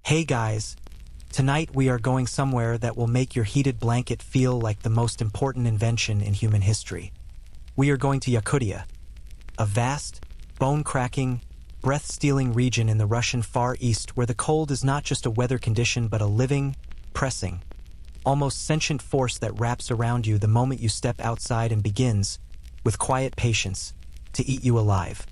Hey guys, tonight we are going somewhere that will make your heated blanket feel like the most important invention in human history. We are going to Yakutia, a vast, bone-cracking, breath-stealing region in the Russian Far East where the cold is not just a weather condition but a living, pressing, almost sentient force that wraps around you the moment you step outside and begins, with quiet patience, to eat you alive.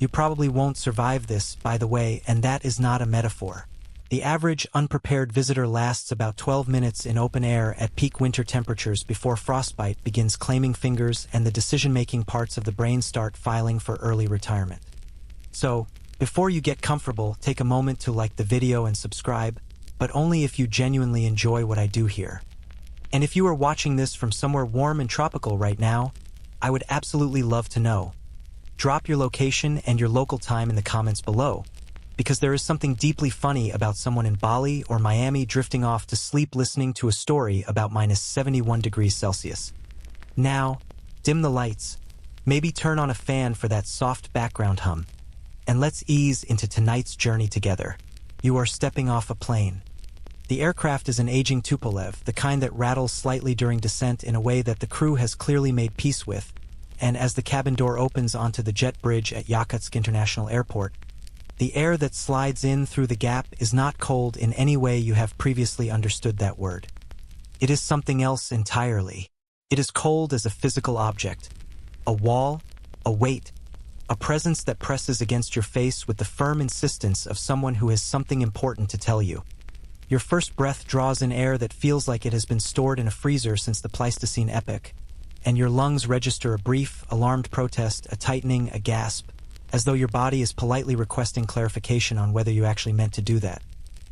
You probably won't survive this, by the way, and that is not a metaphor. The average unprepared visitor lasts about 12 minutes in open air at peak winter temperatures before frostbite begins claiming fingers and the decision-making parts of the brain start filing for early retirement. So, before you get comfortable, take a moment to like the video and subscribe, but only if you genuinely enjoy what I do here. And if you are watching this from somewhere warm and tropical right now, I would absolutely love to know. Drop your location and your local time in the comments below, because there is something deeply funny about someone in Bali or Miami drifting off to sleep listening to a story about minus 71 degrees Celsius. Now, dim the lights, maybe turn on a fan for that soft background hum, and let's ease into tonight's journey together. You are stepping off a plane. The aircraft is an aging Tupolev, the kind that rattles slightly during descent in a way that the crew has clearly made peace with, and as the cabin door opens onto the jet bridge at Yakutsk International Airport, the air that slides in through the gap is not cold in any way you have previously understood that word. It is something else entirely. It is cold as a physical object. A wall, a weight, a presence that presses against your face with the firm insistence of someone who has something important to tell you. Your first breath draws in air that feels like it has been stored in a freezer since the Pleistocene epoch, and your lungs register a brief, alarmed protest, a tightening, a gasp, as though your body is politely requesting clarification on whether you actually meant to do that.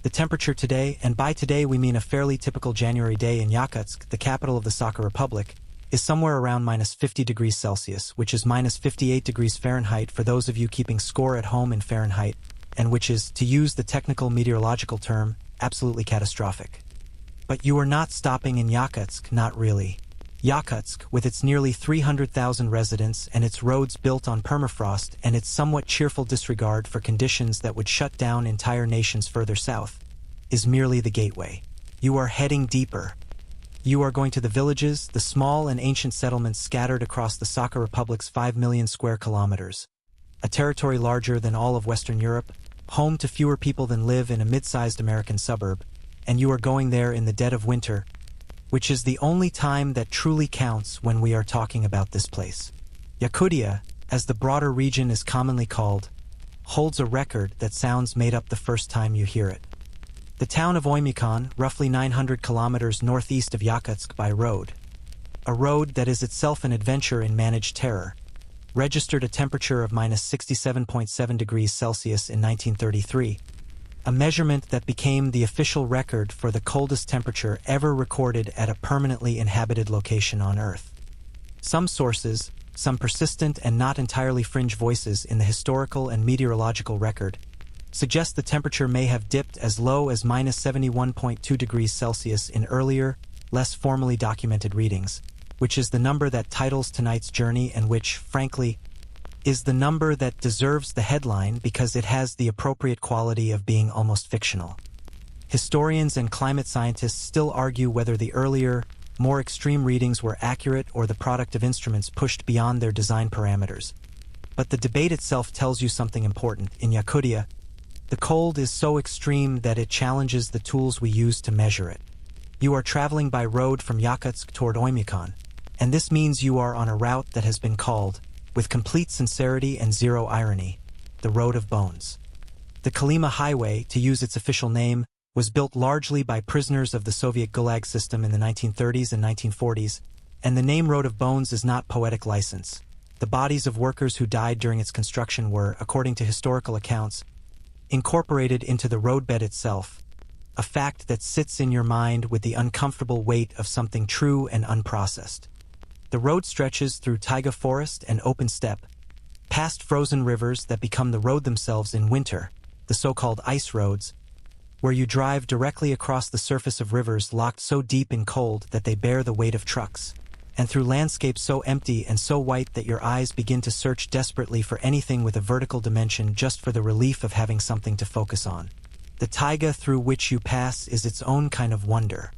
The temperature today, and by today we mean a fairly typical January day in Yakutsk, the capital of the Sakha Republic, is somewhere around minus 50 degrees Celsius, which is minus 58 degrees Fahrenheit for those of you keeping score at home in Fahrenheit, and which is, to use the technical meteorological term, absolutely catastrophic. But you are not stopping in Yakutsk, not really. Yakutsk, with its nearly 300,000 residents and its roads built on permafrost and its somewhat cheerful disregard for conditions that would shut down entire nations further south, is merely the gateway. You are heading deeper. You are going to the villages, the small and ancient settlements scattered across the Sakha Republic's 5 million square kilometers, a territory larger than all of Western Europe, home to fewer people than live in a mid-sized American suburb, and you are going there in the dead of winter, which is the only time that truly counts when we are talking about this place. Yakutia, as the broader region is commonly called, holds a record that sounds made up the first time you hear it. The town of Oymyakon, roughly 900 kilometers northeast of Yakutsk by road, a road that is itself an adventure in managed terror, registered a temperature of minus 67.7 degrees Celsius in 1933, a measurement that became the official record for the coldest temperature ever recorded at a permanently inhabited location on Earth. Some sources, some persistent and not entirely fringe voices in the historical and meteorological record, suggest the temperature may have dipped as low as minus 71.2 degrees Celsius in earlier, less formally documented readings, which is the number that titles tonight's journey and which, frankly, is the number that deserves the headline because it has the appropriate quality of being almost fictional. Historians and climate scientists still argue whether the earlier, more extreme readings were accurate or the product of instruments pushed beyond their design parameters. But the debate itself tells you something important. In Yakutia, the cold is so extreme that it challenges the tools we use to measure it. You are traveling by road from Yakutsk toward Oymyakon, and this means you are on a route that has been called, with complete sincerity and zero irony, the Road of Bones. The Kolyma Highway, to use its official name, was built largely by prisoners of the Soviet Gulag system in the 1930s and 1940s, and the name Road of Bones is not poetic license. The bodies of workers who died during its construction were, according to historical accounts, incorporated into the roadbed itself, a fact that sits in your mind with the uncomfortable weight of something true and unprocessed. The road stretches through taiga forest and open steppe, past frozen rivers that become the road themselves in winter, the so-called ice roads, where you drive directly across the surface of rivers locked so deep in cold that they bear the weight of trucks, and through landscapes so empty and so white that your eyes begin to search desperately for anything with a vertical dimension just for the relief of having something to focus on. The taiga through which you pass is its own kind of wonder.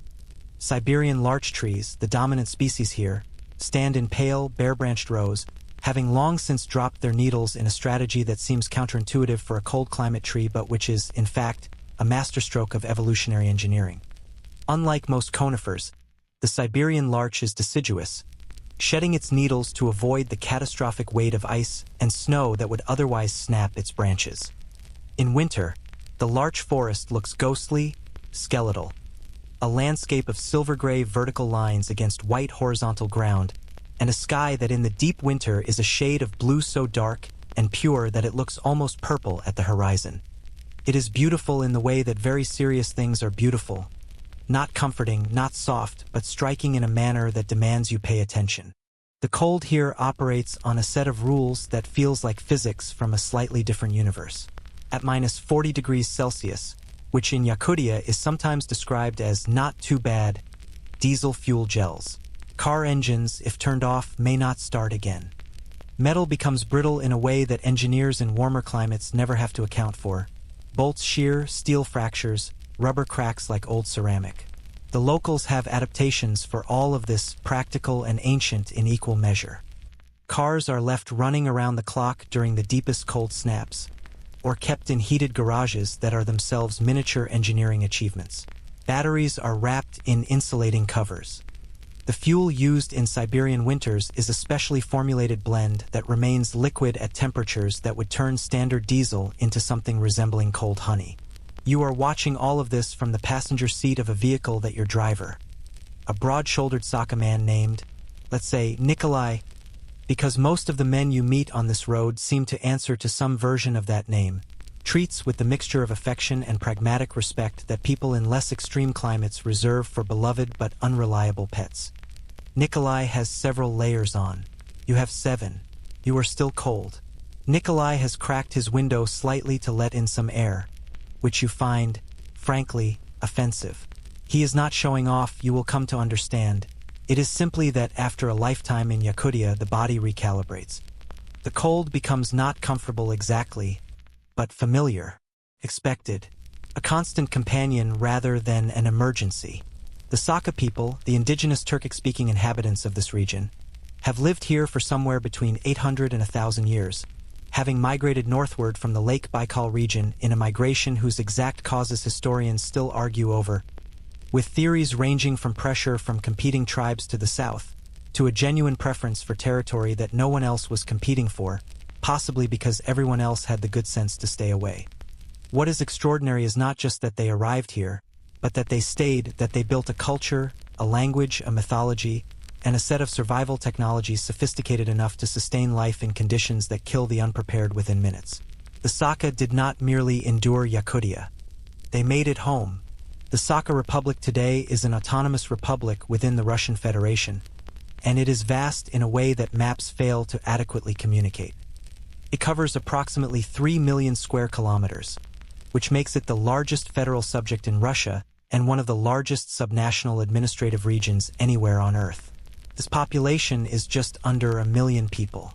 Siberian larch trees, the dominant species here, stand in pale, bare-branched rows, having long since dropped their needles in a strategy that seems counterintuitive for a cold climate tree but which is, in fact, a masterstroke of evolutionary engineering. Unlike most conifers, the Siberian larch is deciduous, shedding its needles to avoid the catastrophic weight of ice and snow that would otherwise snap its branches. In winter, the larch forest looks ghostly, skeletal, a landscape of silver-gray vertical lines against white horizontal ground, and a sky that in the deep winter is a shade of blue so dark and pure that it looks almost purple at the horizon. It is beautiful in the way that very serious things are beautiful, not comforting, not soft, but striking in a manner that demands you pay attention. The cold here operates on a set of rules that feels like physics from a slightly different universe. At minus 40 degrees Celsius, which in Yakutia is sometimes described as not too bad, diesel fuel gels. Car engines, if turned off, may not start again. Metal becomes brittle in a way that engineers in warmer climates never have to account for. Bolts shear, steel fractures, rubber cracks like old ceramic. The locals have adaptations for all of this, practical and ancient in equal measure. Cars are left running around the clock during the deepest cold snaps, or kept in heated garages that are themselves miniature engineering achievements. Batteries are wrapped in insulating covers. The fuel used in Siberian winters is a specially formulated blend that remains liquid at temperatures that would turn standard diesel into something resembling cold honey. You are watching all of this from the passenger seat of a vehicle that your driver, a broad-shouldered Saka man named, let's say, Nikolai, because most of the men you meet on this road seem to answer to some version of that name, treats with the mixture of affection and pragmatic respect that people in less extreme climates reserve for beloved but unreliable pets. Nikolai has several layers on. You have 7. You are still cold. Nikolai has cracked his window slightly to let in some air, which you find, frankly, offensive. He is not showing off, you will come to understand. It is simply that after a lifetime in Yakutia, the body recalibrates. The cold becomes not comfortable exactly, but familiar, expected, a constant companion rather than an emergency. The Saka people, the indigenous Turkic-speaking inhabitants of this region, have lived here for somewhere between 800 and 1,000 years, having migrated northward from the Lake Baikal region in a migration whose exact causes historians still argue over, with theories ranging from pressure from competing tribes to the south, to a genuine preference for territory that no one else was competing for, possibly because everyone else had the good sense to stay away. What is extraordinary is not just that they arrived here, but that they stayed, that they built a culture, a language, a mythology, and a set of survival technologies sophisticated enough to sustain life in conditions that kill the unprepared within minutes. The Saka did not merely endure Yakutia. They made it home. The Saka Republic today is an autonomous republic within the Russian Federation, and it is vast in a way that maps fail to adequately communicate. It covers approximately 3 million square kilometers, which makes it the largest federal subject in Russia and one of the largest subnational administrative regions anywhere on Earth. This population is just under 1 million people.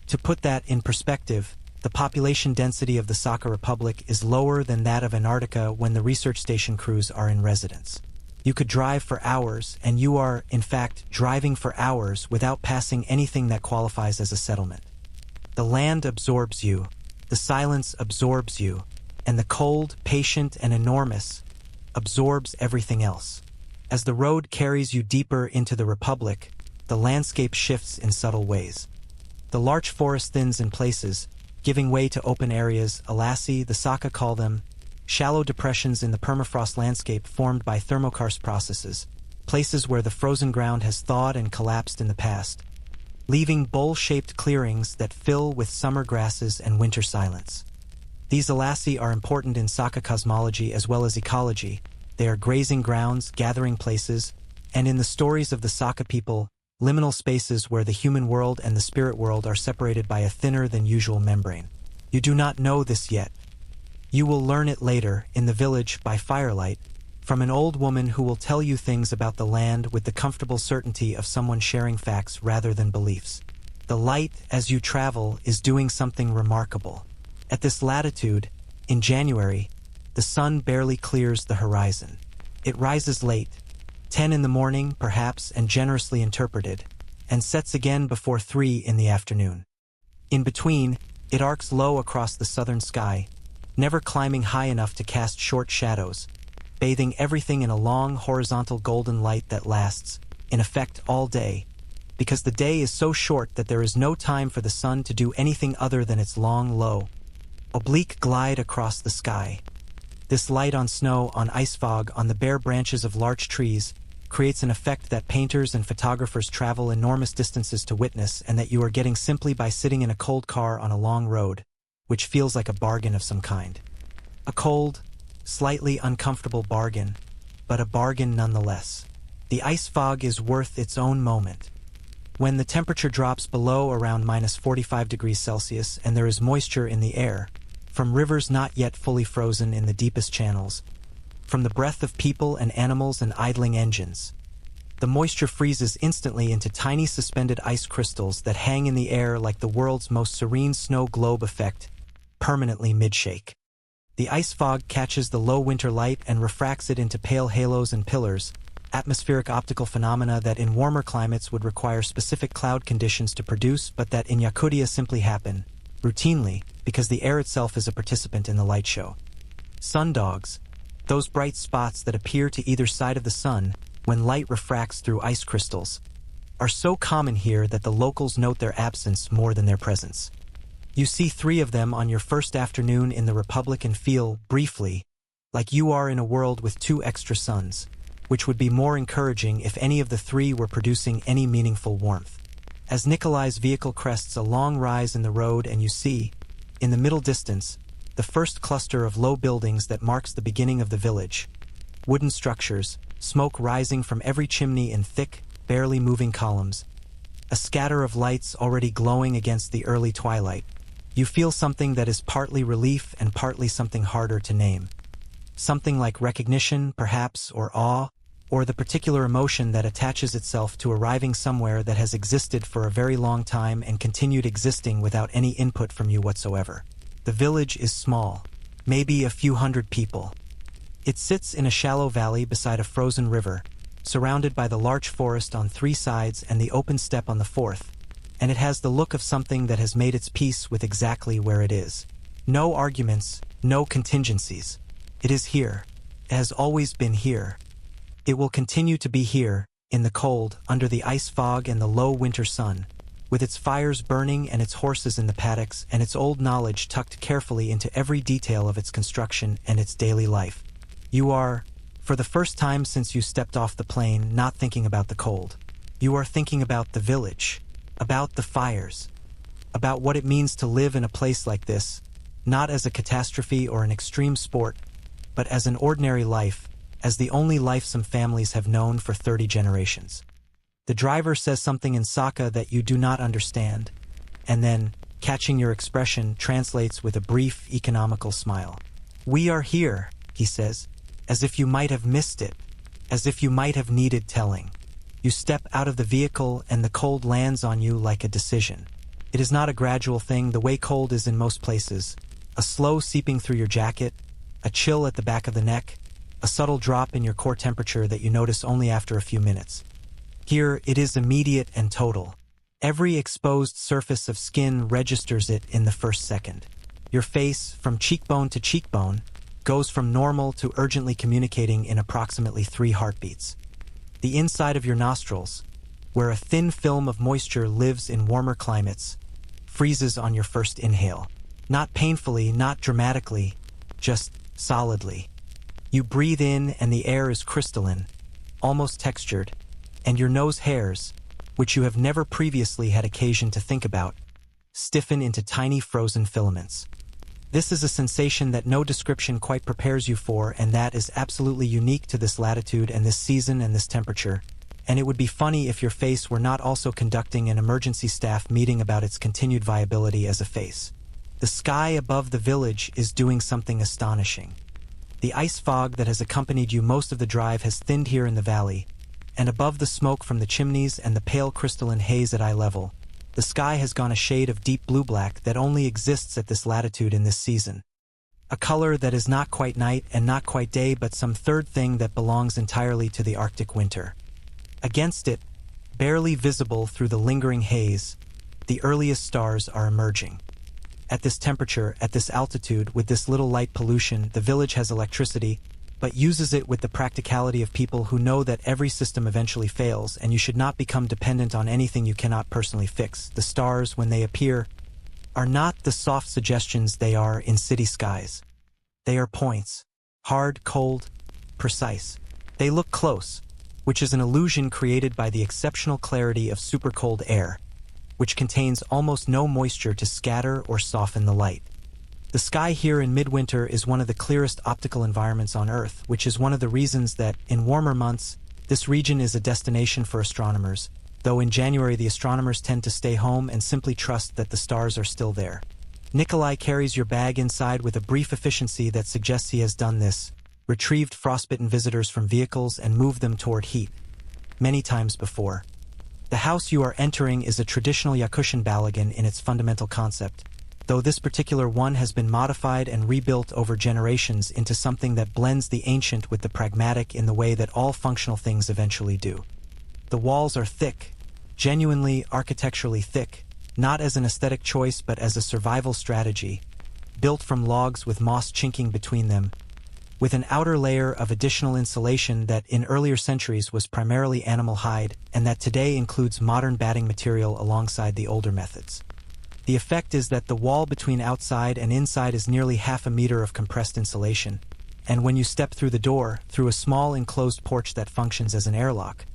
To put that in perspective, the population density of the Saka Republic is lower than that of Antarctica when the research station crews are in residence. You could drive for hours, and you are, in fact, driving for hours without passing anything that qualifies as a settlement. The land absorbs you, the silence absorbs you, and the cold, patient, and enormous absorbs everything else. As the road carries you deeper into the Republic, the landscape shifts in subtle ways. The larch forest thins in places, giving way to open areas, Alassi, the Saka call them, shallow depressions in the permafrost landscape formed by thermokarst processes, places where the frozen ground has thawed and collapsed in the past, leaving bowl-shaped clearings that fill with summer grasses and winter silence. These Alassi are important in Saka cosmology as well as ecology. They are grazing grounds, gathering places, and in the stories of the Saka people, liminal spaces where the human world and the spirit world are separated by a thinner than usual membrane. You do not know this yet. You will learn it later, in the village, by firelight, from an old woman who will tell you things about the land with the comfortable certainty of someone sharing facts rather than beliefs. The light, as you travel, is doing something remarkable. At this latitude, in January, the sun barely clears the horizon. It rises late, 10 in the morning, perhaps, and generously interpreted, and sets again before 3 in the afternoon. In between, it arcs low across the southern sky, never climbing high enough to cast short shadows, bathing everything in a long, horizontal golden light that lasts, in effect, all day, because the day is so short that there is no time for the sun to do anything other than its long, low, oblique glide across the sky. This light on snow, on ice fog, on the bare branches of large trees, creates an effect that painters and photographers travel enormous distances to witness, and that you are getting simply by sitting in a cold car on a long road, which feels like a bargain of some kind. A cold, slightly uncomfortable bargain, but a bargain nonetheless. The ice fog is worth its own moment. When the temperature drops below around -45 degrees Celsius and there is moisture in the air, from rivers not yet fully frozen in the deepest channels, from the breath of people and animals and idling engines, the moisture freezes instantly into tiny suspended ice crystals that hang in the air like the world's most serene snow globe effect, permanently mid-shake. The ice fog catches the low winter light and refracts it into pale halos and pillars, atmospheric optical phenomena that in warmer climates would require specific cloud conditions to produce, but that in Yakutia simply happen, routinely, because the air itself is a participant in the light show. Sundogs, those bright spots that appear to either side of the sun when light refracts through ice crystals, are so common here that the locals note their absence more than their presence. You see 3 of them on your first afternoon in the Republic and feel, briefly, like you are in a world with 2 extra suns, which would be more encouraging if any of the 3 were producing any meaningful warmth. As Nikolai's vehicle crests a long rise in the road and you see, in the middle distance, the first cluster of low buildings that marks the beginning of the village. Wooden structures, smoke rising from every chimney in thick, barely moving columns. A scatter of lights already glowing against the early twilight. You feel something that is partly relief and partly something harder to name. Something like recognition, perhaps, or awe, or the particular emotion that attaches itself to arriving somewhere that has existed for a very long time and continued existing without any input from you whatsoever. The village is small, maybe a few hundred people. It sits in a shallow valley beside a frozen river, surrounded by the larch forest on 3 sides and the open steppe on the 4th, and it has the look of something that has made its peace with exactly where it is. No arguments, no contingencies. It is here. It has always been here. It will continue to be here, in the cold, under the ice fog and the low winter sun, with its fires burning and its horses in the paddocks and its old knowledge tucked carefully into every detail of its construction and its daily life. You are, for the first time since you stepped off the plane, not thinking about the cold. You are thinking about the village, about the fires, about what it means to live in a place like this, not as a catastrophe or an extreme sport, but as an ordinary life, as the only life some families have known for 30 generations. The driver says something in Saka that you do not understand, and then, catching your expression, translates with a brief, economical smile. "We are here," he says, "as if you might have missed it, as if you might have needed telling." You step out of the vehicle and the cold lands on you like a decision. It is not a gradual thing the way cold is in most places, a slow seeping through your jacket, a chill at the back of the neck, a subtle drop in your core temperature that you notice only after a few minutes. Here, it is immediate and total. Every exposed surface of skin registers it in the first second. Your face, from cheekbone to cheekbone, goes from normal to urgently communicating in approximately 3 heartbeats. The inside of your nostrils, where a thin film of moisture lives in warmer climates, freezes on your first inhale. Not painfully, not dramatically, just solidly. You breathe in and the air is crystalline, almost textured, and your nose hairs, which you have never previously had occasion to think about, stiffen into tiny frozen filaments. This is a sensation that no description quite prepares you for, and that is absolutely unique to this latitude and this season and this temperature, and it would be funny if your face were not also conducting an emergency staff meeting about its continued viability as a face. The sky above the village is doing something astonishing. The ice fog that has accompanied you most of the drive has thinned here in the valley, and above the smoke from the chimneys and the pale crystalline haze at eye level, the sky has gone a shade of deep blue-black that only exists at this latitude in this season. A color that is not quite night and not quite day, but some third thing that belongs entirely to the Arctic winter. Against it, barely visible through the lingering haze, the earliest stars are emerging. At this temperature, at this altitude, with this little light pollution, the village has electricity, but uses it with the practicality of people who know that every system eventually fails, and you should not become dependent on anything you cannot personally fix. The stars, when they appear, are not the soft suggestions they are in city skies. They are points, hard, cold, precise. They look close, which is an illusion created by the exceptional clarity of supercold air, which contains almost no moisture to scatter or soften the light. The sky here in midwinter is one of the clearest optical environments on Earth, which is one of the reasons that, in warmer months, this region is a destination for astronomers, though in January the astronomers tend to stay home and simply trust that the stars are still there. Nikolai carries your bag inside with a brief efficiency that suggests he has done this, retrieved frostbitten visitors from vehicles and moved them toward heat, many times before. The house you are entering is a traditional Yakutian balagan in its fundamental concept, though this particular one has been modified and rebuilt over generations into something that blends the ancient with the pragmatic in the way that all functional things eventually do. The walls are thick, genuinely architecturally thick, not as an aesthetic choice but as a survival strategy, built from logs with moss chinking between them, with an outer layer of additional insulation that in earlier centuries was primarily animal hide and that today includes modern batting material alongside the older methods. The effect is that the wall between outside and inside is nearly half a meter of compressed insulation, and when you step through the door, through a small enclosed porch that functions as an airlock,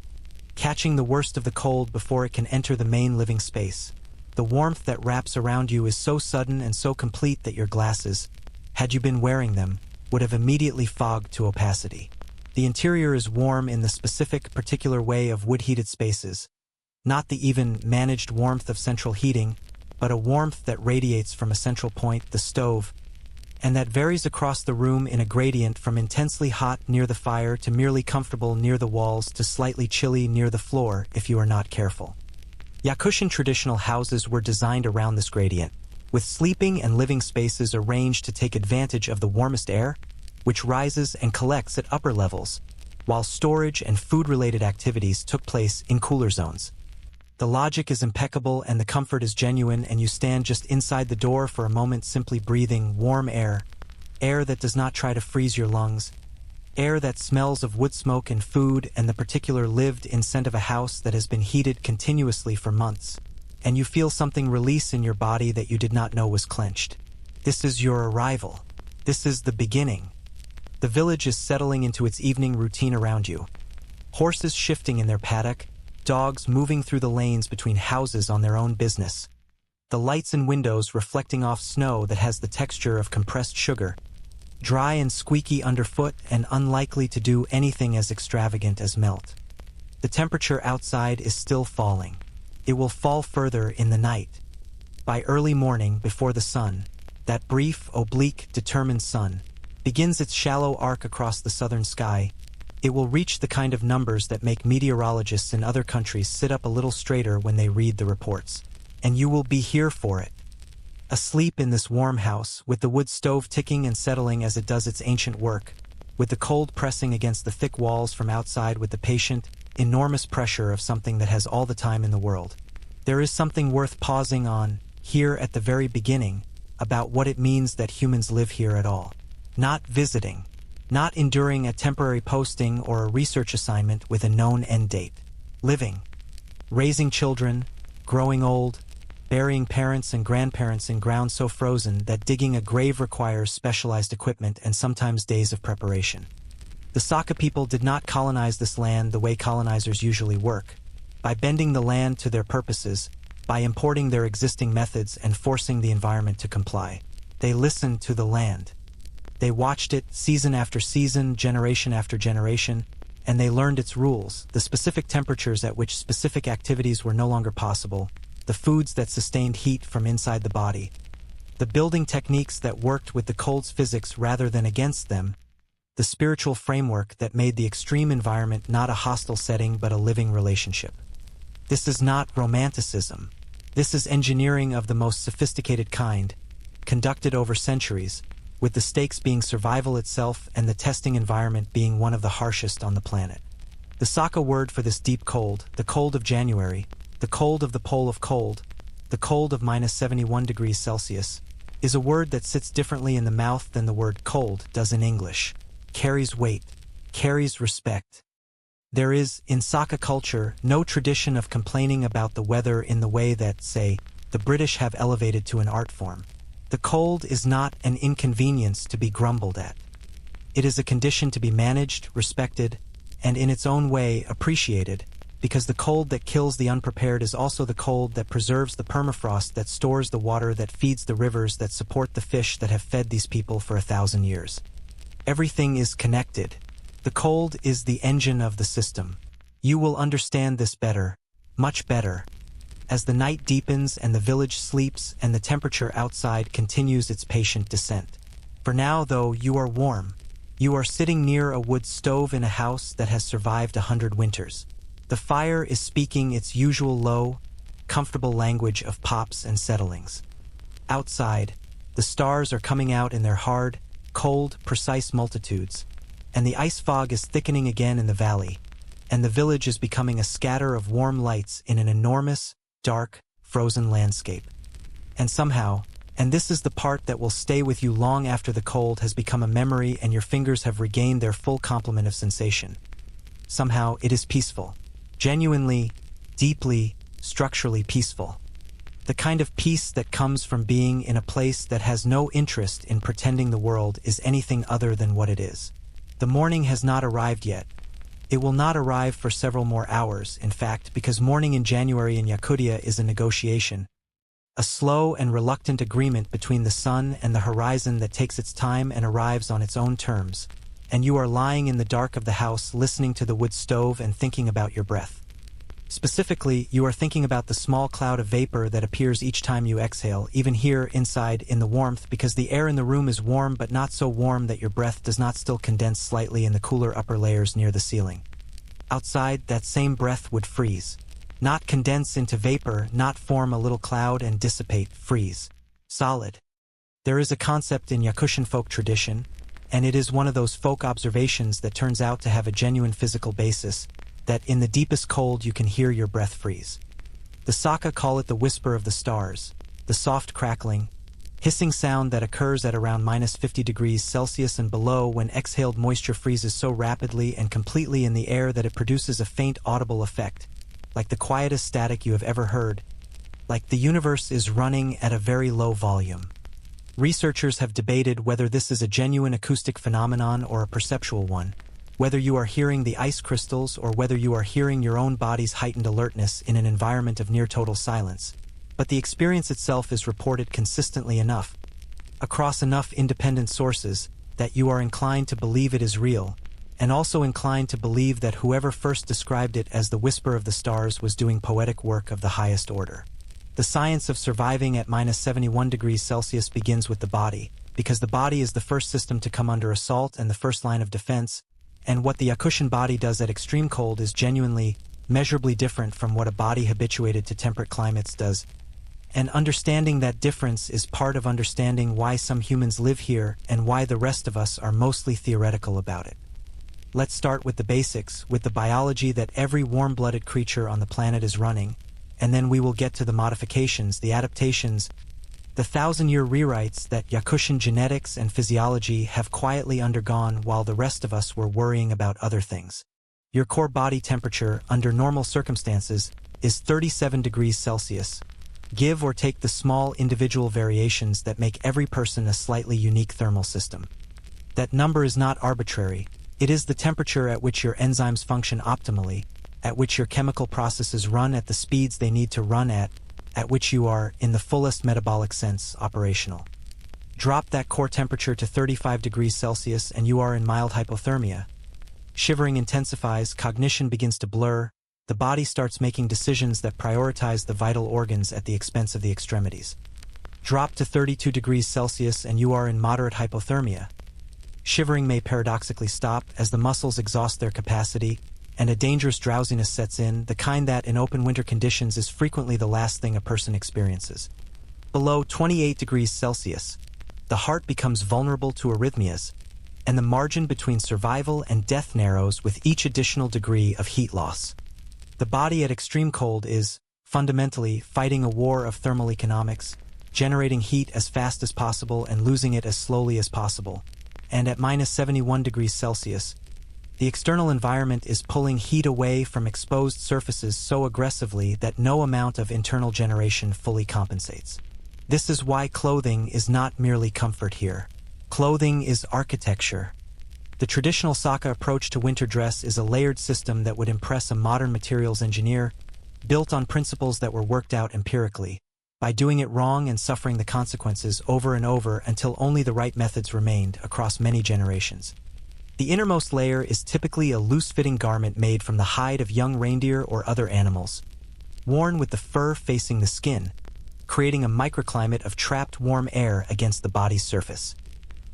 catching the worst of the cold before it can enter the main living space, the warmth that wraps around you is so sudden and so complete that your glasses, had you been wearing them, would have immediately fogged to opacity. The interior is warm in the specific, particular way of wood-heated spaces, not the even managed warmth of central heating, but a warmth that radiates from a central point, the stove, and that varies across the room in a gradient from intensely hot near the fire to merely comfortable near the walls to slightly chilly near the floor if you are not careful. Yakutian traditional houses were designed around this gradient, with sleeping and living spaces arranged to take advantage of the warmest air, which rises and collects at upper levels, while storage and food-related activities took place in cooler zones. The logic is impeccable and the comfort is genuine, and you stand just inside the door for a moment simply breathing warm air, air that does not try to freeze your lungs, air that smells of wood smoke and food and the particular lived-in scent of a house that has been heated continuously for months, and you feel something release in your body that you did not know was clenched. This is your arrival. This is the beginning. The village is settling into its evening routine around you. Horses shifting in their paddock, dogs moving through the lanes between houses on their own business. The lights and windows reflecting off snow that has the texture of compressed sugar, dry and squeaky underfoot and unlikely to do anything as extravagant as melt. The temperature outside is still falling. It will fall further in the night. By early morning, before the sun, that brief, oblique, determined sun, begins its shallow arc across the southern sky, it will reach the kind of numbers that make meteorologists in other countries sit up a little straighter when they read the reports. And you will be here for it. Asleep in this warm house, with the wood stove ticking and settling as it does its ancient work, with the cold pressing against the thick walls from outside with the patient, enormous pressure of something that has all the time in the world. There is something worth pausing on, here at the very beginning, about what it means that humans live here at all. Not visiting. Not enduring a temporary posting or a research assignment with a known end date. Living. Raising children, growing old, burying parents and grandparents in ground so frozen that digging a grave requires specialized equipment and sometimes days of preparation. The Saka people did not colonize this land the way colonizers usually work, by bending the land to their purposes, by importing their existing methods and forcing the environment to comply. They listened to the land. They watched it season after season, generation after generation, and they learned its rules, the specific temperatures at which specific activities were no longer possible, the foods that sustained heat from inside the body, the building techniques that worked with the cold's physics rather than against them, the spiritual framework that made the extreme environment not a hostile setting but a living relationship. This is not romanticism. This is engineering of the most sophisticated kind, conducted over centuries, with the stakes being survival itself and the testing environment being one of the harshest on the planet. The Saka word for this deep cold, the cold of January, the cold of the pole of cold, the cold of -71 degrees Celsius, is a word that sits differently in the mouth than the word cold does in English, carries weight, carries respect. There is, in Saka culture, no tradition of complaining about the weather in the way that, say, the British have elevated to an art form. The cold is not an inconvenience to be grumbled at. It is a condition to be managed, respected, and in its own way appreciated, because the cold that kills the unprepared is also the cold that preserves the permafrost that stores the water that feeds the rivers that support the fish that have fed these people for 1,000 years. Everything is connected. The cold is the engine of the system. You will understand this better, much better, as the night deepens and the village sleeps and the temperature outside continues its patient descent. For now, though, you are warm. You are sitting near a wood stove in a house that has survived 100 winters. The fire is speaking its usual low, comfortable language of pops and settlings. Outside, the stars are coming out in their hard, cold, precise multitudes, and the ice fog is thickening again in the valley, and the village is becoming a scatter of warm lights in an enormous, dark, frozen landscape. And somehow, and this is the part that will stay with you long after the cold has become a memory and your fingers have regained their full complement of sensation, somehow it is peaceful. Genuinely, deeply, structurally peaceful. The kind of peace that comes from being in a place that has no interest in pretending the world is anything other than what it is. The morning has not arrived yet. It will not arrive for several more hours, in fact, because morning in January in Yakutia is a negotiation, a slow and reluctant agreement between the sun and the horizon that takes its time and arrives on its own terms. And you are lying in the dark of the house listening to the wood stove and thinking about your breath. Specifically, you are thinking about the small cloud of vapor that appears each time you exhale, even here inside in the warmth, because the air in the room is warm but not so warm that your breath does not still condense slightly in the cooler upper layers near the ceiling. Outside, that same breath would freeze. Not condense into vapor, not form a little cloud and dissipate, freeze. Solid. There is a concept in Yakushan folk tradition, and it is one of those folk observations that turns out to have a genuine physical basis, that in the deepest cold you can hear your breath freeze. The Saka call it the whisper of the stars, the soft crackling, hissing sound that occurs at around -50 degrees Celsius and below when exhaled moisture freezes so rapidly and completely in the air that it produces a faint audible effect, like the quietest static you have ever heard, like the universe is running at a very low volume. Researchers have debated whether this is a genuine acoustic phenomenon or a perceptual one, whether you are hearing the ice crystals or whether you are hearing your own body's heightened alertness in an environment of near-total silence. But the experience itself is reported consistently enough, across enough independent sources, that you are inclined to believe it is real, and also inclined to believe that whoever first described it as the whisper of the stars was doing poetic work of the highest order. The science of surviving at -71 degrees Celsius begins with the body, because the body is the first system to come under assault and the first line of defense, and what the Yakushan body does at extreme cold is genuinely, measurably different from what a body habituated to temperate climates does. And understanding that difference is part of understanding why some humans live here and why the rest of us are mostly theoretical about it. Let's start with the basics, with the biology that every warm-blooded creature on the planet is running, and then we will get to the modifications, the adaptations, the 1,000-year rewrites that Yakushan genetics and physiology have quietly undergone while the rest of us were worrying about other things. Your core body temperature, under normal circumstances, is 37 degrees Celsius. Give or take the small individual variations that make every person a slightly unique thermal system. That number is not arbitrary. It is the temperature at which your enzymes function optimally, at which your chemical processes run at the speeds they need to run at which you are, in the fullest metabolic sense, operational. Drop that core temperature to 35 degrees Celsius and you are in mild hypothermia. Shivering intensifies, cognition begins to blur, the body starts making decisions that prioritize the vital organs at the expense of the extremities. Drop to 32 degrees Celsius and you are in moderate hypothermia. Shivering may paradoxically stop as the muscles exhaust their capacity, and a dangerous drowsiness sets in, the kind that in open winter conditions is frequently the last thing a person experiences. Below 28 degrees Celsius, the heart becomes vulnerable to arrhythmias, and the margin between survival and death narrows with each additional degree of heat loss. The body at extreme cold is, fundamentally, fighting a war of thermal economics, generating heat as fast as possible and losing it as slowly as possible. And at minus 71 degrees Celsius, the external environment is pulling heat away from exposed surfaces so aggressively that no amount of internal generation fully compensates. This is why clothing is not merely comfort here. Clothing is architecture. The traditional Saka approach to winter dress is a layered system that would impress a modern materials engineer, built on principles that were worked out empirically, by doing it wrong and suffering the consequences over and over until only the right methods remained across many generations. The innermost layer is typically a loose-fitting garment made from the hide of young reindeer or other animals, worn with the fur facing the skin, creating a microclimate of trapped warm air against the body's surface.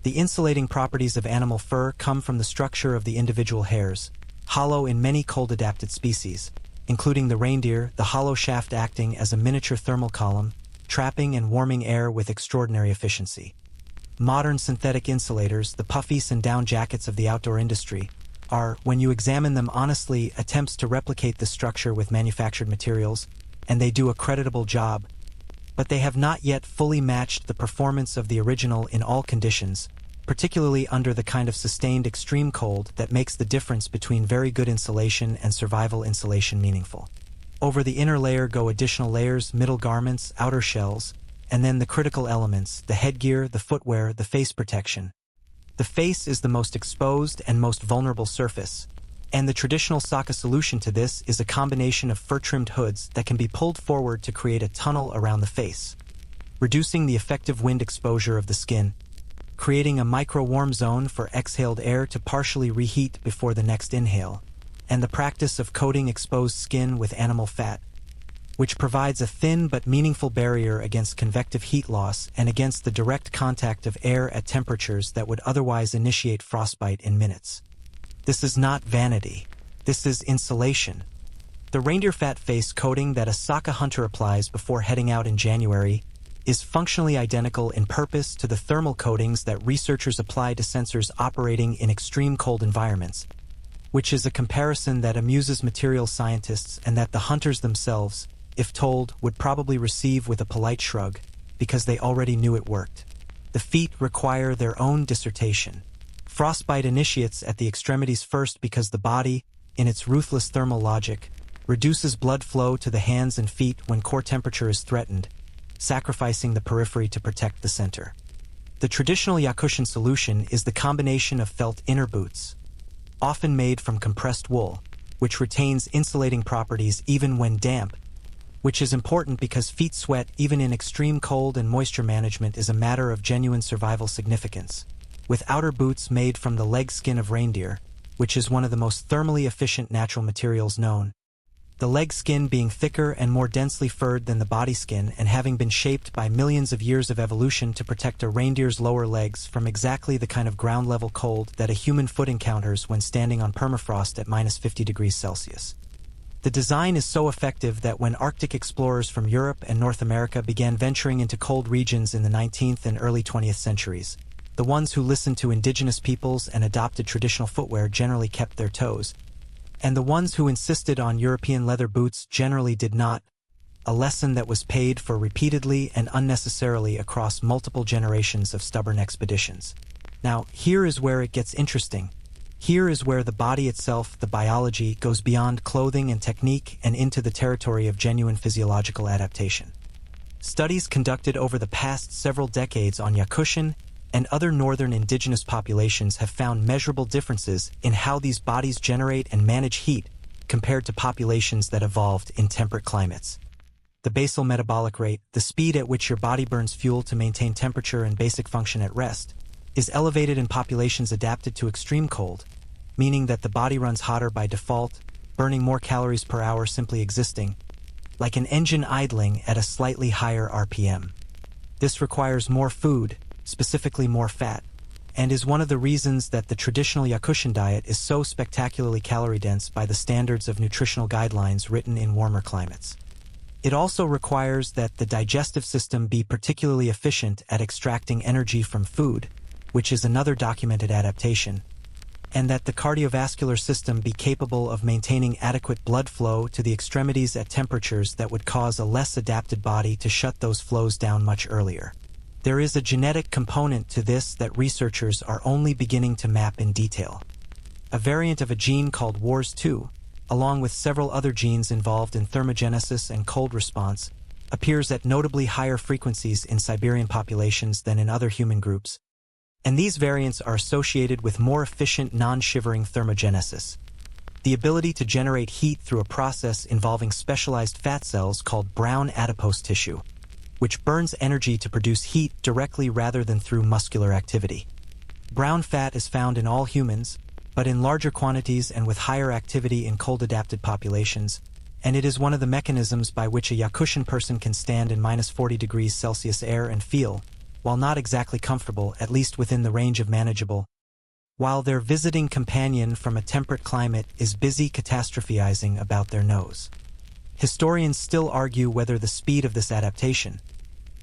The insulating properties of animal fur come from the structure of the individual hairs, hollow in many cold-adapted species, including the reindeer, the hollow shaft acting as a miniature thermal column, trapping and warming air with extraordinary efficiency. Modern synthetic insulators, the puffies and down jackets of the outdoor industry, are, when you examine them honestly, attempts to replicate this structure with manufactured materials, and they do a creditable job, but they have not yet fully matched the performance of the original in all conditions, particularly under the kind of sustained extreme cold that makes the difference between very good insulation and survival insulation meaningful. Over the inner layer go additional layers, middle garments, outer shells, and then the critical elements, the headgear, the footwear, the face protection. The face is the most exposed and most vulnerable surface, and the traditional Saka solution to this is a combination of fur-trimmed hoods that can be pulled forward to create a tunnel around the face, reducing the effective wind exposure of the skin, creating a micro-warm zone for exhaled air to partially reheat before the next inhale, and the practice of coating exposed skin with animal fat, which provides a thin but meaningful barrier against convective heat loss and against the direct contact of air at temperatures that would otherwise initiate frostbite in minutes. This is not vanity. This is insulation. The reindeer fat face coating that a Saka hunter applies before heading out in January is functionally identical in purpose to the thermal coatings that researchers apply to sensors operating in extreme cold environments, which is a comparison that amuses materials scientists and that the hunters themselves, if told, would probably receive with a polite shrug, because they already knew it worked. The feet require their own dissertation. Frostbite initiates at the extremities first because the body, in its ruthless thermal logic, reduces blood flow to the hands and feet when core temperature is threatened, sacrificing the periphery to protect the center. The traditional Yakutian solution is the combination of felt inner boots, often made from compressed wool, which retains insulating properties even when damp, which is important because feet sweat even in extreme cold and moisture management is a matter of genuine survival significance, with outer boots made from the leg skin of reindeer, which is one of the most thermally efficient natural materials known. The leg skin being thicker and more densely furred than the body skin and having been shaped by millions of years of evolution to protect a reindeer's lower legs from exactly the kind of ground-level cold that a human foot encounters when standing on permafrost at minus 50 degrees Celsius. The design is so effective that when Arctic explorers from Europe and North America began venturing into cold regions in the 19th and early 20th centuries, the ones who listened to indigenous peoples and adopted traditional footwear generally kept their toes, and the ones who insisted on European leather boots generally did not, a lesson that was paid for repeatedly and unnecessarily across multiple generations of stubborn expeditions. Now, here is where it gets interesting. Here is where the body itself, the biology, goes beyond clothing and technique and into the territory of genuine physiological adaptation. Studies conducted over the past several decades on Yakutian and other northern indigenous populations have found measurable differences in how these bodies generate and manage heat compared to populations that evolved in temperate climates. The basal metabolic rate, the speed at which your body burns fuel to maintain temperature and basic function at rest, is elevated in populations adapted to extreme cold, meaning that the body runs hotter by default, burning more calories per hour simply existing, like an engine idling at a slightly higher RPM. This requires more food, specifically more fat, and is one of the reasons that the traditional Yakutian diet is so spectacularly calorie-dense by the standards of nutritional guidelines written in warmer climates. It also requires that the digestive system be particularly efficient at extracting energy from food, which is another documented adaptation, and that the cardiovascular system be capable of maintaining adequate blood flow to the extremities at temperatures that would cause a less adapted body to shut those flows down much earlier. There is a genetic component to this that researchers are only beginning to map in detail. A variant of a gene called WARS2, along with several other genes involved in thermogenesis and cold response, appears at notably higher frequencies in Siberian populations than in other human groups, and these variants are associated with more efficient non-shivering thermogenesis, the ability to generate heat through a process involving specialized fat cells called brown adipose tissue, which burns energy to produce heat directly rather than through muscular activity. Brown fat is found in all humans, but in larger quantities and with higher activity in cold-adapted populations, and it is one of the mechanisms by which a Yakutian person can stand in -40 degrees Celsius air and feel, while not exactly comfortable, at least within the range of manageable, while their visiting companion from a temperate climate is busy catastrophizing about their nose. Historians still argue whether the speed of this adaptation,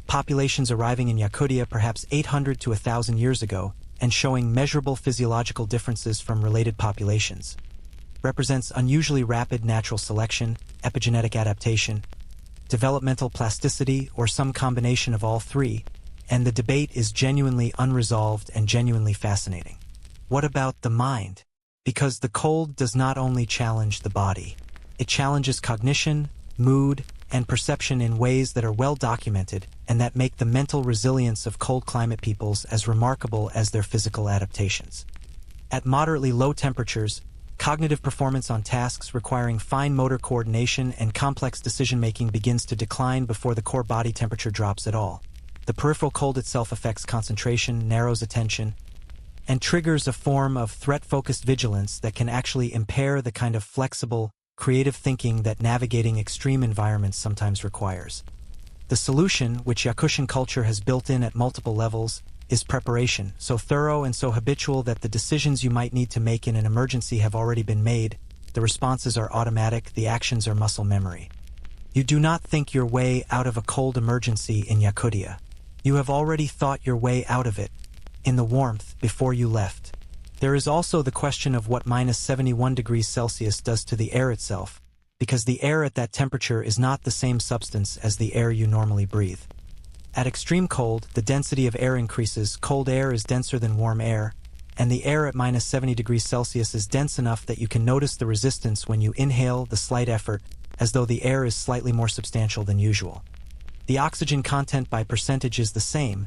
populations arriving in Yakutia perhaps 800 to 1,000 years ago, and showing measurable physiological differences from related populations, represents unusually rapid natural selection, epigenetic adaptation, developmental plasticity, or some combination of all three, and the debate is genuinely unresolved and genuinely fascinating. What about the mind? Because the cold does not only challenge the body, it challenges cognition, mood, and perception in ways that are well documented and that make the mental resilience of cold climate peoples as remarkable as their physical adaptations. At moderately low temperatures, cognitive performance on tasks requiring fine motor coordination and complex decision-making begins to decline before the core body temperature drops at all. The peripheral cold itself affects concentration, narrows attention, and triggers a form of threat-focused vigilance that can actually impair the kind of flexible, creative thinking that navigating extreme environments sometimes requires. The solution, which Yakutian culture has built in at multiple levels, is preparation, so thorough and so habitual that the decisions you might need to make in an emergency have already been made, the responses are automatic, the actions are muscle memory. You do not think your way out of a cold emergency in Yakutia. You have already thought your way out of it, in the warmth, before you left. There is also the question of what -71 degrees Celsius does to the air itself, because the air at that temperature is not the same substance as the air you normally breathe. At extreme cold, the density of air increases, cold air is denser than warm air, and the air at -70 degrees Celsius is dense enough that you can notice the resistance when you inhale, the slight effort, as though the air is slightly more substantial than usual. The oxygen content by percentage is the same,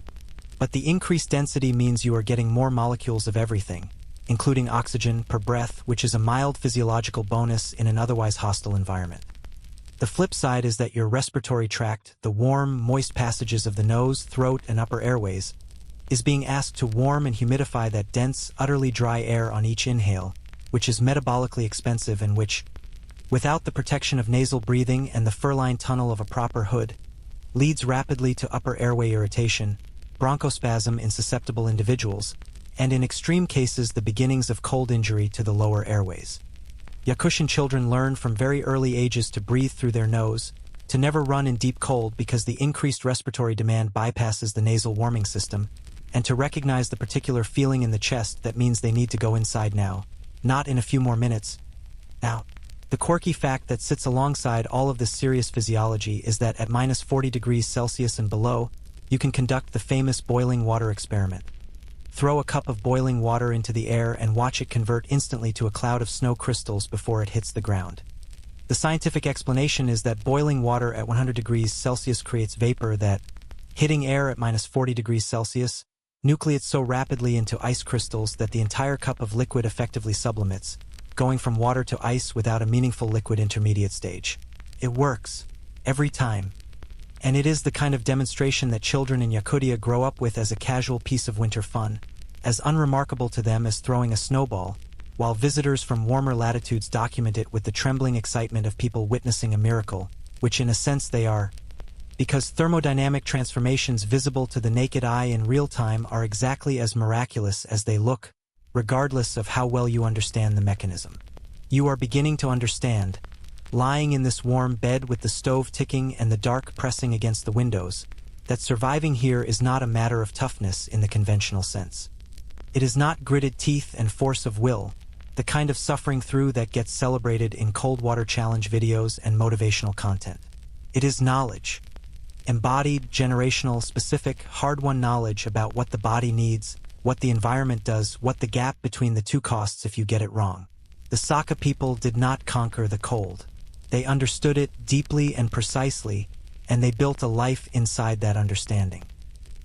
but the increased density means you are getting more molecules of everything, including oxygen, per breath, which is a mild physiological bonus in an otherwise hostile environment. The flip side is that your respiratory tract, the warm, moist passages of the nose, throat, and upper airways, is being asked to warm and humidify that dense, utterly dry air on each inhale, which is metabolically expensive and which, without the protection of nasal breathing and the fur-lined tunnel of a proper hood, leads rapidly to upper airway irritation, bronchospasm in susceptible individuals, and in extreme cases the beginnings of cold injury to the lower airways. Yakutian children learn from very early ages to breathe through their nose, to never run in deep cold because the increased respiratory demand bypasses the nasal warming system, and to recognize the particular feeling in the chest that means they need to go inside now, not in a few more minutes. Now, the quirky fact that sits alongside all of this serious physiology is that at -40 degrees Celsius and below, you can conduct the famous boiling water experiment. Throw a cup of boiling water into the air and watch it convert instantly to a cloud of snow crystals before it hits the ground. The scientific explanation is that boiling water at 100 degrees Celsius creates vapor that, hitting air at -40 degrees Celsius, nucleates so rapidly into ice crystals that the entire cup of liquid effectively sublimates, going from water to ice without a meaningful liquid intermediate stage. It works. Every time. And it is the kind of demonstration that children in Yakutia grow up with as a casual piece of winter fun, as unremarkable to them as throwing a snowball, while visitors from warmer latitudes document it with the trembling excitement of people witnessing a miracle, which in a sense they are, because thermodynamic transformations visible to the naked eye in real time are exactly as miraculous as they look, regardless of how well you understand the mechanism. You are beginning to understand, lying in this warm bed with the stove ticking and the dark pressing against the windows, that surviving here is not a matter of toughness in the conventional sense. It is not gritted teeth and force of will, the kind of suffering through that gets celebrated in cold water challenge videos and motivational content. It is knowledge. Embodied, generational, specific, hard-won knowledge about what the body needs, what the environment does, what the gap between the two costs if you get it wrong. The Saka people did not conquer the cold. They understood it deeply and precisely, and they built a life inside that understanding.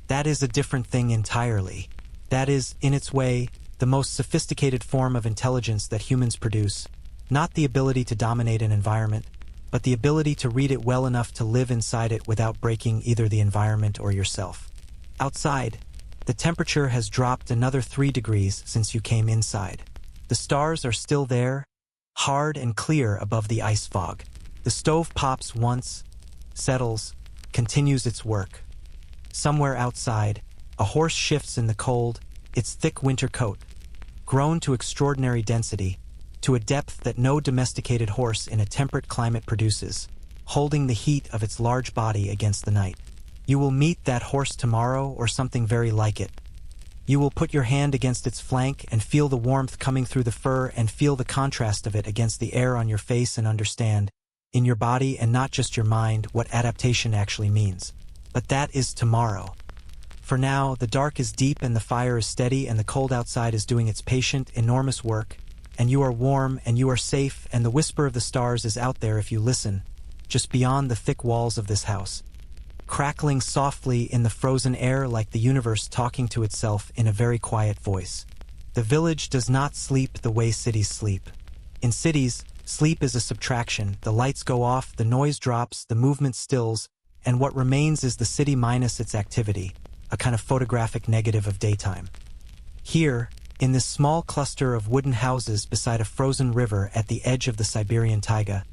That is a different thing entirely. That is, in its way, the most sophisticated form of intelligence that humans produce, not the ability to dominate an environment, but the ability to read it well enough to live inside it without breaking either the environment or yourself. Outside, the temperature has dropped another 3 degrees since you came inside. The stars are still there, hard and clear above the ice fog. The stove pops once, settles, continues its work. Somewhere outside, a horse shifts in the cold, its thick winter coat, grown to extraordinary density, to a depth that no domesticated horse in a temperate climate produces, holding the heat of its large body against the night. You will meet that horse tomorrow or something very like it. You will put your hand against its flank and feel the warmth coming through the fur and feel the contrast of it against the air on your face and understand, in your body and not just your mind, what adaptation actually means. But that is tomorrow. For now, the dark is deep and the fire is steady and the cold outside is doing its patient, enormous work, and you are warm and you are safe and the whisper of the stars is out there if you listen, just beyond the thick walls of this house, crackling softly in the frozen air like the universe talking to itself in a very quiet voice. The village does not sleep the way cities sleep. In cities, sleep is a subtraction, the lights go off, the noise drops, the movement stills, and what remains is the city minus its activity, a kind of photographic negative of daytime. Here, in this small cluster of wooden houses beside a frozen river at the edge of the Siberian taiga,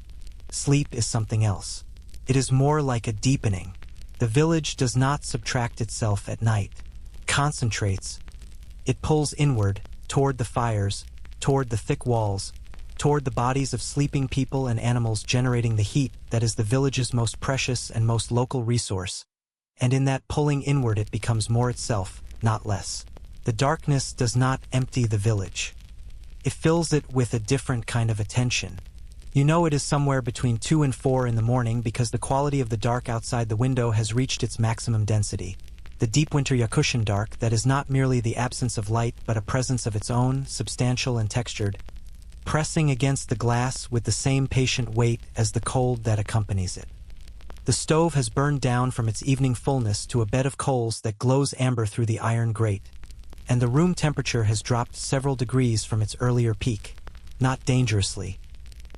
sleep is something else. It is more like a deepening. The village does not subtract itself at night, concentrates. It pulls inward, toward the fires, toward the thick walls, toward the bodies of sleeping people and animals generating the heat that is the village's most precious and most local resource. And in that pulling inward it becomes more itself, not less. The darkness does not empty the village. It fills it with a different kind of attention. You know it is somewhere between 2 and 4 in the morning because the quality of the dark outside the window has reached its maximum density. The deep winter Yakutian dark that is not merely the absence of light but a presence of its own, substantial and textured, pressing against the glass with the same patient weight as the cold that accompanies it. The stove has burned down from its evening fullness to a bed of coals that glows amber through the iron grate, and the room temperature has dropped several degrees from its earlier peak, not dangerously,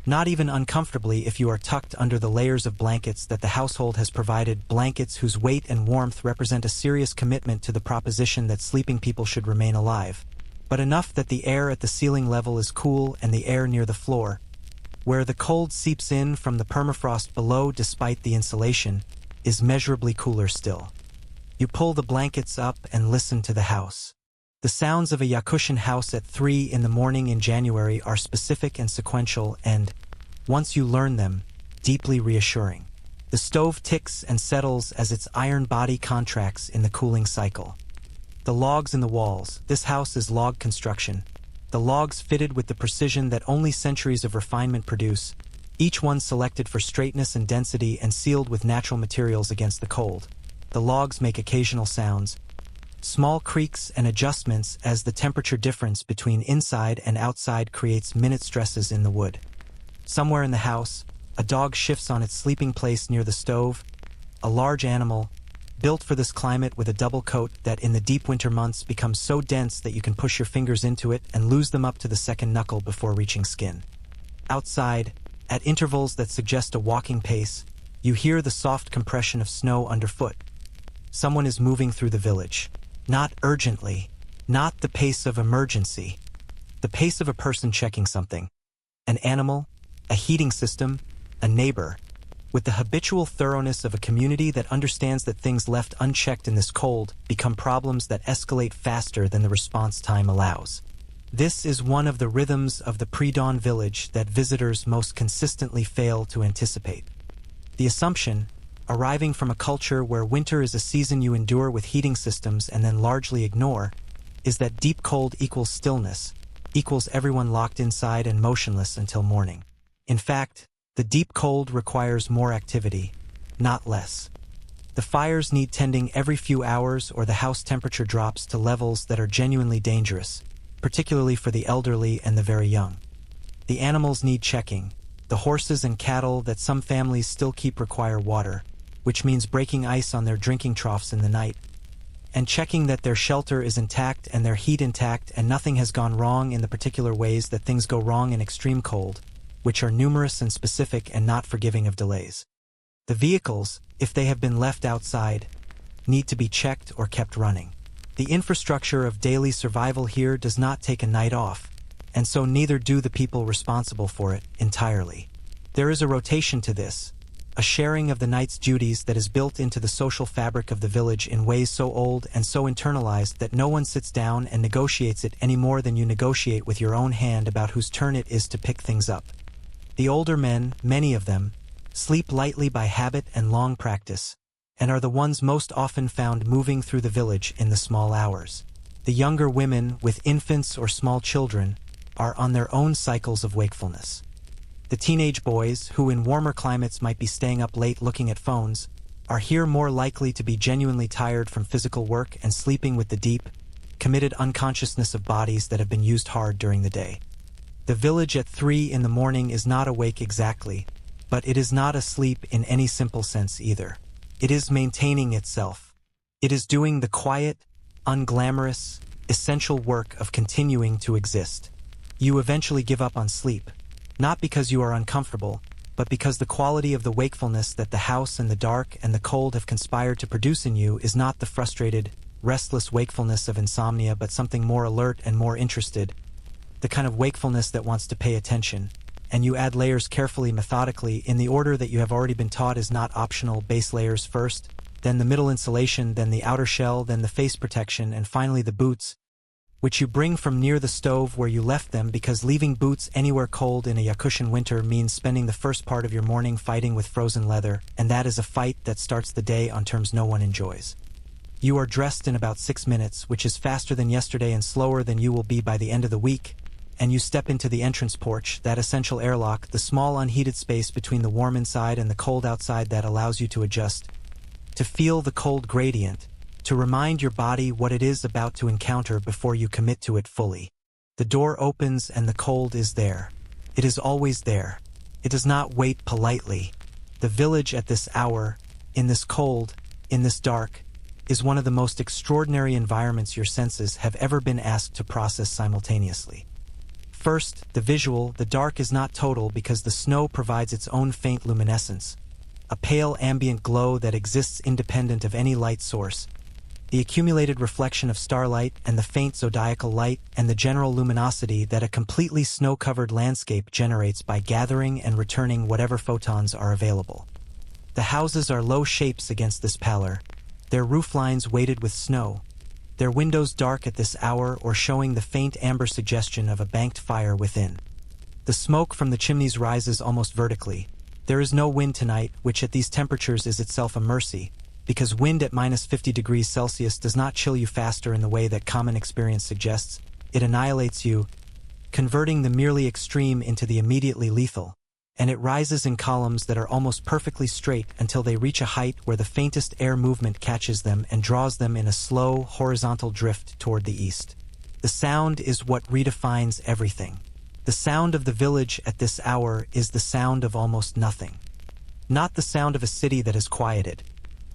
not even uncomfortably if you are tucked under the layers of blankets that the household has provided, blankets whose weight and warmth represent a serious commitment to the proposition that sleeping people should remain alive, but enough that the air at the ceiling level is cool and the air near the floor, where the cold seeps in from the permafrost below despite the insulation, is measurably cooler still. You pull the blankets up and listen to the house. The sounds of a Yakutian house at 3 in the morning in January are specific and sequential and, once you learn them, deeply reassuring. The stove ticks and settles as its iron body contracts in the cooling cycle. The logs in the walls, this house is log construction. The logs fitted with the precision that only centuries of refinement produce, each one selected for straightness and density and sealed with natural materials against the cold. The logs make occasional sounds, small creaks and adjustments as the temperature difference between inside and outside creates minute stresses in the wood. Somewhere in the house, a dog shifts on its sleeping place near the stove, a large animal, built for this climate with a double coat that in the deep winter months becomes so dense that you can push your fingers into it and lose them up to the second knuckle before reaching skin. Outside, at intervals that suggest a walking pace, you hear the soft compression of snow underfoot. Someone is moving through the village. Not urgently, not the pace of emergency, the pace of a person checking something. An animal, a heating system, a neighbor, with the habitual thoroughness of a community that understands that things left unchecked in this cold become problems that escalate faster than the response time allows. This is one of the rhythms of the pre-dawn village that visitors most consistently fail to anticipate. The assumption, arriving from a culture where winter is a season you endure with heating systems and then largely ignore, is that deep cold equals stillness, equals everyone locked inside and motionless until morning. In fact, the deep cold requires more activity, not less. The fires need tending every few hours or the house temperature drops to levels that are genuinely dangerous, particularly for the elderly and the very young. The animals need checking. The horses and cattle that some families still keep require water, which means breaking ice on their drinking troughs in the night, and checking that their shelter is intact and their heat intact and nothing has gone wrong in the particular ways that things go wrong in extreme cold, which are numerous and specific and not forgiving of delays. The vehicles, if they have been left outside, need to be checked or kept running. The infrastructure of daily survival here does not take a night off, and so neither do the people responsible for it entirely. There is a rotation to this, a sharing of the night's duties that is built into the social fabric of the village in ways so old and so internalized that no one sits down and negotiates it any more than you negotiate with your own hand about whose turn it is to pick things up. The older men, many of them, sleep lightly by habit and long practice, and are the ones most often found moving through the village in the small hours. The younger women, with infants or small children, are on their own cycles of wakefulness. The teenage boys, who in warmer climates might be staying up late looking at phones, are here more likely to be genuinely tired from physical work and sleeping with the deep, committed unconsciousness of bodies that have been used hard during the day. The village at 3 in the morning is not awake exactly, but it is not asleep in any simple sense either. It is maintaining itself. It is doing the quiet, unglamorous, essential work of continuing to exist. You eventually give up on sleep, not because you are uncomfortable, but because the quality of the wakefulness that the house and the dark and the cold have conspired to produce in you is not the frustrated, restless wakefulness of insomnia but something more alert and more interested, the kind of wakefulness that wants to pay attention. And you add layers carefully, methodically, in the order that you have already been taught is not optional. Base layers first, then the middle insulation, then the outer shell, then the face protection, and finally the boots, which you bring from near the stove where you left them because leaving boots anywhere cold in a Yakutian winter means spending the first part of your morning fighting with frozen leather, and that is a fight that starts the day on terms no one enjoys. You are dressed in about 6 minutes, which is faster than yesterday and slower than you will be by the end of the week, and you step into the entrance porch, that essential airlock, the small unheated space between the warm inside and the cold outside that allows you to adjust, to feel the cold gradient, to remind your body what it is about to encounter before you commit to it fully. The door opens and the cold is there. It is always there. It does not wait politely. The village at this hour, in this cold, in this dark, is one of the most extraordinary environments your senses have ever been asked to process simultaneously. First, the visual. The dark is not total because the snow provides its own faint luminescence, a pale ambient glow that exists independent of any light source. The accumulated reflection of starlight and the faint zodiacal light and the general luminosity that a completely snow-covered landscape generates by gathering and returning whatever photons are available. The houses are low shapes against this pallor, their rooflines weighted with snow, their windows dark at this hour or showing the faint amber suggestion of a banked fire within. The smoke from the chimneys rises almost vertically. There is no wind tonight, which at these temperatures is itself a mercy, because wind at -50 degrees Celsius does not chill you faster in the way that common experience suggests. It annihilates you, converting the merely extreme into the immediately lethal, and it rises in columns that are almost perfectly straight until they reach a height where the faintest air movement catches them and draws them in a slow, horizontal drift toward the east. The sound is what redefines everything. The sound of the village at this hour is the sound of almost nothing. Not the sound of a city that has quieted,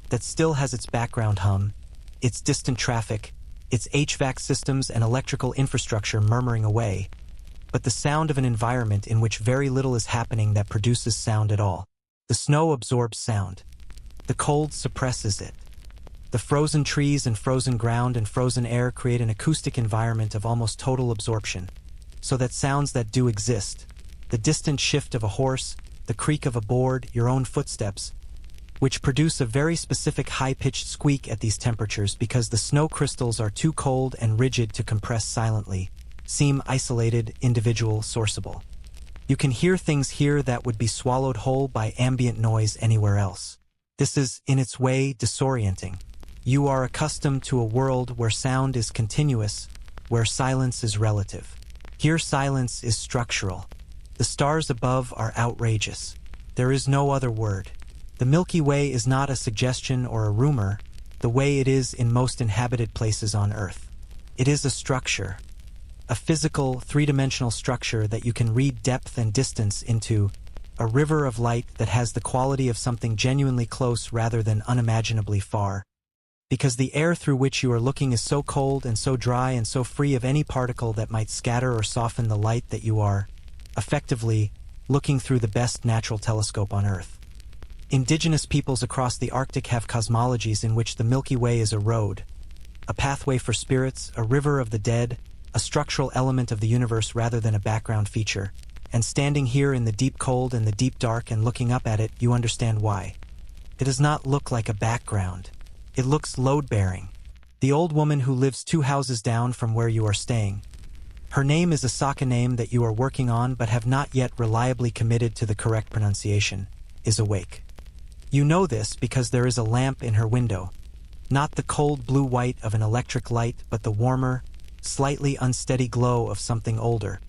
that still has its background hum, its distant traffic, its HVAC systems and electrical infrastructure murmuring away, but the sound of an environment in which very little is happening that produces sound at all. The snow absorbs sound. The cold suppresses it. The frozen trees and frozen ground and frozen air create an acoustic environment of almost total absorption, so that sounds that do exist, the distant shift of a horse, the creak of a board, your own footsteps, which produce a very specific high-pitched squeak at these temperatures because the snow crystals are too cold and rigid to compress silently, seem isolated, individual, sourceable. You can hear things here that would be swallowed whole by ambient noise anywhere else. This is, in its way, disorienting. You are accustomed to a world where sound is continuous, where silence is relative. Here silence is structural. The stars above are outrageous. There is no other word. The Milky Way is not a suggestion or a rumor, the way it is in most inhabited places on Earth. It is a structure. A physical, three-dimensional structure that you can read depth and distance into, a river of light that has the quality of something genuinely close rather than unimaginably far. Because the air through which you are looking is so cold and so dry and so free of any particle that might scatter or soften the light that you are, effectively, looking through the best natural telescope on Earth. Indigenous peoples across the Arctic have cosmologies in which the Milky Way is a road, a pathway for spirits, a river of the dead, a structural element of the universe rather than a background feature. And standing here in the deep cold and the deep dark and looking up at it, you understand why. It does not look like a background. It looks load-bearing. The old woman who lives 2 houses down from where you are staying. Her name is a Saka name that you are working on but have not yet reliably committed to the correct pronunciation, is awake. You know this because there is a lamp in her window. Not the cold blue-white of an electric light, but the warmer, slightly unsteady glow of something older.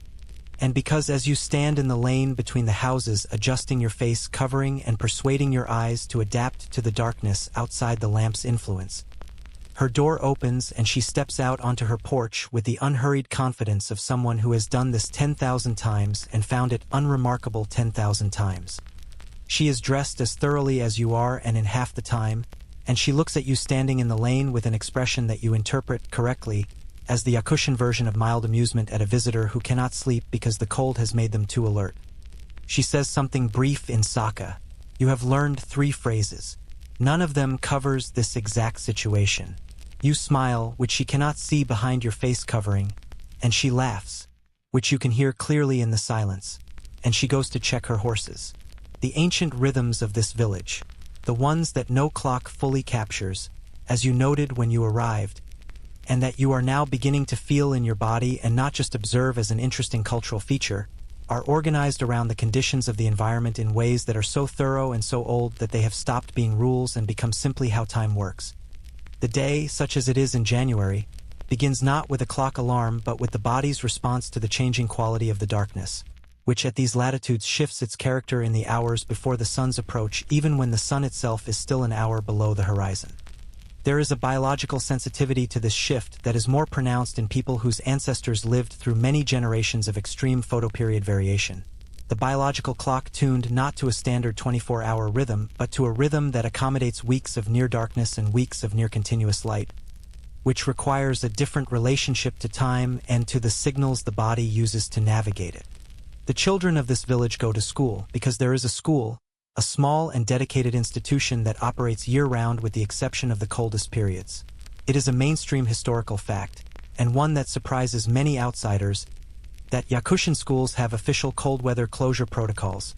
And because as you stand in the lane between the houses, adjusting your face covering and persuading your eyes to adapt to the darkness outside the lamp's influence, her door opens and she steps out onto her porch with the unhurried confidence of someone who has done this 10,000 times and found it unremarkable 10,000 times. She is dressed as thoroughly as you are and in half the time, and she looks at you standing in the lane with an expression that you interpret correctly as the Yakutian version of mild amusement at a visitor who cannot sleep because the cold has made them too alert. She says something brief in Saka. You have learned 3 phrases. None of them covers this exact situation. You smile, which she cannot see behind your face covering, and she laughs, which you can hear clearly in the silence, and she goes to check her horses. The ancient rhythms of this village, the ones that no clock fully captures, as you noted when you arrived, and that you are now beginning to feel in your body and not just observe as an interesting cultural feature, are organized around the conditions of the environment in ways that are so thorough and so old that they have stopped being rules and become simply how time works. The day, such as it is in January, begins not with a clock alarm but with the body's response to the changing quality of the darkness, which at these latitudes shifts its character in the hours before the sun's approach, even when the sun itself is still an hour below the horizon. There is a biological sensitivity to this shift that is more pronounced in people whose ancestors lived through many generations of extreme photoperiod variation. The biological clock tuned not to a standard 24-hour rhythm, but to a rhythm that accommodates weeks of near darkness and weeks of near continuous light, which requires a different relationship to time and to the signals the body uses to navigate it. The children of this village go to school because there is a school, a small and dedicated institution that operates year-round with the exception of the coldest periods. It is a mainstream historical fact, and one that surprises many outsiders, that Yakutian schools have official cold weather closure protocols,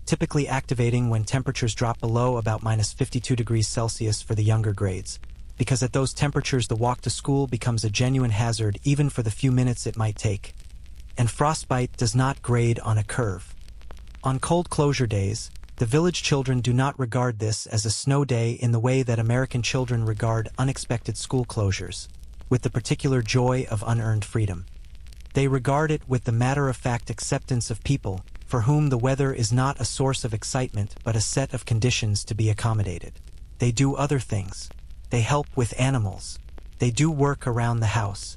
typically activating when temperatures drop below about -52 degrees Celsius for the younger grades, because at those temperatures the walk to school becomes a genuine hazard even for the few minutes it might take. And frostbite does not grade on a curve. On cold closure days, the village children do not regard this as a snow day in the way that American children regard unexpected school closures, with the particular joy of unearned freedom. They regard it with the matter-of-fact acceptance of people for whom the weather is not a source of excitement but a set of conditions to be accommodated. They do other things. They help with animals. They do work around the house.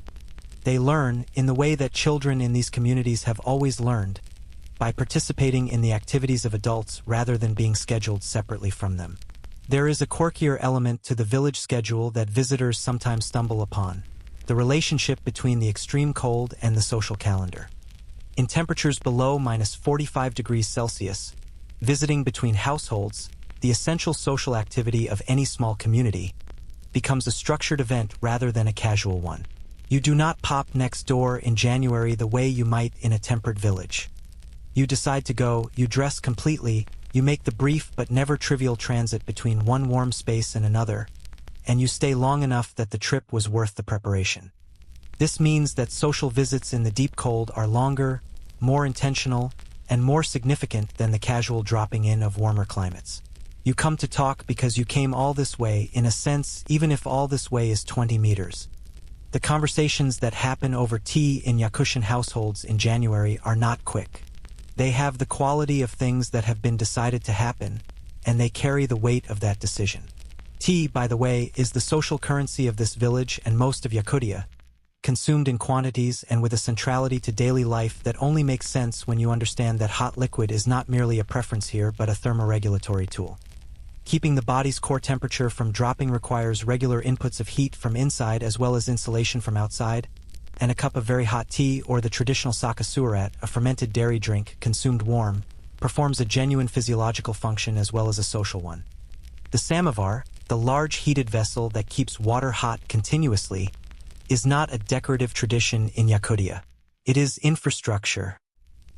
They learn in the way that children in these communities have always learned, by participating in the activities of adults rather than being scheduled separately from them. There is a quirkier element to the village schedule that visitors sometimes stumble upon, the relationship between the extreme cold and the social calendar. In temperatures below -45 degrees Celsius, visiting between households, the essential social activity of any small community, becomes a structured event rather than a casual one. You do not pop next door in January the way you might in a temperate village. You decide to go, you dress completely, you make the brief but never trivial transit between one warm space and another, and you stay long enough that the trip was worth the preparation. This means that social visits in the deep cold are longer, more intentional, and more significant than the casual dropping in of warmer climates. You come to talk because you came all this way, in a sense, even if all this way is 20 meters. The conversations that happen over tea in Yakutian households in January are not quick. They have the quality of things that have been decided to happen, and they carry the weight of that decision. Tea, by the way, is the social currency of this village and most of Yakutia, consumed in quantities and with a centrality to daily life that only makes sense when you understand that hot liquid is not merely a preference here but a thermoregulatory tool. Keeping the body's core temperature from dropping requires regular inputs of heat from inside as well as insulation from outside, and a cup of very hot tea or the traditional sakasurat, a fermented dairy drink consumed warm, performs a genuine physiological function as well as a social one. The samovar, the large heated vessel that keeps water hot continuously, is not a decorative tradition in Yakutia. It is infrastructure.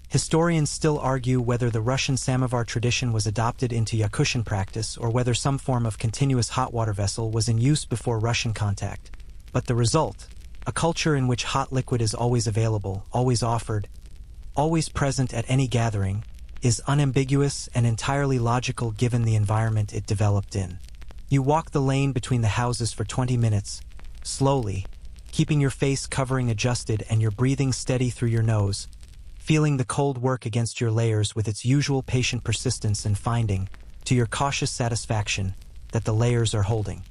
Historians still argue whether the Russian samovar tradition was adopted into Yakutian practice or whether some form of continuous hot water vessel was in use before Russian contact. But the result, a culture in which hot liquid is always available, always offered, always present at any gathering, is unambiguous and entirely logical given the environment it developed in. You walk the lane between the houses for 20 minutes, slowly, keeping your face covering adjusted and your breathing steady through your nose, feeling the cold work against your layers with its usual patient persistence and finding, to your cautious satisfaction, that the layers are holding.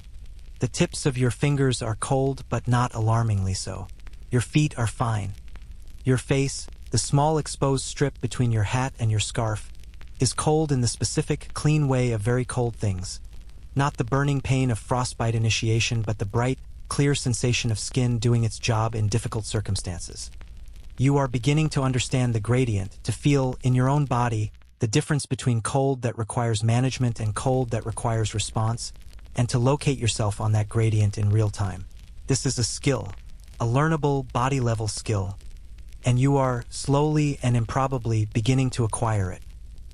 The tips of your fingers are cold but not alarmingly so. Your feet are fine. Your face, the small exposed strip between your hat and your scarf, is cold in the specific, clean way of very cold things. Not the burning pain of frostbite initiation but the bright, clear sensation of skin doing its job in difficult circumstances. You are beginning to understand the gradient, to feel, in your own body, the difference between cold that requires management and cold that requires response, and to locate yourself on that gradient in real time. This is a skill, a learnable, body-level skill, and you are, slowly and improbably, beginning to acquire it.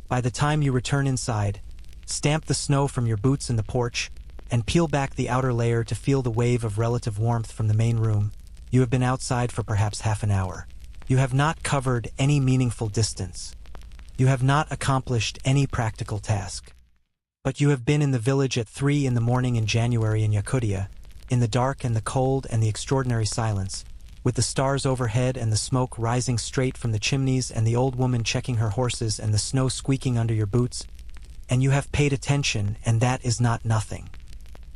By the time you return inside, stamp the snow from your boots in the porch, and peel back the outer layer to feel the wave of relative warmth from the main room, you have been outside for perhaps half an hour. You have not covered any meaningful distance. You have not accomplished any practical task. But you have been in the village at 3 in the morning in January in Yakutia, in the dark and the cold and the extraordinary silence, with the stars overhead and the smoke rising straight from the chimneys and the old woman checking her horses and the snow squeaking under your boots, and you have paid attention, and that is not nothing.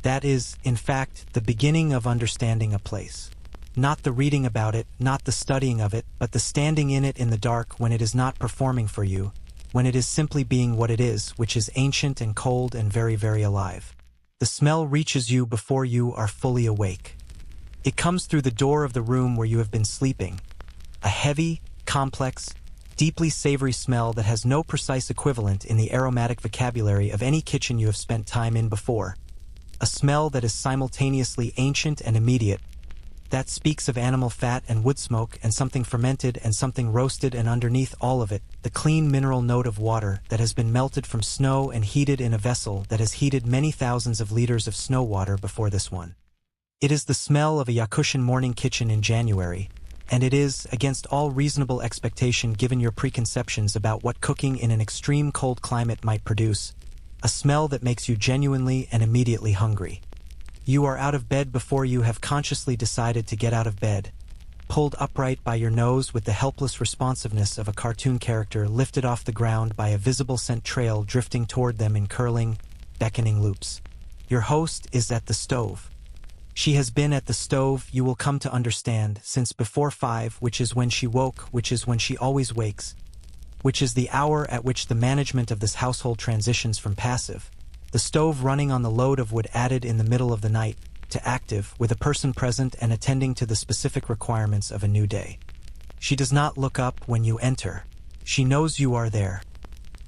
That is, in fact, the beginning of understanding a place. Not the reading about it, not the studying of it, but the standing in it in the dark when it is not performing for you, when it is simply being what it is, which is ancient and cold and very, very alive. The smell reaches you before you are fully awake. It comes through the door of the room where you have been sleeping, a heavy, complex, deeply savory smell that has no precise equivalent in the aromatic vocabulary of any kitchen you have spent time in before. A smell that is simultaneously ancient and immediate, that speaks of animal fat and wood smoke and something fermented and something roasted, and underneath all of it, the clean mineral note of water that has been melted from snow and heated in a vessel that has heated many thousands of liters of snow water before this one. It is the smell of a Yakutian morning kitchen in January, and it is, against all reasonable expectation given your preconceptions about what cooking in an extreme cold climate might produce, a smell that makes you genuinely and immediately hungry. You are out of bed before you have consciously decided to get out of bed, pulled upright by your nose with the helpless responsiveness of a cartoon character lifted off the ground by a visible scent trail drifting toward them in curling, beckoning loops. Your host is at the stove. She has been at the stove, you will come to understand, since before 5, which is when she woke, which is when she always wakes, which is the hour at which the management of this household transitions from passive, the stove running on the load of wood added in the middle of the night, to active, with a person present and attending to the specific requirements of a new day. She does not look up when you enter. She knows you are there.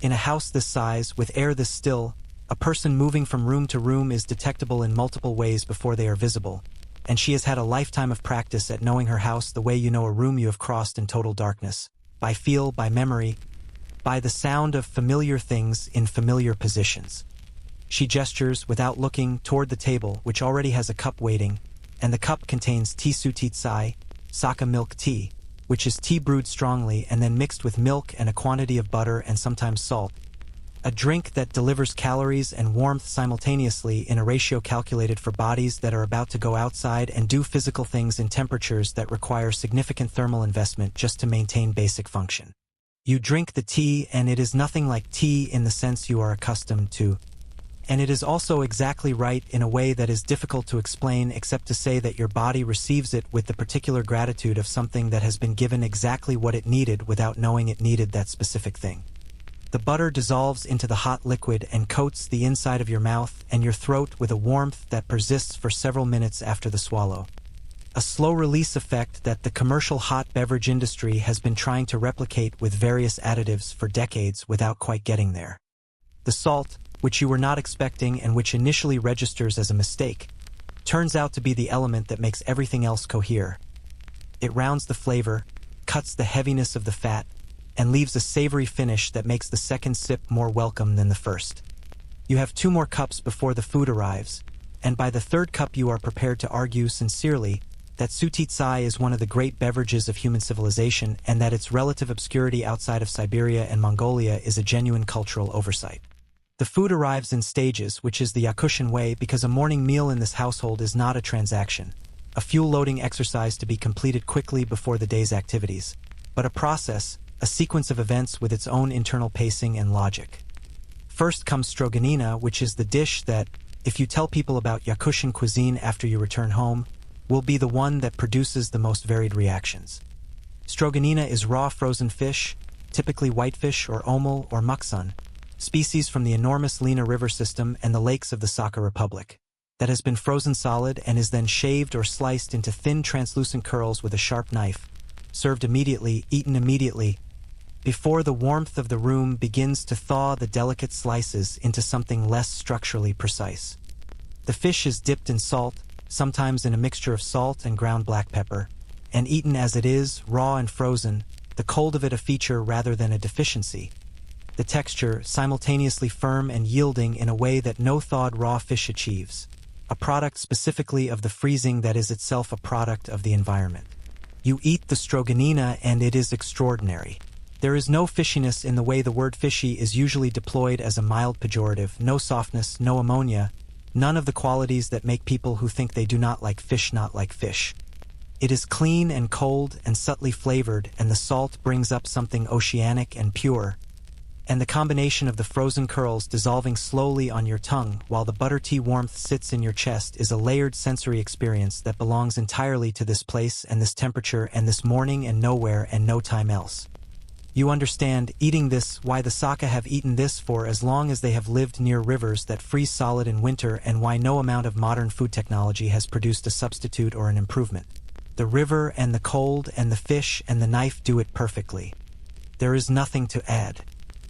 In a house this size, with air this still, a person moving from room to room is detectable in multiple ways before they are visible, and she has had a lifetime of practice at knowing her house the way you know a room you have crossed in total darkness, by feel, by memory, by the sound of familiar things in familiar positions. She gestures, without looking, toward the table, which already has a cup waiting, and the cup contains tisutitsai, Sake milk tea, which is tea brewed strongly and then mixed with milk and a quantity of butter and sometimes salt. A drink that delivers calories and warmth simultaneously in a ratio calculated for bodies that are about to go outside and do physical things in temperatures that require significant thermal investment just to maintain basic function. You drink the tea and it is nothing like tea in the sense you are accustomed to. And it is also exactly right in a way that is difficult to explain except to say that your body receives it with the particular gratitude of something that has been given exactly what it needed without knowing it needed that specific thing. The butter dissolves into the hot liquid and coats the inside of your mouth and your throat with a warmth that persists for several minutes after the swallow. A slow-release effect that the commercial hot beverage industry has been trying to replicate with various additives for decades without quite getting there. The salt, which you were not expecting and which initially registers as a mistake, turns out to be the element that makes everything else cohere. It rounds the flavor, cuts the heaviness of the fat, and leaves a savory finish that makes the second sip more welcome than the first. You have 2 more cups before the food arrives, and by the 3rd cup you are prepared to argue sincerely that sutitsai is one of the great beverages of human civilization and that its relative obscurity outside of Siberia and Mongolia is a genuine cultural oversight. The food arrives in stages, which is the Yakutia way because a morning meal in this household is not a transaction, a fuel-loading exercise to be completed quickly before the day's activities, but a process, a sequence of events with its own internal pacing and logic. First comes stroganina, which is the dish that, if you tell people about Yakutian cuisine after you return home, will be the one that produces the most varied reactions. Stroganina is raw frozen fish, typically whitefish or omul or muksun, species from the enormous Lena River system and the lakes of the Sakha Republic, that has been frozen solid and is then shaved or sliced into thin translucent curls with a sharp knife, served immediately, eaten immediately, before the warmth of the room begins to thaw the delicate slices into something less structurally precise. The fish is dipped in salt, sometimes in a mixture of salt and ground black pepper, and eaten as it is, raw and frozen, the cold of it a feature rather than a deficiency. The texture simultaneously firm and yielding in a way that no thawed raw fish achieves, a product specifically of the freezing that is itself a product of the environment. You eat the stroganina and it is extraordinary. There is no fishiness in the way the word fishy is usually deployed as a mild pejorative, no softness, no ammonia, none of the qualities that make people who think they do not like fish not like fish. It is clean and cold and subtly flavored, and the salt brings up something oceanic and pure, and the combination of the frozen curls dissolving slowly on your tongue while the butter tea warmth sits in your chest is a layered sensory experience that belongs entirely to this place and this temperature and this morning and nowhere and no time else. You understand, eating this, why the Sakha have eaten this for as long as they have lived near rivers that freeze solid in winter and why no amount of modern food technology has produced a substitute or an improvement. The river and the cold and the fish and the knife do it perfectly. There is nothing to add.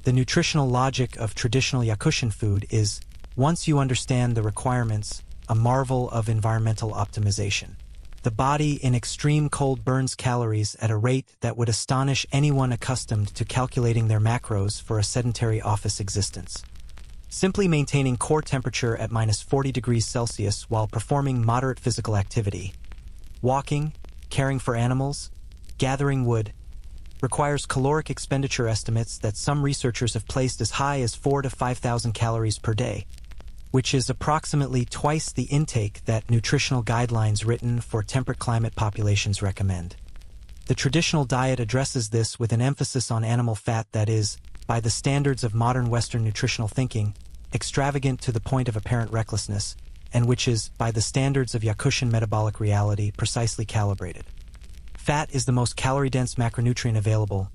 The nutritional logic of traditional Yakutian food is, once you understand the requirements, a marvel of environmental optimization. The body in extreme cold burns calories at a rate that would astonish anyone accustomed to calculating their macros for a sedentary office existence. Simply maintaining core temperature at -40 degrees Celsius while performing moderate physical activity, walking, caring for animals, gathering wood, requires caloric expenditure estimates that some researchers have placed as high as 4,000 to 5,000 calories per day, which is approximately twice the intake that nutritional guidelines written for temperate climate populations recommend. The traditional diet addresses this with an emphasis on animal fat that is, by the standards of modern Western nutritional thinking, extravagant to the point of apparent recklessness, and which is, by the standards of Yakutian metabolic reality, precisely calibrated. Fat is the most calorie-dense macronutrient available,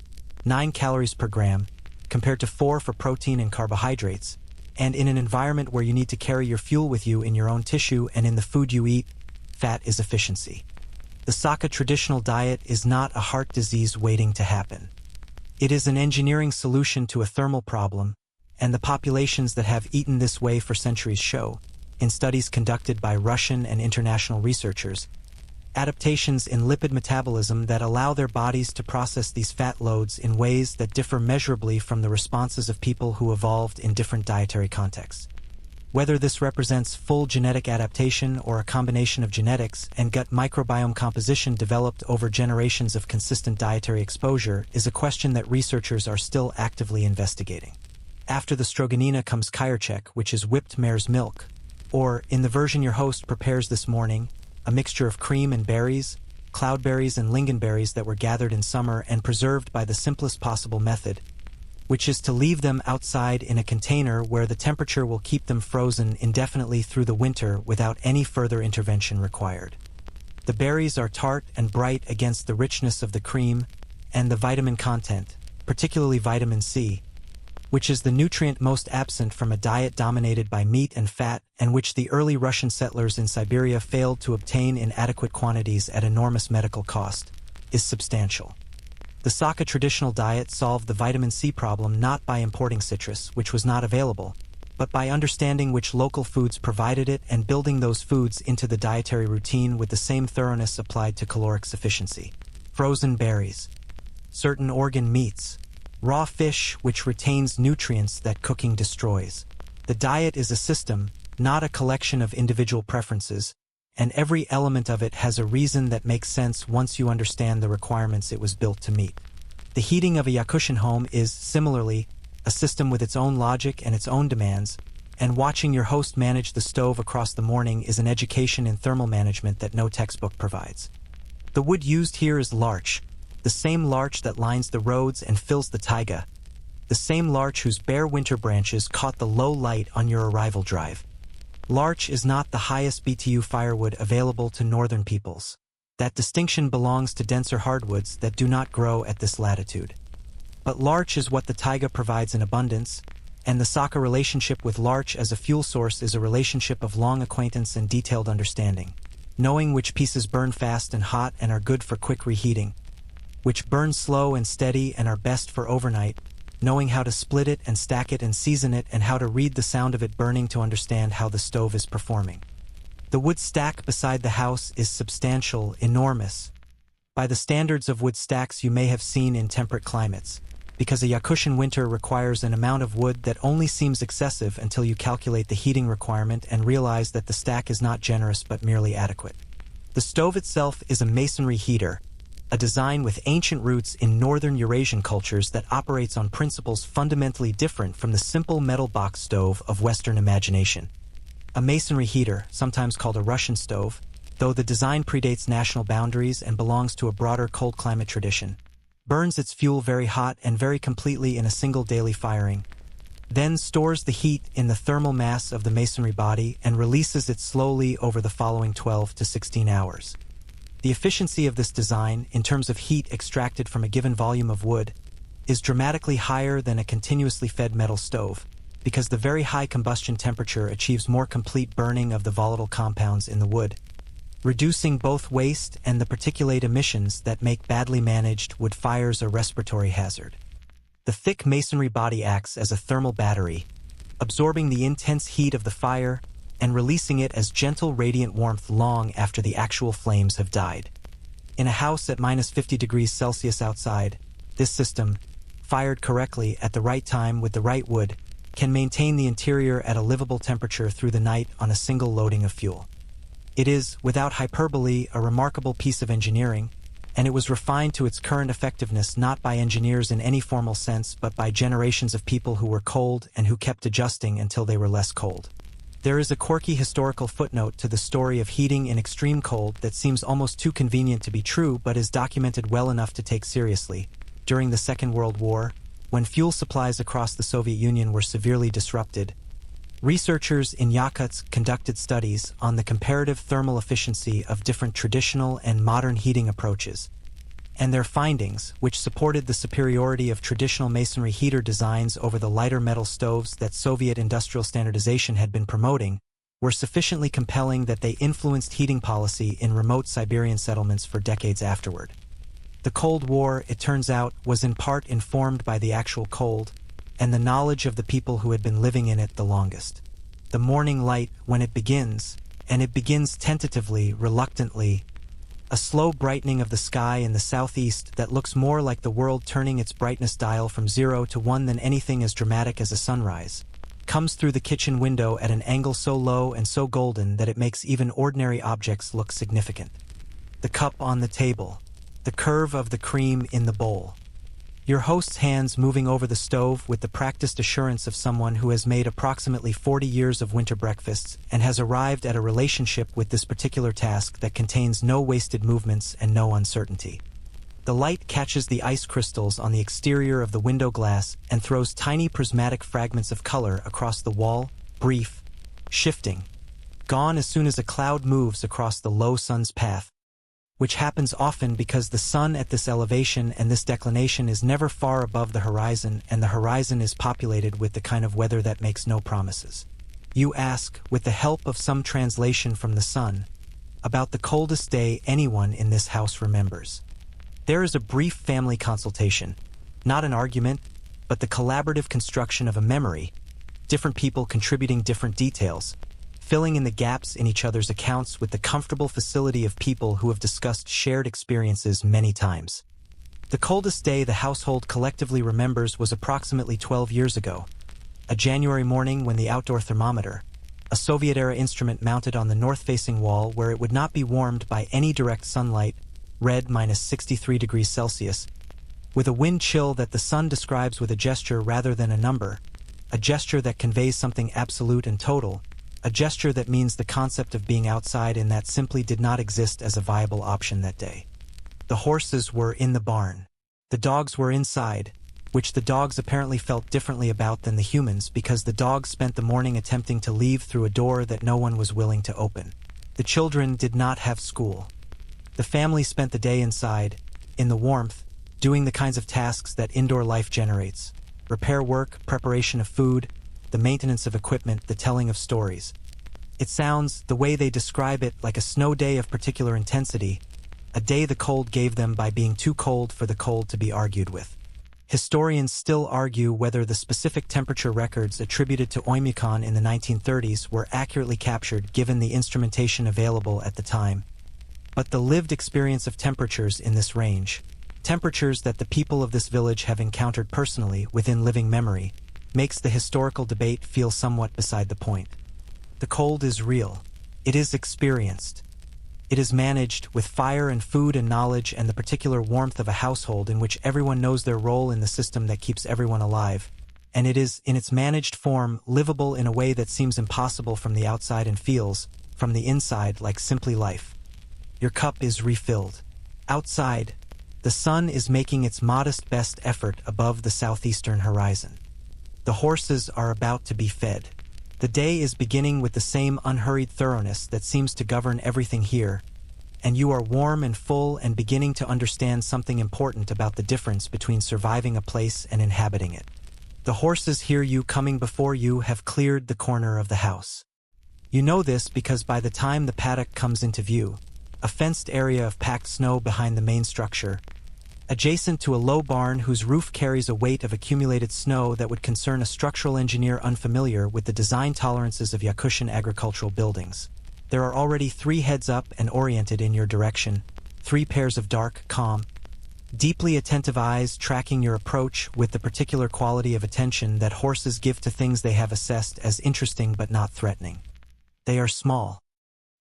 9 calories per gram, compared to 4 for protein and carbohydrates, and in an environment where you need to carry your fuel with you in your own tissue and in the food you eat, fat is efficiency. The Sakha traditional diet is not a heart disease waiting to happen. It is an engineering solution to a thermal problem, and the populations that have eaten this way for centuries show, in studies conducted by Russian and international researchers, adaptations in lipid metabolism that allow their bodies to process these fat loads in ways that differ measurably from the responses of people who evolved in different dietary contexts. Whether this represents full genetic adaptation or a combination of genetics and gut microbiome composition developed over generations of consistent dietary exposure is a question that researchers are still actively investigating. After the stroganina comes kyrchek, which is whipped mare's milk, or, in the version your host prepares this morning, a mixture of cream and berries, cloudberries and lingonberries that were gathered in summer and preserved by the simplest possible method, which is to leave them outside in a container where the temperature will keep them frozen indefinitely through the winter without any further intervention required. The berries are tart and bright against the richness of the cream and the vitamin content, particularly vitamin C, which is the nutrient most absent from a diet dominated by meat and fat and which the early Russian settlers in Siberia failed to obtain in adequate quantities at enormous medical cost, is substantial. The Saka traditional diet solved the vitamin C problem not by importing citrus, which was not available, but by understanding which local foods provided it and building those foods into the dietary routine with the same thoroughness applied to caloric sufficiency. Frozen berries, certain organ meats, raw fish which retains nutrients that cooking destroys. The diet is a system, not a collection of individual preferences, and every element of it has a reason that makes sense once you understand the requirements it was built to meet. The heating of a Yakutian home is, similarly, a system with its own logic and its own demands, and watching your host manage the stove across the morning is an education in thermal management that no textbook provides. The wood used here is larch, the same larch that lines the roads and fills the taiga, the same larch whose bare winter branches caught the low light on your arrival drive. Larch is not the highest BTU firewood available to northern peoples. That distinction belongs to denser hardwoods that do not grow at this latitude. But larch is what the taiga provides in abundance, and the Saka relationship with larch as a fuel source is a relationship of long acquaintance and detailed understanding, knowing which pieces burn fast and hot and are good for quick reheating, which burn slow and steady and are best for overnight, knowing how to split it and stack it and season it and how to read the sound of it burning to understand how the stove is performing. The wood stack beside the house is substantial, enormous, by the standards of wood stacks you may have seen in temperate climates, because a Yakutian winter requires an amount of wood that only seems excessive until you calculate the heating requirement and realize that the stack is not generous but merely adequate. The stove itself is a masonry heater, a design with ancient roots in northern Eurasian cultures that operates on principles fundamentally different from the simple metal box stove of Western imagination. A masonry heater, sometimes called a Russian stove, though the design predates national boundaries and belongs to a broader cold climate tradition, burns its fuel very hot and very completely in a single daily firing, then stores the heat in the thermal mass of the masonry body and releases it slowly over the following 12 to 16 hours. The efficiency of this design, in terms of heat extracted from a given volume of wood, is dramatically higher than a continuously fed metal stove, because the very high combustion temperature achieves more complete burning of the volatile compounds in the wood, reducing both waste and the particulate emissions that make badly managed wood fires a respiratory hazard. The thick masonry body acts as a thermal battery, absorbing the intense heat of the fire and releasing it as gentle radiant warmth long after the actual flames have died. In a house at -50 degrees Celsius outside, this system, fired correctly at the right time with the right wood, can maintain the interior at a livable temperature through the night on a single loading of fuel. It is, without hyperbole, a remarkable piece of engineering, and it was refined to its current effectiveness not by engineers in any formal sense but by generations of people who were cold and who kept adjusting until they were less cold. There is a quirky historical footnote to the story of heating in extreme cold that seems almost too convenient to be true but is documented well enough to take seriously. During the Second World War, when fuel supplies across the Soviet Union were severely disrupted, researchers in Yakutsk conducted studies on the comparative thermal efficiency of different traditional and modern heating approaches, and their findings, which supported the superiority of traditional masonry heater designs over the lighter metal stoves that Soviet industrial standardization had been promoting, were sufficiently compelling that they influenced heating policy in remote Siberian settlements for decades afterward. The Cold War, it turns out, was in part informed by the actual cold and the knowledge of the people who had been living in it the longest. The morning light, when it begins, and it begins tentatively, reluctantly, a slow brightening of the sky in the southeast that looks more like the world turning its brightness dial from 0 to 1 than anything as dramatic as a sunrise, comes through the kitchen window at an angle so low and so golden that it makes even ordinary objects look significant. The cup on the table, the curve of the cream in the bowl. Your host's hands moving over the stove with the practiced assurance of someone who has made approximately 40 years of winter breakfasts and has arrived at a relationship with this particular task that contains no wasted movements and no uncertainty. The light catches the ice crystals on the exterior of the window glass and throws tiny prismatic fragments of color across the wall, brief, shifting, gone as soon as a cloud moves across the low sun's path, which happens often because the sun at this elevation and this declination is never far above the horizon, and the horizon is populated with the kind of weather that makes no promises. You ask, with the help of some translation from the sun, about the coldest day anyone in this house remembers. There is a brief family consultation, not an argument, but the collaborative construction of a memory, different people contributing different details, filling in the gaps in each other's accounts with the comfortable facility of people who have discussed shared experiences many times. The coldest day the household collectively remembers was approximately 12 years ago, a January morning when the outdoor thermometer, a Soviet-era instrument mounted on the north-facing wall where it would not be warmed by any direct sunlight, read -63 degrees Celsius, with a wind chill that the sun describes with a gesture rather than a number, a gesture that conveys something absolute and total, a gesture that means the concept of being outside and that simply did not exist as a viable option that day. The horses were in the barn. The dogs were inside, which the dogs apparently felt differently about than the humans because the dogs spent the morning attempting to leave through a door that no one was willing to open. The children did not have school. The family spent the day inside, in the warmth, doing the kinds of tasks that indoor life generates: repair work, preparation of food, the maintenance of equipment, the telling of stories. It sounds, the way they describe it, like a snow day of particular intensity, a day the cold gave them by being too cold for the cold to be argued with. Historians still argue whether the specific temperature records attributed to Oymyakon in the 1930s were accurately captured given the instrumentation available at the time. But the lived experience of temperatures in this range, temperatures that the people of this village have encountered personally within living memory, makes the historical debate feel somewhat beside the point. The cold is real. It is experienced. It is managed with fire and food and knowledge and the particular warmth of a household in which everyone knows their role in the system that keeps everyone alive, and it is, in its managed form, livable in a way that seems impossible from the outside and feels, from the inside, like simply life. Your cup is refilled. Outside, the sun is making its modest best effort above the southeastern horizon. The horses are about to be fed. The day is beginning with the same unhurried thoroughness that seems to govern everything here, and you are warm and full and beginning to understand something important about the difference between surviving a place and inhabiting it. The horses hear you coming before you have cleared the corner of the house. You know this because by the time the paddock comes into view, a fenced area of packed snow behind the main structure, adjacent to a low barn whose roof carries a weight of accumulated snow that would concern a structural engineer unfamiliar with the design tolerances of Yakutian agricultural buildings. There are already 3 heads up and oriented in your direction, 3 pairs of dark, calm, deeply attentive eyes tracking your approach with the particular quality of attention that horses give to things they have assessed as interesting but not threatening. They are small.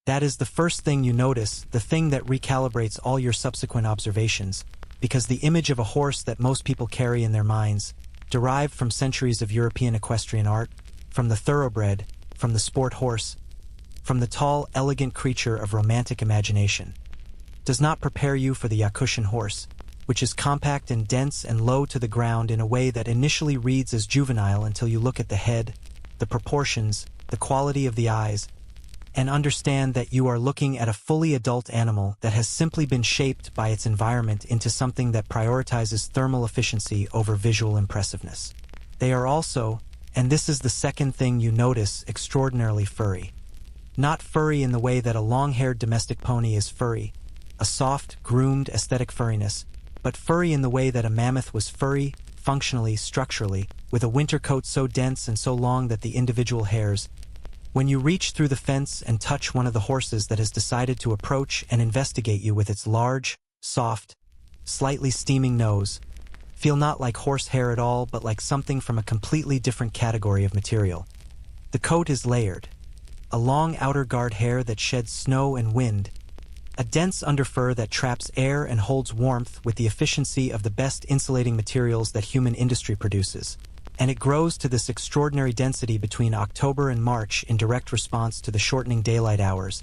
That is the first thing you notice, the thing that recalibrates all your subsequent observations, because the image of a horse that most people carry in their minds, derived from centuries of European equestrian art, from the thoroughbred, from the sport horse, from the tall, elegant creature of romantic imagination, does not prepare you for the Yakutian horse, which is compact and dense and low to the ground in a way that initially reads as juvenile until you look at the head, the proportions, the quality of the eyes, and understand that you are looking at a fully adult animal that has simply been shaped by its environment into something that prioritizes thermal efficiency over visual impressiveness. They are also, and this is the second thing you notice, extraordinarily furry. Not furry in the way that a long-haired domestic pony is furry, a soft, groomed, aesthetic furriness, but furry in the way that a mammoth was furry, functionally, structurally, with a winter coat so dense and so long that the individual hairs, when you reach through the fence and touch one of the horses that has decided to approach and investigate you with its large, soft, slightly steaming nose, feel not like horse hair at all but like something from a completely different category of material, The coat is layered. A long outer guard hair that sheds snow and wind, a dense underfur that traps air and holds warmth with the efficiency of the best insulating materials that human industry produces. And it grows to this extraordinary density between October and March in direct response to the shortening daylight hours.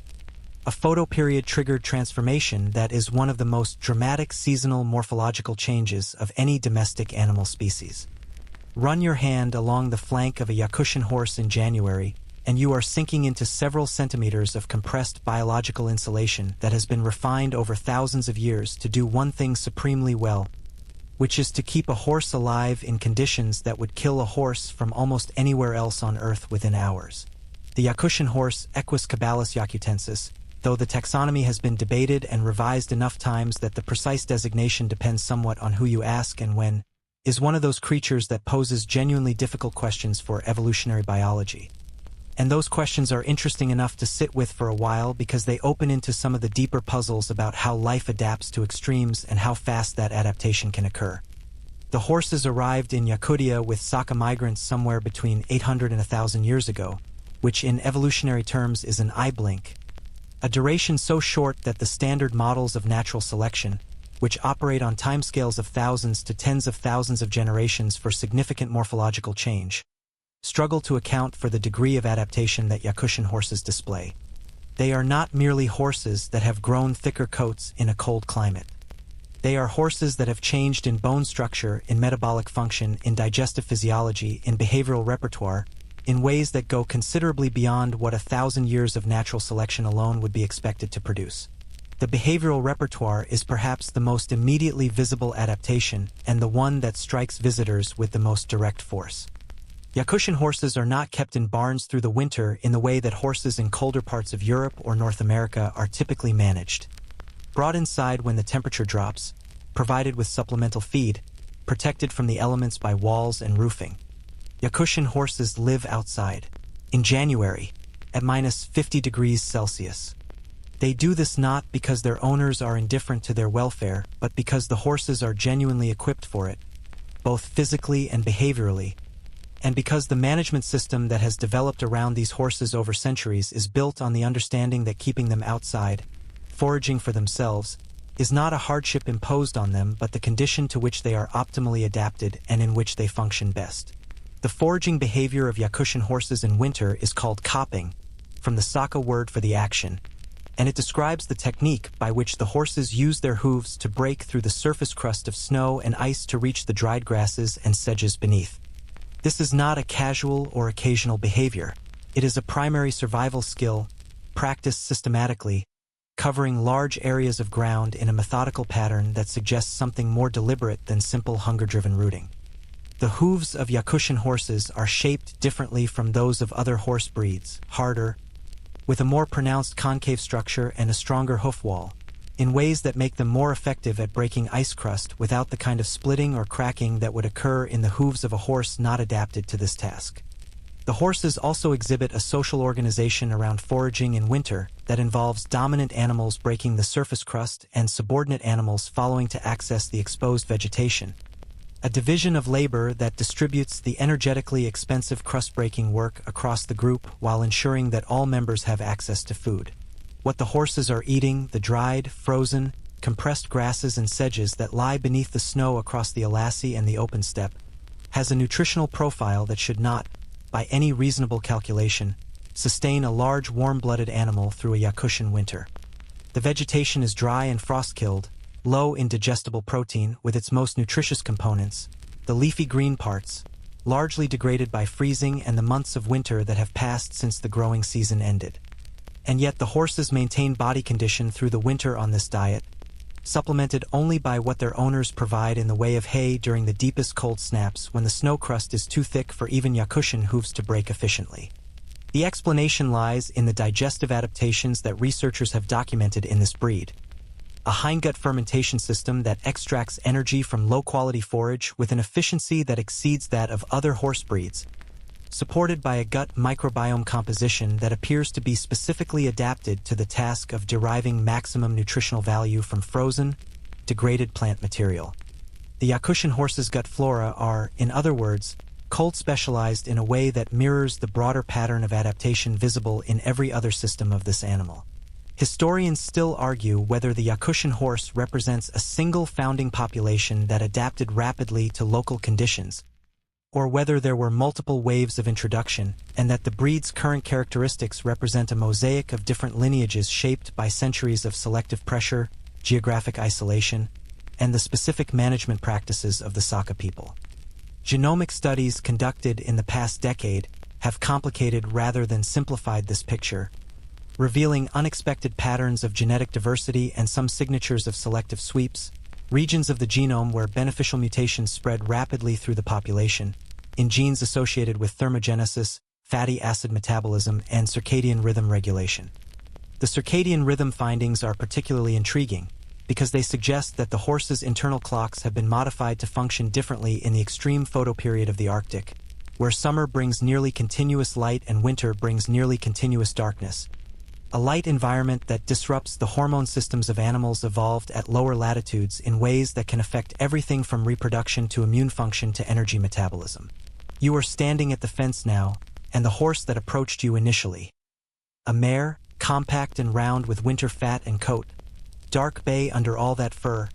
A photoperiod-triggered transformation that is one of the most dramatic seasonal morphological changes of any domestic animal species. Run your hand along the flank of a Yakutian horse in January, and you are sinking into several centimeters of compressed biological insulation that has been refined over thousands of years to do one thing supremely well, which is to keep a horse alive in conditions that would kill a horse from almost anywhere else on Earth within hours. The Yakutian horse, Equus caballus yakutensis, though the taxonomy has been debated and revised enough times that the precise designation depends somewhat on who you ask and when, is one of those creatures that poses genuinely difficult questions for evolutionary biology. And those questions are interesting enough to sit with for a while because they open into some of the deeper puzzles about how life adapts to extremes and how fast that adaptation can occur. The horses arrived in Yakutia with Saka migrants somewhere between 800 and 1,000 years ago, which in evolutionary terms is an eye blink, a duration so short that the standard models of natural selection, which operate on timescales of thousands to tens of thousands of generations for significant morphological change, struggle to account for the degree of adaptation that Yakutian horses display. They are not merely horses that have grown thicker coats in a cold climate. They are horses that have changed in bone structure, in metabolic function, in digestive physiology, in behavioral repertoire, in ways that go considerably beyond what 1,000 years of natural selection alone would be expected to produce. The behavioral repertoire is perhaps the most immediately visible adaptation and the one that strikes visitors with the most direct force. Yakutian horses are not kept in barns through the winter in the way that horses in colder parts of Europe or North America are typically managed. Brought inside when the temperature drops, provided with supplemental feed, protected from the elements by walls and roofing. Yakutian horses live outside, in January, at minus 50 degrees Celsius. They do this not because their owners are indifferent to their welfare, but because the horses are genuinely equipped for it, both physically and behaviorally, and because the management system that has developed around these horses over centuries is built on the understanding that keeping them outside, foraging for themselves, is not a hardship imposed on them but the condition to which they are optimally adapted and in which they function best. The foraging behavior of Yakutian horses in winter is called kopping, from the Saka word for the action, and it describes the technique by which the horses use their hooves to break through the surface crust of snow and ice to reach the dried grasses and sedges beneath. This is not a casual or occasional behavior. It is a primary survival skill, practiced systematically, covering large areas of ground in a methodical pattern that suggests something more deliberate than simple hunger-driven rooting. The hooves of Yakutian horses are shaped differently from those of other horse breeds, harder, with a more pronounced concave structure and a stronger hoof wall, in ways that make them more effective at breaking ice crust without the kind of splitting or cracking that would occur in the hooves of a horse not adapted to this task. The horses also exhibit a social organization around foraging in winter that involves dominant animals breaking the surface crust and subordinate animals following to access the exposed vegetation, a division of labor that distributes the energetically expensive crust-breaking work across the group while ensuring that all members have access to food. What the horses are eating, the dried, frozen, compressed grasses and sedges that lie beneath the snow across the Alassi and the open steppe, has a nutritional profile that should not, by any reasonable calculation, sustain a large warm-blooded animal through a Yakutian winter. The vegetation is dry and frost-killed, low in digestible protein with its most nutritious components, the leafy green parts, largely degraded by freezing and the months of winter that have passed since the growing season ended. And yet the horses maintain body condition through the winter on this diet, supplemented only by what their owners provide in the way of hay during the deepest cold snaps when the snow crust is too thick for even Yakutian hooves to break efficiently. The explanation lies in the digestive adaptations that researchers have documented in this breed. A hindgut fermentation system that extracts energy from low-quality forage with an efficiency that exceeds that of other horse breeds, supported by a gut microbiome composition that appears to be specifically adapted to the task of deriving maximum nutritional value from frozen, degraded plant material. The Yakutian horse's gut flora are, in other words, cold specialized in a way that mirrors the broader pattern of adaptation visible in every other system of this animal. Historians still argue whether the Yakutian horse represents a single founding population that adapted rapidly to local conditions, or whether there were multiple waves of introduction, and that the breed's current characteristics represent a mosaic of different lineages shaped by centuries of selective pressure, geographic isolation, and the specific management practices of the Saka people. Genomic studies conducted in the past decade have complicated rather than simplified this picture, revealing unexpected patterns of genetic diversity and some signatures of selective sweeps, regions of the genome where beneficial mutations spread rapidly through the population, in genes associated with thermogenesis, fatty acid metabolism, and circadian rhythm regulation. The circadian rhythm findings are particularly intriguing because they suggest that the horse's internal clocks have been modified to function differently in the extreme photoperiod of the Arctic, where summer brings nearly continuous light and winter brings nearly continuous darkness. A light environment that disrupts the hormone systems of animals evolved at lower latitudes in ways that can affect everything from reproduction to immune function to energy metabolism. You are standing at the fence now, and the horse that approached you initially. A mare, compact and round with winter fat and coat, dark bay under all that fur,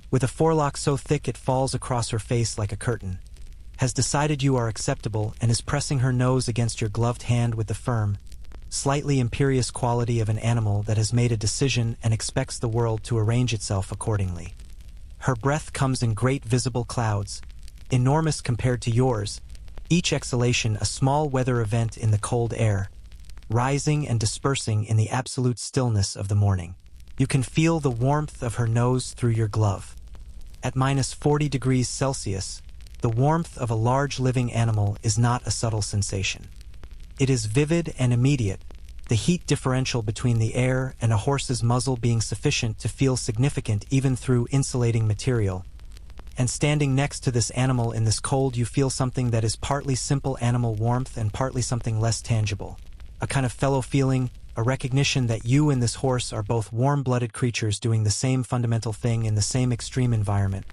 with a forelock so thick it falls across her face like a curtain, has decided you are acceptable and is pressing her nose against your gloved hand with the firm, slightly imperious quality of an animal that has made a decision and expects the world to arrange itself accordingly. Her breath comes in great visible clouds, enormous compared to yours, each exhalation a small weather event in the cold air, rising and dispersing in the absolute stillness of the morning. You can feel the warmth of her nose through your glove. At -40 degrees Celsius, the warmth of a large living animal is not a subtle sensation. It is vivid and immediate, the heat differential between the air and a horse's muzzle being sufficient to feel significant even through insulating material. And standing next to this animal in this cold, you feel something that is partly simple animal warmth and partly something less tangible. A kind of fellow feeling, a recognition that you and this horse are both warm-blooded creatures doing the same fundamental thing in the same extreme environment,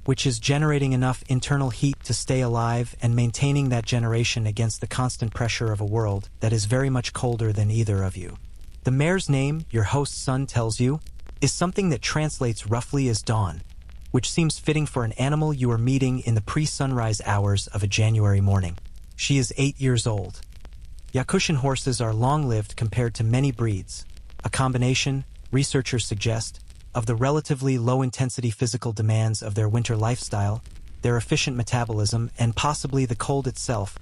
which is generating enough internal heat to stay alive and maintaining that generation against the constant pressure of a world that is very much colder than either of you. The mare's name, your host's son tells you, is something that translates roughly as dawn, which seems fitting for an animal you are meeting in the pre-sunrise hours of a January morning. She is 8 years old. Yakutian horses are long-lived compared to many breeds, a combination, researchers suggest, of the relatively low-intensity physical demands of their winter lifestyle, their efficient metabolism, and possibly the cold itself,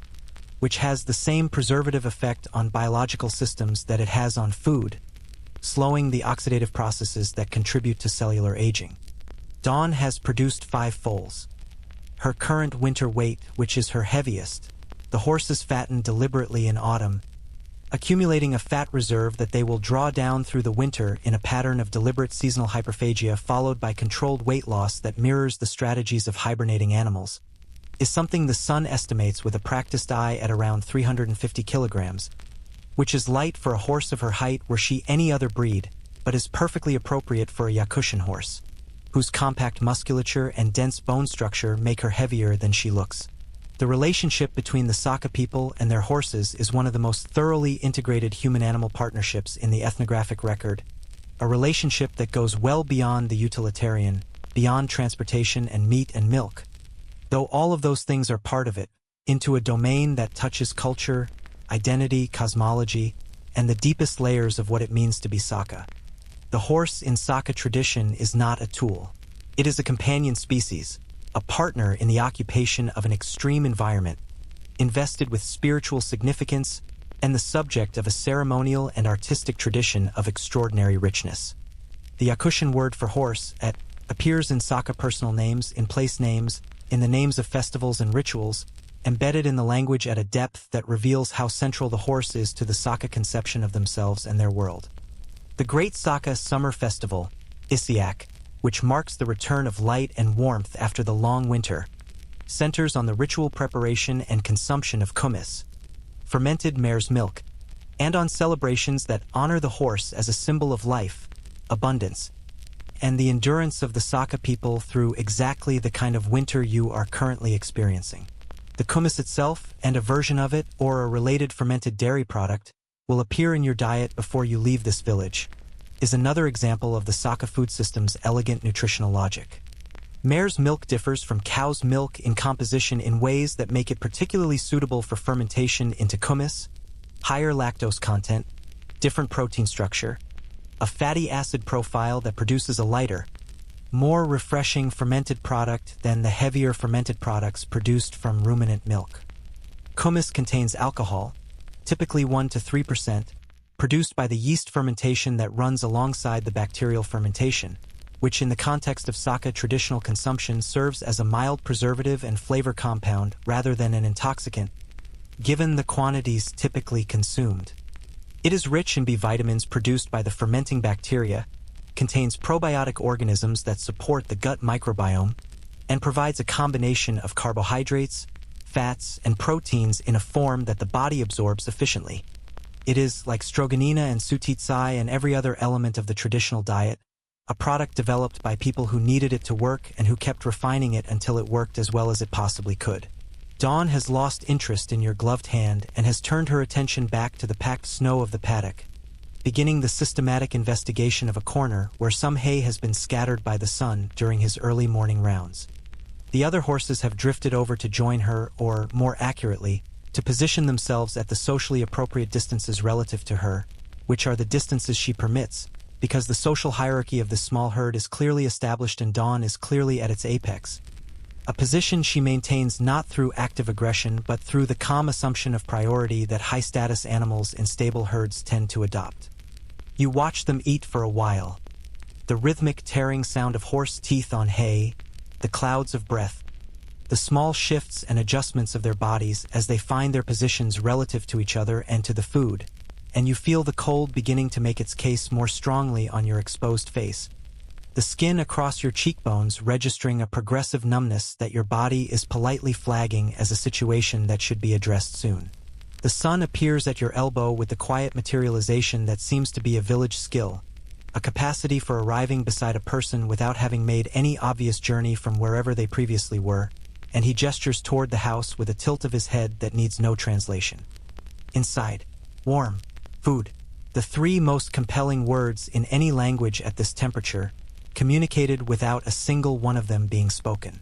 which has the same preservative effect on biological systems that it has on food, slowing the oxidative processes that contribute to cellular aging. Dawn has produced 5 foals. Her current winter weight, which is her heaviest, the horses fatten deliberately in autumn, accumulating a fat reserve that they will draw down through the winter in a pattern of deliberate seasonal hyperphagia followed by controlled weight loss that mirrors the strategies of hibernating animals, is something the sun estimates with a practiced eye at around 350 kilograms, which is light for a horse of her height were she any other breed, but is perfectly appropriate for a Yakutian horse, whose compact musculature and dense bone structure make her heavier than she looks. The relationship between the Saka people and their horses is one of the most thoroughly integrated human-animal partnerships in the ethnographic record, a relationship that goes well beyond the utilitarian, beyond transportation and meat and milk, though all of those things are part of it, into a domain that touches culture, identity, cosmology, and the deepest layers of what it means to be Saka. The horse in Saka tradition is not a tool. It is a companion species, a partner in the occupation of an extreme environment, invested with spiritual significance and the subject of a ceremonial and artistic tradition of extraordinary richness. The Yakutian word for horse, appears in Saka personal names, in place names, in the names of festivals and rituals, embedded in the language at a depth that reveals how central the horse is to the Saka conception of themselves and their world. The Great Saka Summer Festival, Isiak, which marks the return of light and warmth after the long winter, centers on the ritual preparation and consumption of kumis, fermented mare's milk, and on celebrations that honor the horse as a symbol of life, abundance, and the endurance of the Saka people through exactly the kind of winter you are currently experiencing. The kumis itself, and a version of it, or a related fermented dairy product, will appear in your diet before you leave this village, is another example of the Saka food system's elegant nutritional logic. Mare's milk differs from cow's milk in composition in ways that make it particularly suitable for fermentation into kumis, higher lactose content, different protein structure, a fatty acid profile that produces a lighter, more refreshing fermented product than the heavier fermented products produced from ruminant milk. Kumis contains alcohol, typically 1 to 3%, produced by the yeast fermentation that runs alongside the bacterial fermentation, which in the context of Saka traditional consumption serves as a mild preservative and flavor compound rather than an intoxicant, given the quantities typically consumed. It is rich in B vitamins produced by the fermenting bacteria, contains probiotic organisms that support the gut microbiome, and provides a combination of carbohydrates, fats, and proteins in a form that the body absorbs efficiently. It is, like stroganina and sutitsai and every other element of the traditional diet, a product developed by people who needed it to work and who kept refining it until it worked as well as it possibly could. Dawn has lost interest in your gloved hand and has turned her attention back to the packed snow of the paddock, beginning the systematic investigation of a corner where some hay has been scattered by the sun during his early morning rounds. The other horses have drifted over to join her, or, more accurately, to position themselves at the socially appropriate distances relative to her, which are the distances she permits, because the social hierarchy of this small herd is clearly established and Dawn is clearly at its apex. A position she maintains not through active aggression but through the calm assumption of priority that high-status animals in stable herds tend to adopt. You watch them eat for a while. The rhythmic tearing sound of horse teeth on hay, the clouds of breath, the small shifts and adjustments of their bodies as they find their positions relative to each other and to the food, and you feel the cold beginning to make its case more strongly on your exposed face. The skin across your cheekbones registering a progressive numbness that your body is politely flagging as a situation that should be addressed soon. The sun appears at your elbow with the quiet materialization that seems to be a village skill, a capacity for arriving beside a person without having made any obvious journey from wherever they previously were, and he gestures toward the house with a tilt of his head that needs no translation. Inside, warm, food, the three most compelling words in any language at this temperature, communicated without a single one of them being spoken.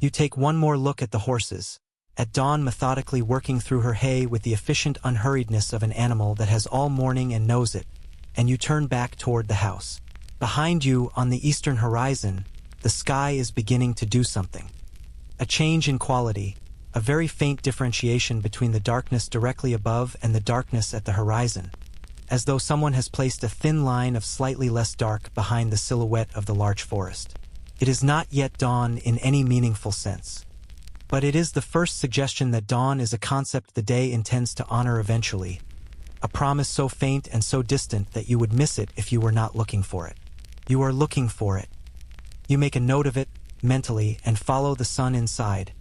You take one more look at the horses, at Dawn methodically working through her hay with the efficient unhurriedness of an animal that has all morning and knows it, and you turn back toward the house. Behind you, on the eastern horizon, the sky is beginning to do something. A change in quality, a very faint differentiation between the darkness directly above and the darkness at the horizon, as though someone has placed a thin line of slightly less dark behind the silhouette of the large forest. It is not yet dawn in any meaningful sense, but it is the first suggestion that dawn is a concept the day intends to honor eventually, a promise so faint and so distant that you would miss it if you were not looking for it. You are looking for it. You make a note of it, mentally, and follow the sun inside,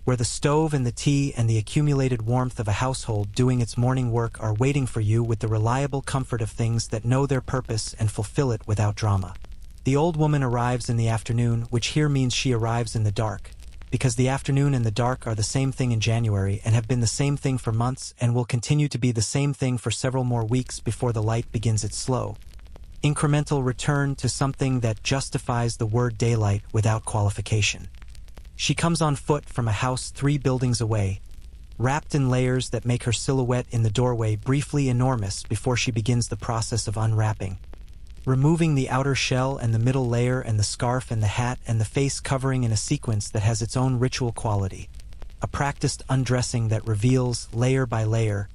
where the stove and the tea and the accumulated warmth of a household doing its morning work are waiting for you with the reliable comfort of things that know their purpose and fulfill it without drama. The old woman arrives in the afternoon, which here means she arrives in the dark, because the afternoon and the dark are the same thing in January and have been the same thing for months and will continue to be the same thing for several more weeks before the light begins its slow, incremental return to something that justifies the word daylight without qualification. She comes on foot from a house 3 buildings away, wrapped in layers that make her silhouette in the doorway briefly enormous before she begins the process of unwrapping, removing the outer shell and the middle layer and the scarf and the hat and the face covering in a sequence that has its own ritual quality, a practiced undressing that reveals, layer by layer,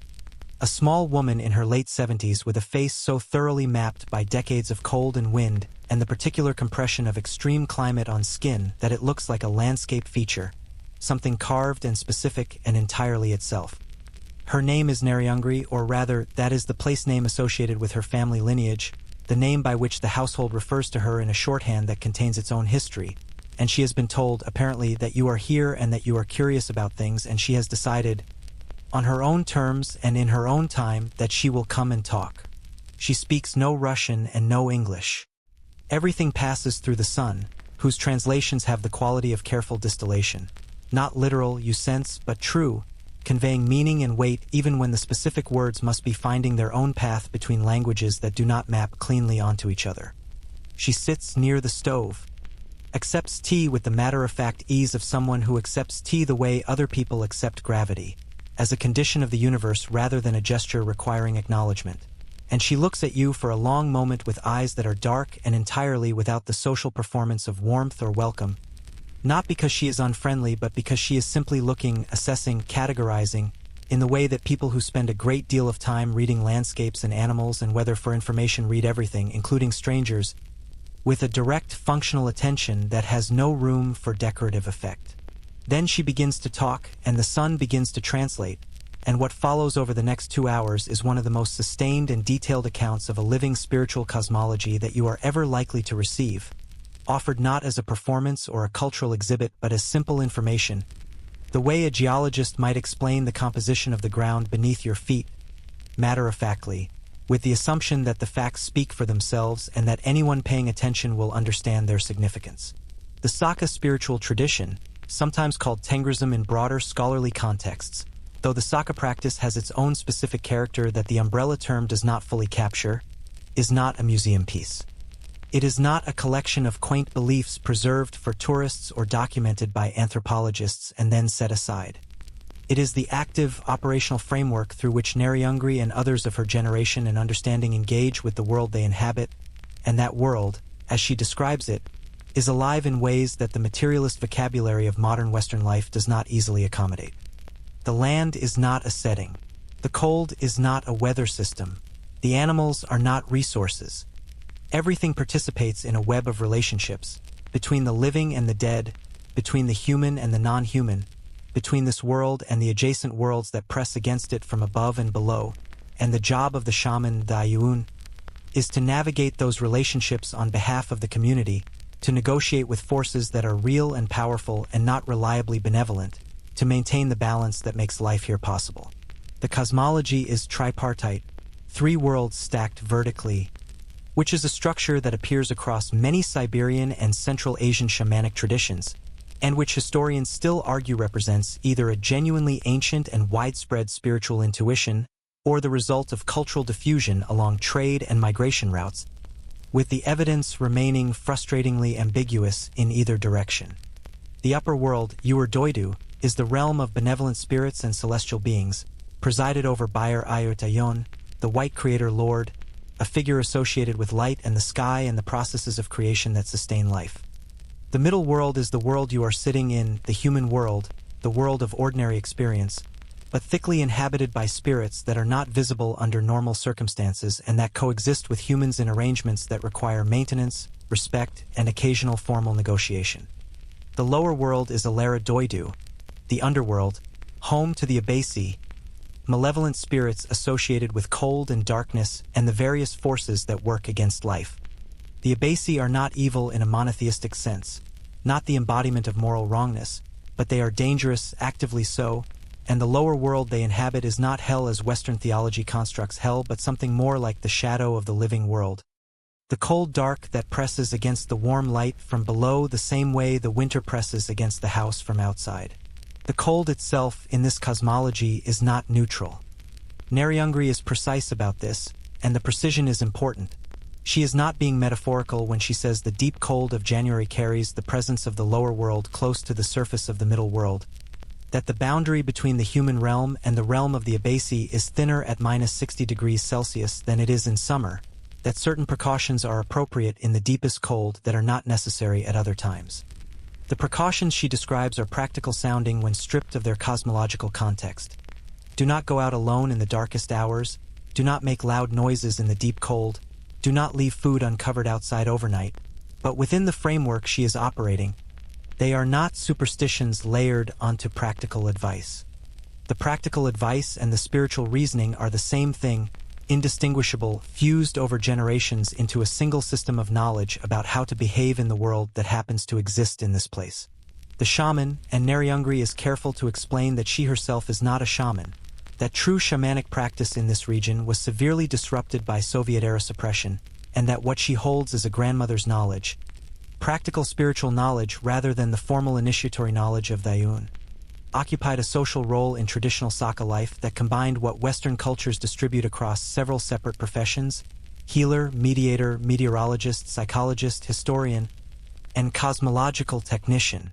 a small woman in her late 70s with a face so thoroughly mapped by decades of cold and wind and the particular compression of extreme climate on skin that it looks like a landscape feature, something carved and specific and entirely itself. Her name is Nariungri, or rather, that is the place name associated with her family lineage, the name by which the household refers to her in a shorthand that contains its own history, and she has been told, apparently, that you are here and that you are curious about things, and she has decided, on her own terms and in her own time, that she will come and talk. She speaks no Russian and no English. Everything passes through the sun, whose translations have the quality of careful distillation. Not literal, you sense, but true, conveying meaning and weight even when the specific words must be finding their own path between languages that do not map cleanly onto each other. She sits near the stove, accepts tea with the matter-of-fact ease of someone who accepts tea the way other people accept gravity, as a condition of the universe rather than a gesture requiring acknowledgement. And she looks at you for a long moment with eyes that are dark and entirely without the social performance of warmth or welcome, not because she is unfriendly but because she is simply looking, assessing, categorizing, in the way that people who spend a great deal of time reading landscapes and animals and weather for information read everything, including strangers, with a direct functional attention that has no room for decorative effect. Then she begins to talk, and the sun begins to translate, and what follows over the next 2 hours is one of the most sustained and detailed accounts of a living spiritual cosmology that you are ever likely to receive, offered not as a performance or a cultural exhibit but as simple information, the way a geologist might explain the composition of the ground beneath your feet, matter-of-factly, with the assumption that the facts speak for themselves and that anyone paying attention will understand their significance. The Saka spiritual tradition, sometimes called Tengrism in broader scholarly contexts, though the Saka practice has its own specific character that the umbrella term does not fully capture, is not a museum piece. It is not a collection of quaint beliefs preserved for tourists or documented by anthropologists and then set aside. It is the active, operational framework through which Neriungri and others of her generation and understanding engage with the world they inhabit, and that world, as she describes it, is alive in ways that the materialist vocabulary of modern Western life does not easily accommodate. The land is not a setting. The cold is not a weather system. The animals are not resources. Everything participates in a web of relationships, between the living and the dead, between the human and the non-human, between this world and the adjacent worlds that press against it from above and below, and the job of the shaman, the Ayun, is to navigate those relationships on behalf of the community, to negotiate with forces that are real and powerful and not reliably benevolent, to maintain the balance that makes life here possible. The cosmology is tripartite, 3 worlds stacked vertically, which is a structure that appears across many Siberian and Central Asian shamanic traditions, and which historians still argue represents either a genuinely ancient and widespread spiritual intuition or the result of cultural diffusion along trade and migration routes, with the evidence remaining frustratingly ambiguous in either direction. The upper world, Ur Doidu, is the realm of benevolent spirits and celestial beings, presided over by Ayutayon, the white creator lord, a figure associated with light and the sky and the processes of creation that sustain life. The middle world is the world you are sitting in, the human world, the world of ordinary experience, but thickly inhabited by spirits that are not visible under normal circumstances and that coexist with humans in arrangements that require maintenance, respect, and occasional formal negotiation. The lower world is Alara Doidu, the underworld, home to the Abasi, malevolent spirits associated with cold and darkness and the various forces that work against life. The Abasi are not evil in a monotheistic sense, not the embodiment of moral wrongness, but they are dangerous, actively so, and the lower world they inhabit is not hell as Western theology constructs hell but something more like the shadow of the living world. The cold dark that presses against the warm light from below the same way the winter presses against the house from outside. The cold itself in this cosmology is not neutral. Neriungri is precise about this, and the precision is important. She is not being metaphorical when she says the deep cold of January carries the presence of the lower world close to the surface of the middle world, that the boundary between the human realm and the realm of the Abasi is thinner at -60 degrees Celsius than it is in summer, that certain precautions are appropriate in the deepest cold that are not necessary at other times. The precautions she describes are practical sounding when stripped of their cosmological context. Do not go out alone in the darkest hours, do not make loud noises in the deep cold, do not leave food uncovered outside overnight, but within the framework she is operating, they are not superstitions layered onto practical advice. The practical advice and the spiritual reasoning are the same thing, indistinguishable, fused over generations into a single system of knowledge about how to behave in the world that happens to exist in this place. The shaman, and Neriungri is careful to explain that she herself is not a shaman, that true shamanic practice in this region was severely disrupted by Soviet-era suppression, and that what she holds is a grandmother's knowledge, practical spiritual knowledge rather than the formal initiatory knowledge of Dayun, occupied a social role in traditional Saka life that combined what Western cultures distribute across several separate professions: healer, mediator, meteorologist, psychologist, historian, and cosmological technician.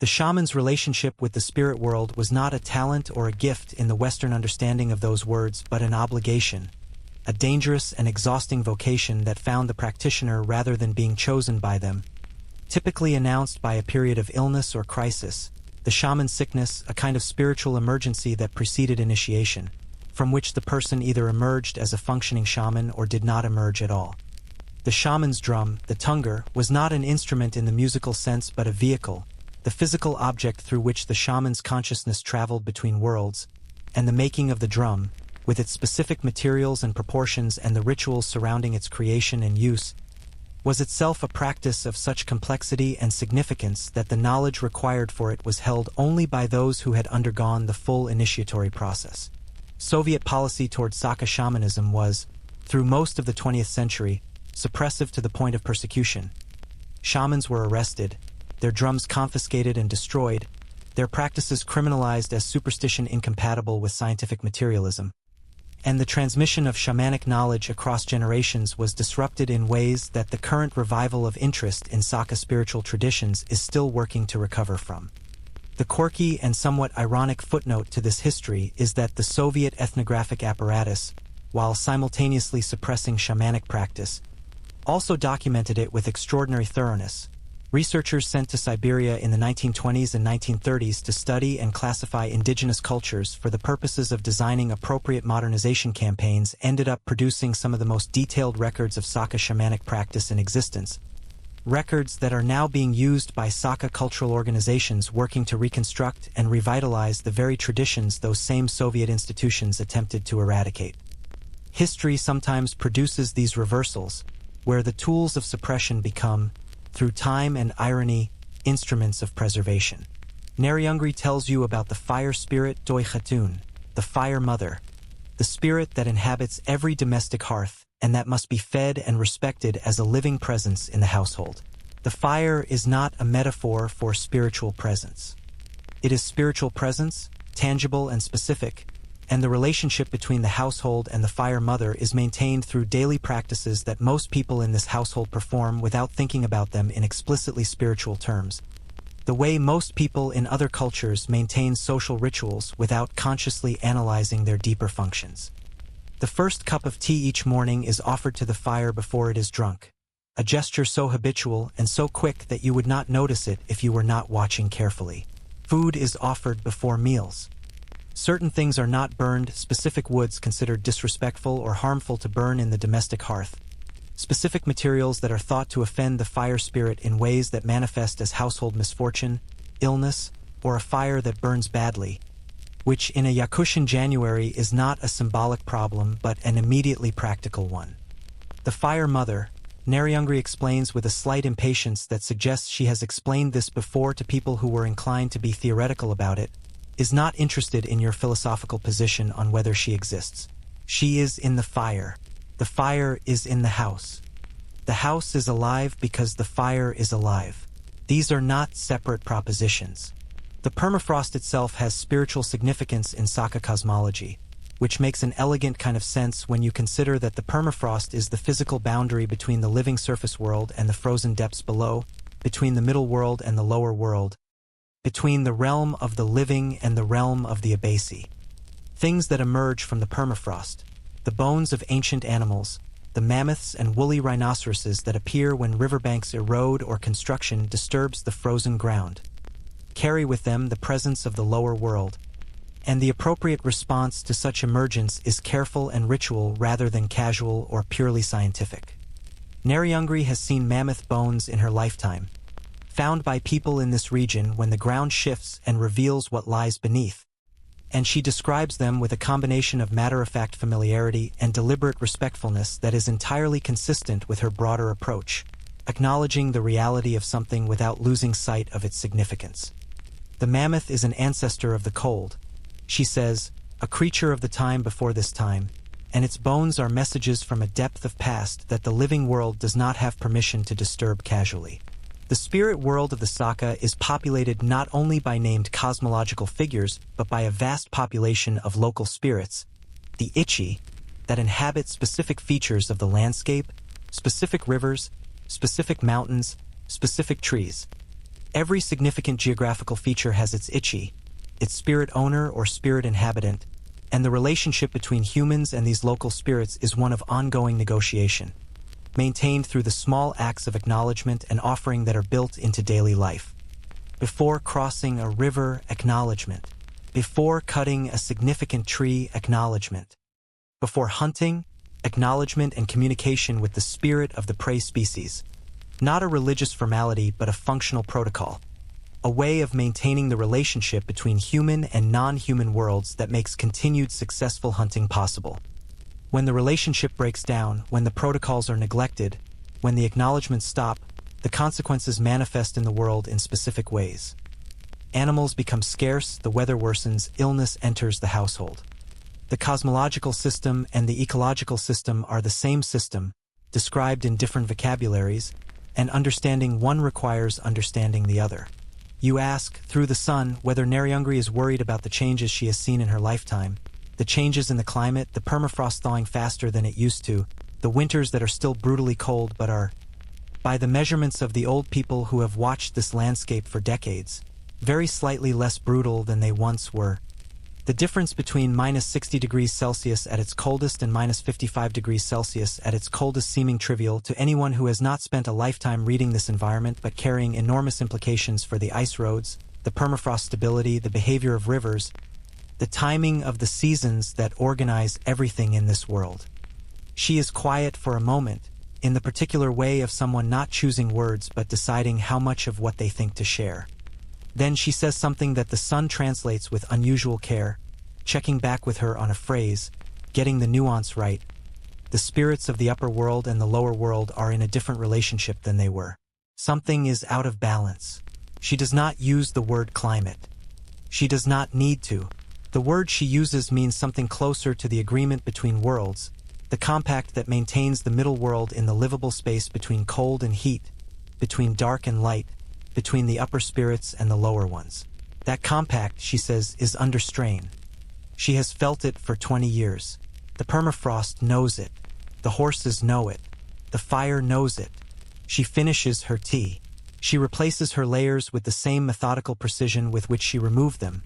The shaman's relationship with the spirit world was not a talent or a gift in the Western understanding of those words, but an obligation, a dangerous and exhausting vocation that found the practitioner rather than being chosen by them. Typically announced by a period of illness or crisis, the shaman's sickness, a kind of spiritual emergency that preceded initiation, from which the person either emerged as a functioning shaman or did not emerge at all. The shaman's drum, the tungur, was not an instrument in the musical sense but a vehicle, the physical object through which the shaman's consciousness traveled between worlds, and the making of the drum, with its specific materials and proportions and the rituals surrounding its creation and use, was itself a practice of such complexity and significance that the knowledge required for it was held only by those who had undergone the full initiatory process. Soviet policy toward Saka shamanism was, through most of the 20th century, suppressive to the point of persecution. Shamans were arrested, their drums confiscated and destroyed, their practices criminalized as superstition incompatible with scientific materialism, and the transmission of shamanic knowledge across generations was disrupted in ways that the current revival of interest in Saka spiritual traditions is still working to recover from. The quirky and somewhat ironic footnote to this history is that the Soviet ethnographic apparatus, while simultaneously suppressing shamanic practice, also documented it with extraordinary thoroughness. Researchers sent to Siberia in the 1920s and 1930s to study and classify indigenous cultures for the purposes of designing appropriate modernization campaigns ended up producing some of the most detailed records of Saka shamanic practice in existence, records that are now being used by Saka cultural organizations working to reconstruct and revitalize the very traditions those same Soviet institutions attempted to eradicate. History sometimes produces these reversals, where the tools of suppression become, through time and irony, instruments of preservation. Neriungri tells you about the fire spirit Doi Khatun, the fire mother, the spirit that inhabits every domestic hearth and that must be fed and respected as a living presence in the household. The fire is not a metaphor for spiritual presence. It is spiritual presence, tangible and specific, and the relationship between the household and the fire mother is maintained through daily practices that most people in this household perform without thinking about them in explicitly spiritual terms, the way most people in other cultures maintain social rituals without consciously analyzing their deeper functions. The first cup of tea each morning is offered to the fire before it is drunk, a gesture so habitual and so quick that you would not notice it if you were not watching carefully. Food is offered before meals. Certain things are not burned, specific woods considered disrespectful or harmful to burn in the domestic hearth, specific materials that are thought to offend the fire spirit in ways that manifest as household misfortune, illness, or a fire that burns badly, which in a Yakutian January is not a symbolic problem but an immediately practical one. The fire mother, Neriungri explains with a slight impatience that suggests she has explained this before to people who were inclined to be theoretical about it, is not interested in your philosophical position on whether she exists. She is in the fire. The fire is in the house. The house is alive because the fire is alive. These are not separate propositions. The permafrost itself has spiritual significance in Saka cosmology, which makes an elegant kind of sense when you consider that the permafrost is the physical boundary between the living surface world and the frozen depths below, between the middle world and the lower world, between the realm of the living and the realm of the abasi. Things that emerge from the permafrost, the bones of ancient animals, the mammoths and woolly rhinoceroses that appear when riverbanks erode or construction disturbs the frozen ground, carry with them the presence of the lower world, and the appropriate response to such emergence is careful and ritual rather than casual or purely scientific. Neriungri has seen mammoth bones in her lifetime, found by people in this region when the ground shifts and reveals what lies beneath, and she describes them with a combination of matter-of-fact familiarity and deliberate respectfulness that is entirely consistent with her broader approach, acknowledging the reality of something without losing sight of its significance. The mammoth is an ancestor of the cold, she says, a creature of the time before this time, and its bones are messages from a depth of past that the living world does not have permission to disturb casually. The spirit world of the Saka is populated not only by named cosmological figures, but by a vast population of local spirits, the Ichi, that inhabit specific features of the landscape, specific rivers, specific mountains, specific trees. Every significant geographical feature has its Ichi, its spirit owner or spirit inhabitant, and the relationship between humans and these local spirits is one of ongoing negotiation, maintained through the small acts of acknowledgement and offering that are built into daily life. Before crossing a river, acknowledgement. Before cutting a significant tree, acknowledgement. Before hunting, acknowledgement and communication with the spirit of the prey species. Not a religious formality, but a functional protocol. A way of maintaining the relationship between human and non-human worlds that makes continued successful hunting possible. When the relationship breaks down, when the protocols are neglected, when the acknowledgements stop, the consequences manifest in the world in specific ways. Animals become scarce, the weather worsens, illness enters the household. The cosmological system and the ecological system are the same system, described in different vocabularies, and understanding one requires understanding the other. You ask, through the sun, whether Nariungri is worried about the changes she has seen in her lifetime, the changes in the climate, the permafrost thawing faster than it used to, the winters that are still brutally cold but are, by the measurements of the old people who have watched this landscape for decades, very slightly less brutal than they once were. The difference between -60 degrees Celsius at its coldest and -55 degrees Celsius at its coldest seeming trivial to anyone who has not spent a lifetime reading this environment but carrying enormous implications for the ice roads, the permafrost stability, the behavior of rivers, the timing of the seasons that organize everything in this world. She is quiet for a moment, in the particular way of someone not choosing words but deciding how much of what they think to share. Then she says something that the sun translates with unusual care, checking back with her on a phrase, getting the nuance right. The spirits of the upper world and the lower world are in a different relationship than they were. Something is out of balance. She does not use the word climate. She does not need to. The word she uses means something closer to the agreement between worlds, the compact that maintains the middle world in the livable space between cold and heat, between dark and light, between the upper spirits and the lower ones. That compact, she says, is under strain. She has felt it for 20 years. The permafrost knows it. The horses know it. The fire knows it. She finishes her tea. She replaces her layers with the same methodical precision with which she removed them,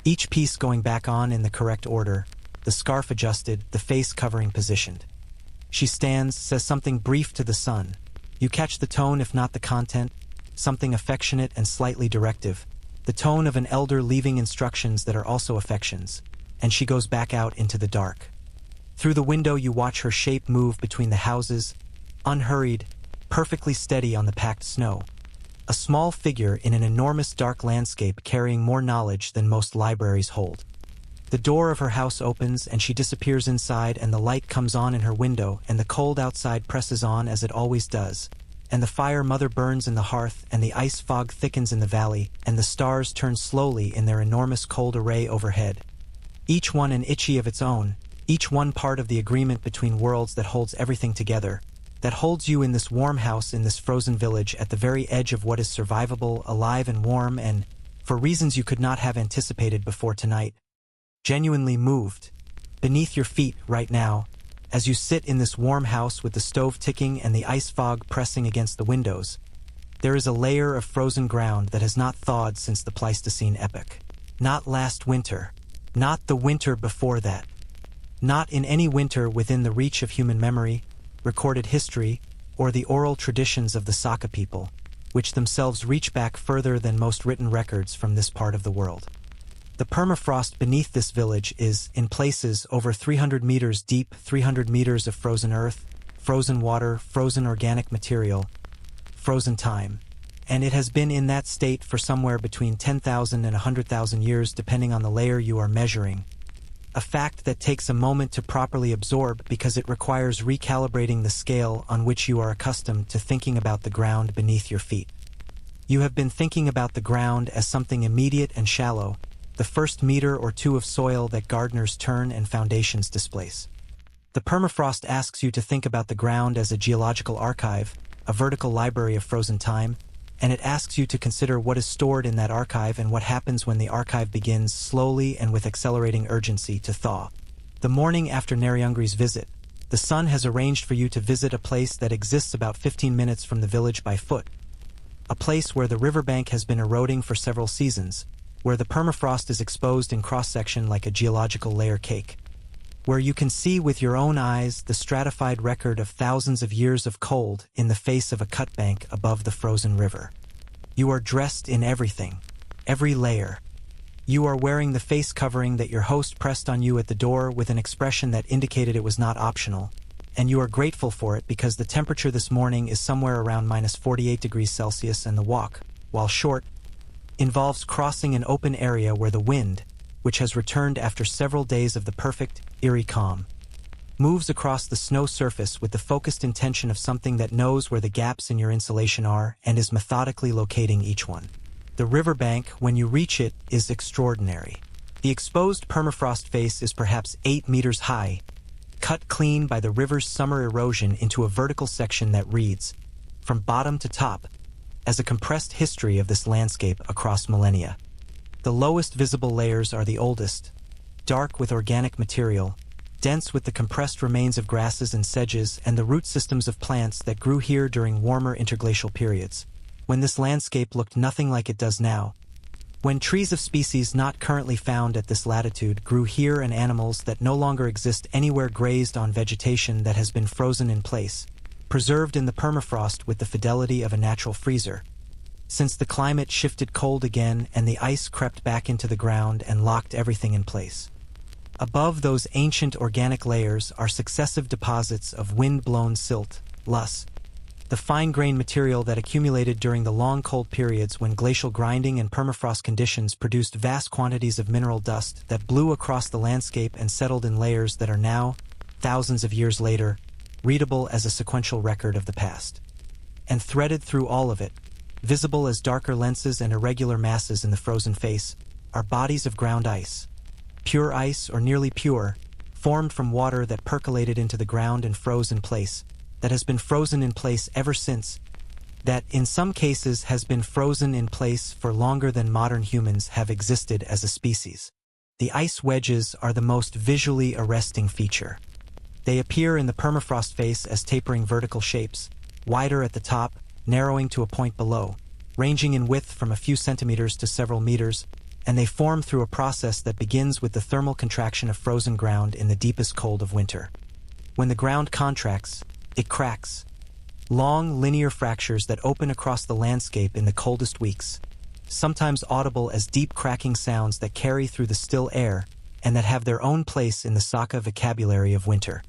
each piece going back on in the correct order, the scarf adjusted, the face covering positioned. She stands, says something brief to the sun. You catch the tone if not the content, something affectionate and slightly directive, the tone of an elder leaving instructions that are also affections, and she goes back out into the dark. Through the window you watch her shape move between the houses, unhurried, perfectly steady on the packed snow. A small figure in an enormous dark landscape carrying more knowledge than most libraries hold. The door of her house opens and she disappears inside, and the light comes on in her window, and the cold outside presses on as it always does, and the fire mother burns in the hearth, and the ice fog thickens in the valley, and the stars turn slowly in their enormous cold array overhead. Each one an Ichi of its own, each one part of the agreement between worlds that holds everything together, that holds you in this warm house in this frozen village at the very edge of what is survivable, alive and warm, and, for reasons you could not have anticipated before tonight, genuinely moved. Beneath your feet, right now, as you sit in this warm house with the stove ticking and the ice fog pressing against the windows, there is a layer of frozen ground that has not thawed since the Pleistocene epoch. Not last winter. Not the winter before that. Not in any winter within the reach of human memory, recorded history, or the oral traditions of the Saka people, which themselves reach back further than most written records from this part of the world. The permafrost beneath this village is, in places, over 300 meters deep, 300 meters of frozen earth, frozen water, frozen organic material, frozen time, and it has been in that state for somewhere between 10,000 and 100,000 years depending on the layer you are measuring. A fact that takes a moment to properly absorb because it requires recalibrating the scale on which you are accustomed to thinking about the ground beneath your feet. You have been thinking about the ground as something immediate and shallow, the first meter or two of soil that gardeners turn and foundations displace. The permafrost asks you to think about the ground as a geological archive, a vertical library of frozen time, and it asks you to consider what is stored in that archive and what happens when the archive begins slowly and with accelerating urgency to thaw. The morning after Neriungri's visit, the sun has arranged for you to visit a place that exists about 15 minutes from the village by foot. A place where the riverbank has been eroding for several seasons, where the permafrost is exposed in cross-section like a geological layer cake, where you can see with your own eyes the stratified record of thousands of years of cold in the face of a cut bank above the frozen river. You are dressed in everything, every layer. You are wearing the face covering that your host pressed on you at the door with an expression that indicated it was not optional, and you are grateful for it because the temperature this morning is somewhere around -48 degrees Celsius, and the walk, while short, involves crossing an open area where the wind, which has returned after several days of the perfect, eerie calm, moves across the snow surface with the focused intention of something that knows where the gaps in your insulation are and is methodically locating each one. The riverbank, when you reach it, is extraordinary. The exposed permafrost face is perhaps 8 meters high, cut clean by the river's summer erosion into a vertical section that reads, from bottom to top, as a compressed history of this landscape across millennia. The lowest visible layers are the oldest, dark with organic material, dense with the compressed remains of grasses and sedges and the root systems of plants that grew here during warmer interglacial periods, when this landscape looked nothing like it does now, when trees of species not currently found at this latitude grew here and animals that no longer exist anywhere grazed on vegetation that has been frozen in place, preserved in the permafrost with the fidelity of a natural freezer. Since the climate shifted cold again and the ice crept back into the ground and locked everything in place. Above those ancient organic layers are successive deposits of wind-blown silt, loess, the fine-grained material that accumulated during the long cold periods when glacial grinding and permafrost conditions produced vast quantities of mineral dust that blew across the landscape and settled in layers that are now, thousands of years later, readable as a sequential record of the past. And threaded through all of it, visible as darker lenses and irregular masses in the frozen face, are bodies of ground ice. Pure ice or nearly pure, formed from water that percolated into the ground and froze in place, that has been frozen in place ever since, that in some cases has been frozen in place for longer than modern humans have existed as a species. The ice wedges are the most visually arresting feature. They appear in the permafrost face as tapering vertical shapes, wider at the top, narrowing to a point below, ranging in width from a few centimeters to several meters, and they form through a process that begins with the thermal contraction of frozen ground in the deepest cold of winter. When the ground contracts, it cracks. Long, linear fractures that open across the landscape in the coldest weeks, sometimes audible as deep cracking sounds that carry through the still air and that have their own place in the Saka vocabulary of winter.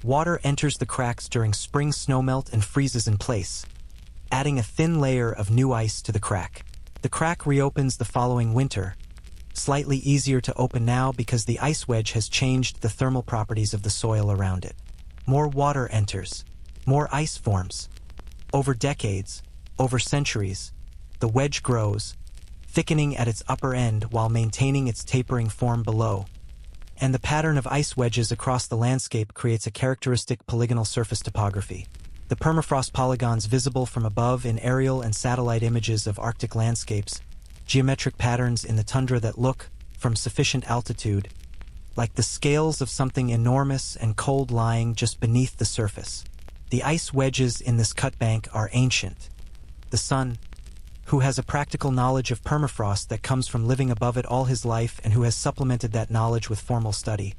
Water enters the cracks during spring snowmelt and freezes in place, adding a thin layer of new ice to the crack. The crack reopens the following winter, slightly easier to open now because the ice wedge has changed the thermal properties of the soil around it. More water enters, more ice forms. Over decades, over centuries, the wedge grows, thickening at its upper end while maintaining its tapering form below, and the pattern of ice wedges across the landscape creates a characteristic polygonal surface topography. The permafrost polygons visible from above in aerial and satellite images of Arctic landscapes, geometric patterns in the tundra that look, from sufficient altitude, like the scales of something enormous and cold lying just beneath the surface. The ice wedges in this cut bank are ancient. The sun, who has a practical knowledge of permafrost that comes from living above it all his life and who has supplemented that knowledge with formal study.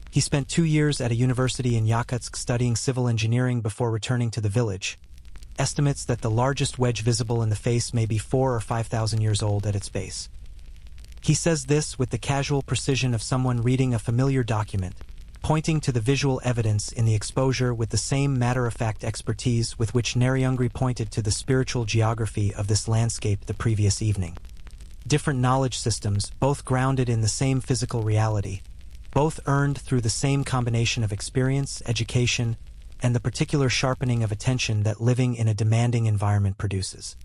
He spent 2 years at a university in Yakutsk studying civil engineering before returning to the village. Estimates that the largest wedge visible in the face may be 4,000 or 5,000 years old at its base. He says this with the casual precision of someone reading a familiar document, pointing to the visual evidence in the exposure with the same matter-of-fact expertise with which Neriungri pointed to the spiritual geography of this landscape the previous evening. Different knowledge systems, both grounded in the same physical reality, both earned through the same combination of experience, education, and the particular sharpening of attention that living in a demanding environment produces.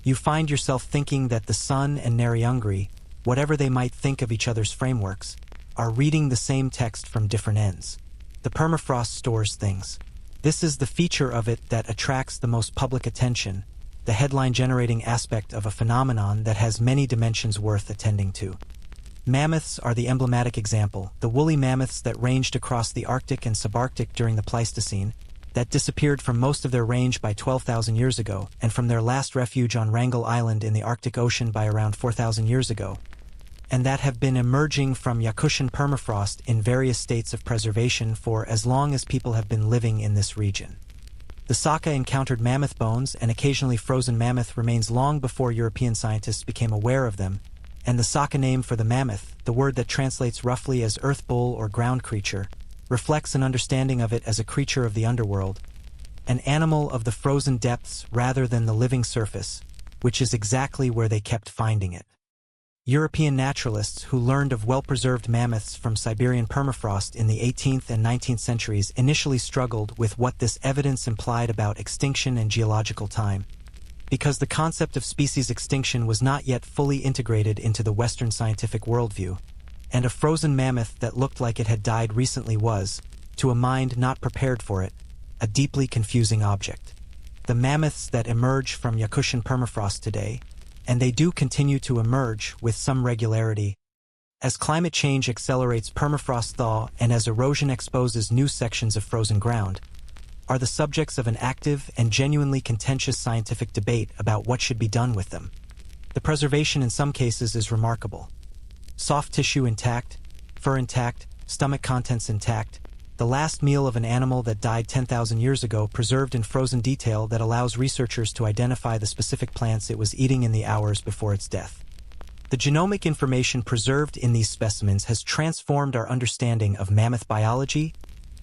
You find yourself thinking that the sun and Neriungri, whatever they might think of each other's frameworks, are reading the same text from different ends. The permafrost stores things. This is the feature of it that attracts the most public attention, the headline-generating aspect of a phenomenon that has many dimensions worth attending to. Mammoths are the emblematic example, the woolly mammoths that ranged across the Arctic and subarctic during the Pleistocene, that disappeared from most of their range by 12,000 years ago, and from their last refuge on Wrangel Island in the Arctic Ocean by around 4,000 years ago, and that have been emerging from Yakutian permafrost in various states of preservation for as long as people have been living in this region. The Saka encountered mammoth bones, and occasionally frozen mammoth remains long before European scientists became aware of them, and the Saka name for the mammoth, the word that translates roughly as earth bull or ground creature, reflects an understanding of it as a creature of the underworld, an animal of the frozen depths rather than the living surface, which is exactly where they kept finding it. European naturalists who learned of well-preserved mammoths from Siberian permafrost in the 18th and 19th centuries initially struggled with what this evidence implied about extinction and geological time, because the concept of species extinction was not yet fully integrated into the Western scientific worldview, and a frozen mammoth that looked like it had died recently was, to a mind not prepared for it, a deeply confusing object. The mammoths that emerge from Yakutian permafrost today, and they do continue to emerge with some regularity, as climate change accelerates permafrost thaw and as erosion exposes new sections of frozen ground, are the subjects of an active and genuinely contentious scientific debate about what should be done with them. The preservation in some cases is remarkable. Soft tissue intact, fur intact, stomach contents intact, the last meal of an animal that died 10,000 years ago preserved in frozen detail that allows researchers to identify the specific plants it was eating in the hours before its death. The genomic information preserved in these specimens has transformed our understanding of mammoth biology,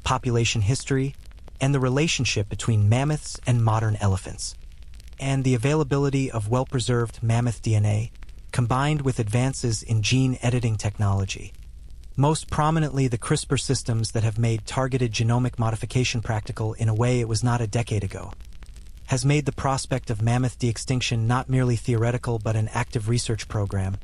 population history, and the relationship between mammoths and modern elephants. And the availability of well-preserved mammoth DNA, combined with advances in gene editing technology, most prominently the CRISPR systems that have made targeted genomic modification practical in a way it was not a decade ago, has made the prospect of mammoth de-extinction not merely theoretical but an active research program,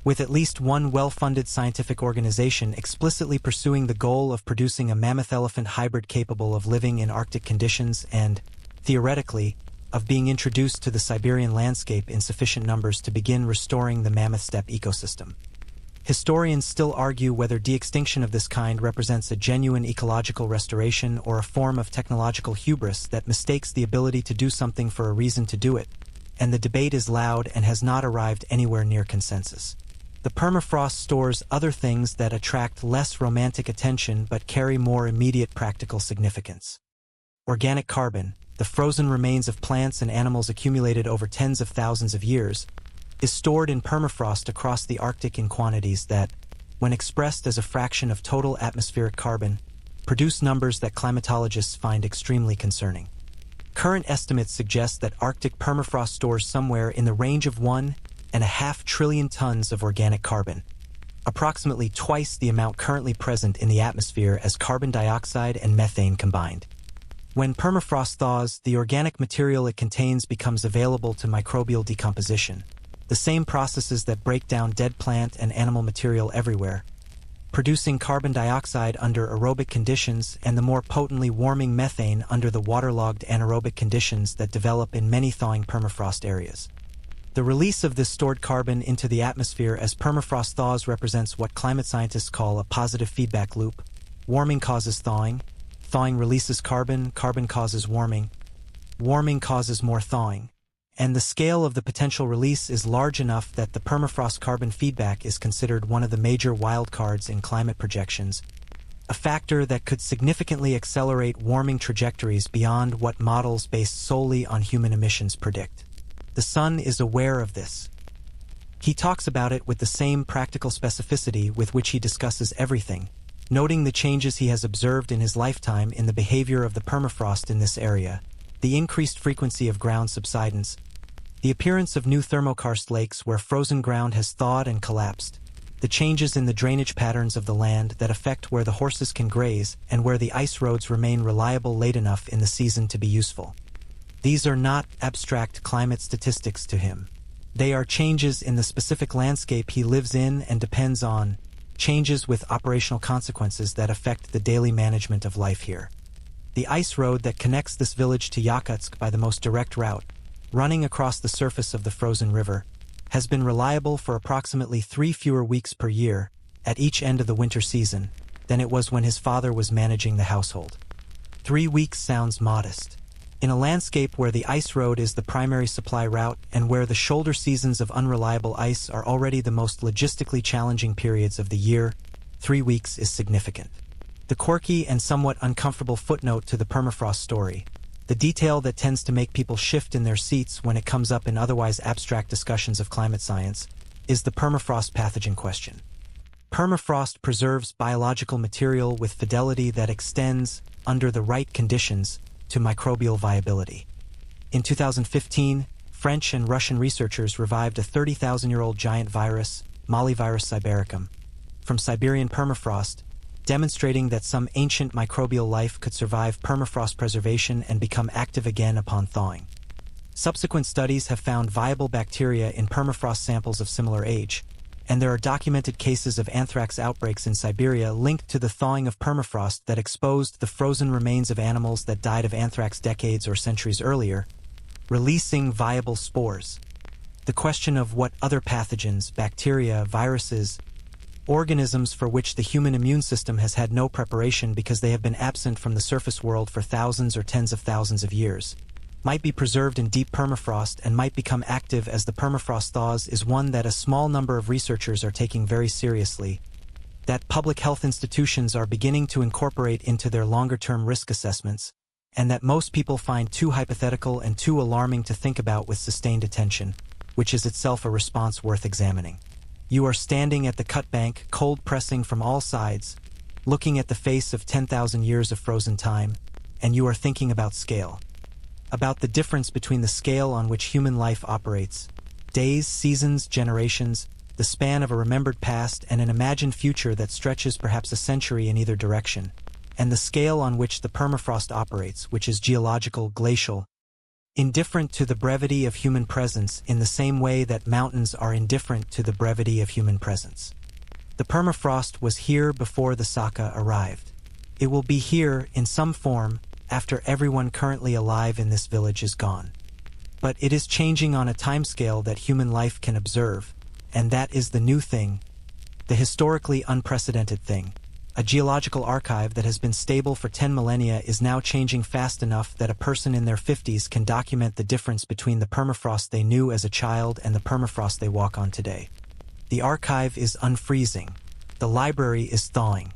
with at least one well-funded scientific organization explicitly pursuing the goal of producing a mammoth-elephant hybrid capable of living in Arctic conditions and, theoretically, of being introduced to the Siberian landscape in sufficient numbers to begin restoring the mammoth steppe ecosystem. Historians still argue whether de-extinction of this kind represents a genuine ecological restoration or a form of technological hubris that mistakes the ability to do something for a reason to do it, and the debate is loud and has not arrived anywhere near consensus. The permafrost stores other things that attract less romantic attention but carry more immediate practical significance. Organic carbon, the frozen remains of plants and animals accumulated over tens of thousands of years, is stored in permafrost across the Arctic in quantities that, when expressed as a fraction of total atmospheric carbon, produce numbers that climatologists find extremely concerning. Current estimates suggest that Arctic permafrost stores somewhere in the range of 1.5 trillion tons of organic carbon, approximately twice the amount currently present in the atmosphere as carbon dioxide and methane combined. When permafrost thaws, the organic material it contains becomes available to microbial decomposition, the same processes that break down dead plant and animal material everywhere, producing carbon dioxide under aerobic conditions and the more potently warming methane under the waterlogged anaerobic conditions that develop in many thawing permafrost areas. The release of this stored carbon into the atmosphere as permafrost thaws represents what climate scientists call a positive feedback loop. Warming causes thawing, thawing releases carbon, carbon causes warming, warming causes more thawing, and the scale of the potential release is large enough that the permafrost carbon feedback is considered one of the major wildcards in climate projections, a factor that could significantly accelerate warming trajectories beyond what models based solely on human emissions predict. The Sun is aware of this. He talks about it with the same practical specificity with which he discusses everything, noting the changes he has observed in his lifetime in the behavior of the permafrost in this area, the increased frequency of ground subsidence, the appearance of new thermokarst lakes where frozen ground has thawed and collapsed, the changes in the drainage patterns of the land that affect where the horses can graze and where the ice roads remain reliable late enough in the season to be useful. These are not abstract climate statistics to him. They are changes in the specific landscape he lives in and depends on, changes with operational consequences that affect the daily management of life here. The ice road that connects this village to Yakutsk by the most direct route running across the surface of the frozen river, has been reliable for approximately 3 fewer weeks per year, at each end of the winter season, than it was when his father was managing the household. 3 weeks sounds modest. In a landscape where the ice road is the primary supply route and where the shoulder seasons of unreliable ice are already the most logistically challenging periods of the year, 3 weeks is significant. The quirky and somewhat uncomfortable footnote to the permafrost story, the detail that tends to make people shift in their seats when it comes up in otherwise abstract discussions of climate science, is the permafrost pathogen question. Permafrost preserves biological material with fidelity that extends, under the right conditions, to microbial viability. In 2015, French and Russian researchers revived a 30,000-year-old giant virus, Mollivirus sibericum, from Siberian permafrost, demonstrating that some ancient microbial life could survive permafrost preservation and become active again upon thawing. Subsequent studies have found viable bacteria in permafrost samples of similar age, and there are documented cases of anthrax outbreaks in Siberia linked to the thawing of permafrost that exposed the frozen remains of animals that died of anthrax decades or centuries earlier, releasing viable spores. The question of what other pathogens, bacteria, viruses, organisms for which the human immune system has had no preparation because they have been absent from the surface world for thousands or tens of thousands of years, might be preserved in deep permafrost and might become active as the permafrost thaws is one that a small number of researchers are taking very seriously, that public health institutions are beginning to incorporate into their longer-term risk assessments, and that most people find too hypothetical and too alarming to think about with sustained attention, which is itself a response worth examining. You are standing at the cut bank, cold pressing from all sides, looking at the face of 10,000 years of frozen time, and you are thinking about scale. About the difference between the scale on which human life operates, days, seasons, generations, the span of a remembered past and an imagined future that stretches perhaps a century in either direction, and the scale on which the permafrost operates, which is geological, glacial, indifferent to the brevity of human presence in the same way that mountains are indifferent to the brevity of human presence. The permafrost was here before the Saka arrived. It will be here, in some form, after everyone currently alive in this village is gone. But it is changing on a timescale that human life can observe, and that is the new thing, the historically unprecedented thing. A geological archive that has been stable for 10 millennia is now changing fast enough that a person in their 50s can document the difference between the permafrost they knew as a child and the permafrost they walk on today. The archive is unfreezing. The library is thawing.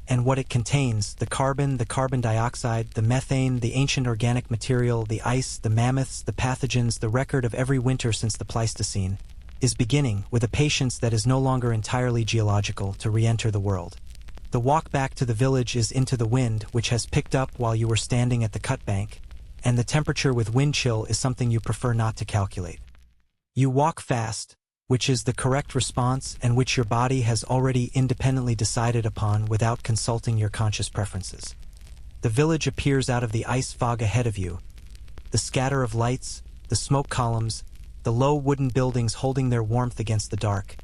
And what it contains, the carbon dioxide, the methane, the ancient organic material, the ice, the mammoths, the pathogens, the record of every winter since the Pleistocene, is beginning, with a patience that is no longer entirely geological, to re-enter the world. The walk back to the village is into the wind, which has picked up while you were standing at the cut bank, and the temperature with wind chill is something you prefer not to calculate. You walk fast, which is the correct response and which your body has already independently decided upon without consulting your conscious preferences. The village appears out of the ice fog ahead of you, the scatter of lights, the smoke columns, the low wooden buildings holding their warmth against the dark,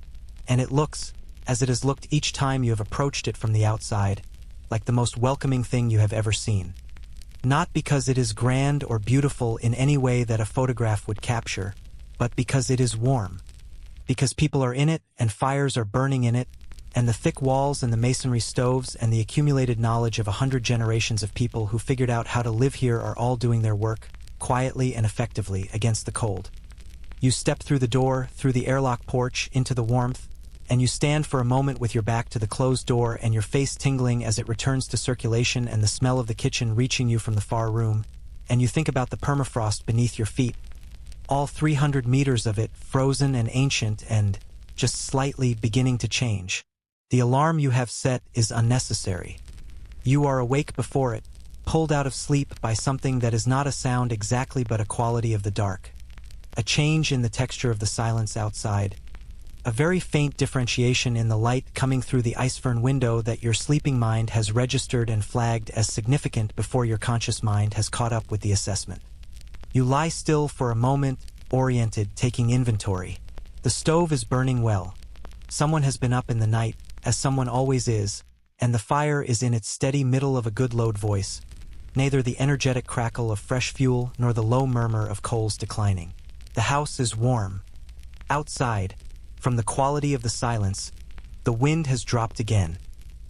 and it looks, as it has looked each time you have approached it from the outside, like the most welcoming thing you have ever seen. Not because it is grand or beautiful in any way that a photograph would capture, but because it is warm. Because people are in it, and fires are burning in it, and the thick walls and the masonry stoves and the accumulated knowledge of 100 generations of people who figured out how to live here are all doing their work, quietly and effectively, against the cold. You step through the door, through the airlock porch, into the warmth, and you stand for a moment with your back to the closed door and your face tingling as it returns to circulation and the smell of the kitchen reaching you from the far room, and you think about the permafrost beneath your feet, all 300 meters of it frozen and ancient and, just slightly, beginning to change. The alarm you have set is unnecessary. You are awake before it, pulled out of sleep by something that is not a sound exactly but a quality of the dark. A change in the texture of the silence outside. A very faint differentiation in the light coming through the icefern window that your sleeping mind has registered and flagged as significant before your conscious mind has caught up with the assessment. You lie still for a moment, oriented, taking inventory. The stove is burning well. Someone has been up in the night, as someone always is, and the fire is in its steady middle of a good loud voice. neither the energetic crackle of fresh fuel nor the low murmur of coals declining. The house is warm. Outside, from the quality of the silence, the wind has dropped again,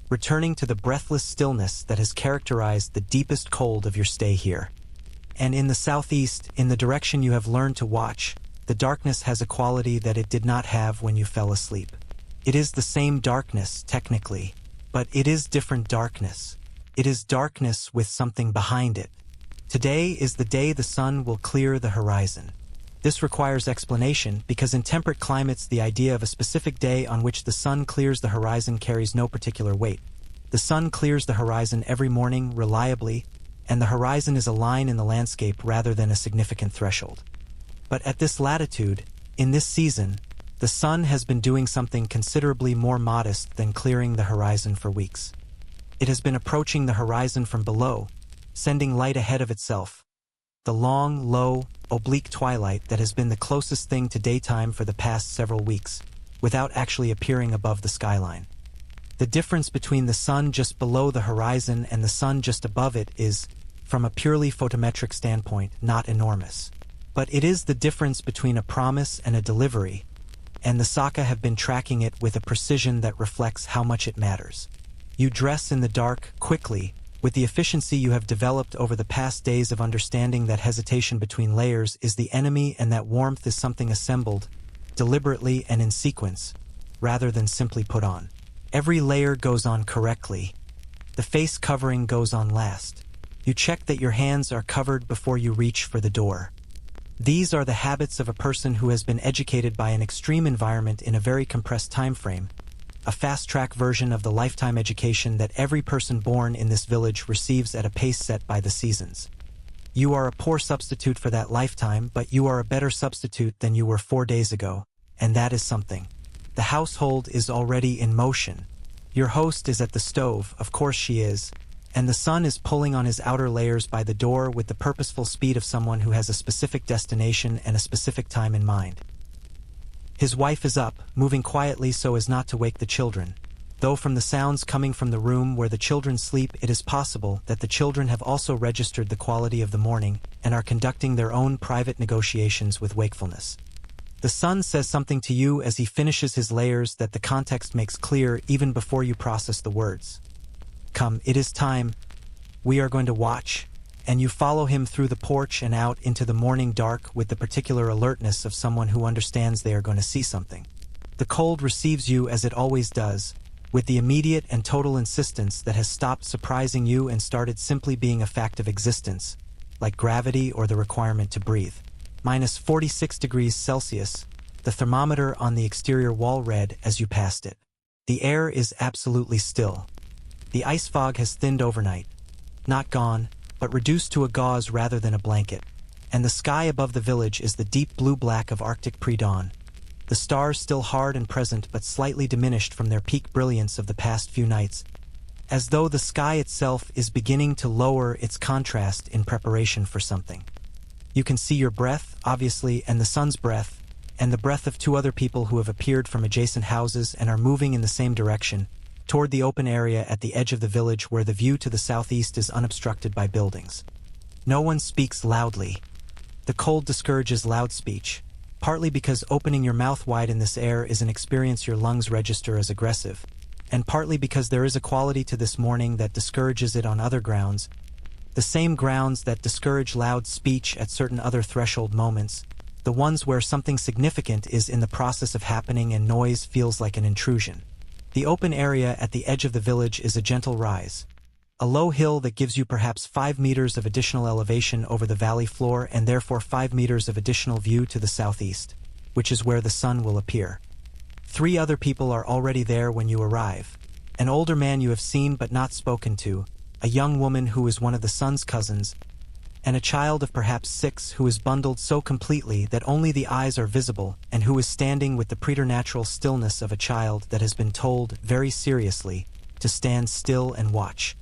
returning to the breathless stillness that has characterized the deepest cold of your stay here. And in the southeast, in the direction you have learned to watch, the darkness has a quality that it did not have when you fell asleep. It is the same darkness, technically, but it is different darkness. It is darkness with something behind it. Today is the day the sun will clear the horizon. This requires explanation because in temperate climates the idea of a specific day on which the sun clears the horizon carries no particular weight. The sun clears the horizon every morning reliably, and the horizon is a line in the landscape rather than a significant threshold. But at this latitude, in this season, the sun has been doing something considerably more modest than clearing the horizon for weeks. It has been approaching the horizon from below, sending light ahead of itself. The long, low, oblique twilight that has been the closest thing to daytime for the past several weeks, without actually appearing above the skyline. The difference between the sun just below the horizon and the sun just above it is, from a purely photometric standpoint, not enormous. But it is the difference between a promise and a delivery, and the Saka have been tracking it with a precision that reflects how much it matters. You dress in the dark, quickly, with the efficiency you have developed over the past days of understanding that hesitation between layers is the enemy and that warmth is something assembled, deliberately and in sequence, rather than simply put on. Every layer goes on correctly. The face covering goes on last. You check that your hands are covered before you reach for the door. These are the habits of a person who has been educated by an extreme environment in a very compressed time frame, a fast-track version of the lifetime education that every person born in this village receives at a pace set by the seasons. You are a poor substitute for that lifetime, but you are a better substitute than you were 4 days ago, and that is something. The household is already in motion. Your host is at the stove, of course she is, and the sun is pulling on his outer layers by the door with the purposeful speed of someone who has a specific destination and a specific time in mind. His wife is up, moving quietly so as not to wake the children, though from the sounds coming from the room where the children sleep it is possible that the children have also registered the quality of the morning and are conducting their own private negotiations with wakefulness. The sun says something to you as he finishes his layers that the context makes clear even before you process the words. Come, it is time. We are going to watch. And you follow him through the porch and out into the morning dark with the particular alertness of someone who understands they are going to see something. The cold receives you as it always does, with the immediate and total insistence that has stopped surprising you and started simply being a fact of existence, like gravity or the requirement to breathe. Minus 46 degrees Celsius, the thermometer on the exterior wall read as you passed it. The air is absolutely still. The ice fog has thinned overnight. Not gone, but reduced to a gauze rather than a blanket, and the sky above the village is the deep blue-black of Arctic pre-dawn. The stars still hard and present but slightly diminished from their peak brilliance of the past few nights, as though the sky itself is beginning to lower its contrast in preparation for something. You can see your breath, obviously, and the sun's breath, and the breath of 2 other people who have appeared from adjacent houses and are moving in the same direction, toward the open area at the edge of the village where the view to the southeast is unobstructed by buildings. No one speaks loudly. The cold discourages loud speech, partly because opening your mouth wide in this air is an experience your lungs register as aggressive, and partly because there is a quality to this morning that discourages it on other grounds, the same grounds that discourage loud speech at certain other threshold moments, the ones where something significant is in the process of happening and noise feels like an intrusion. The open area at the edge of the village is a gentle rise, a low hill that gives you perhaps 5 meters of additional elevation over the valley floor and therefore 5 meters of additional view to the southeast, which is where the sun will appear. 3 other people are already there when you arrive. An older man you have seen but not spoken to, a young woman who is one of the sun's cousins, and a child of perhaps 6 who is bundled so completely that only the eyes are visible and who is standing with the preternatural stillness of a child that has been told, very seriously, to stand still and watch.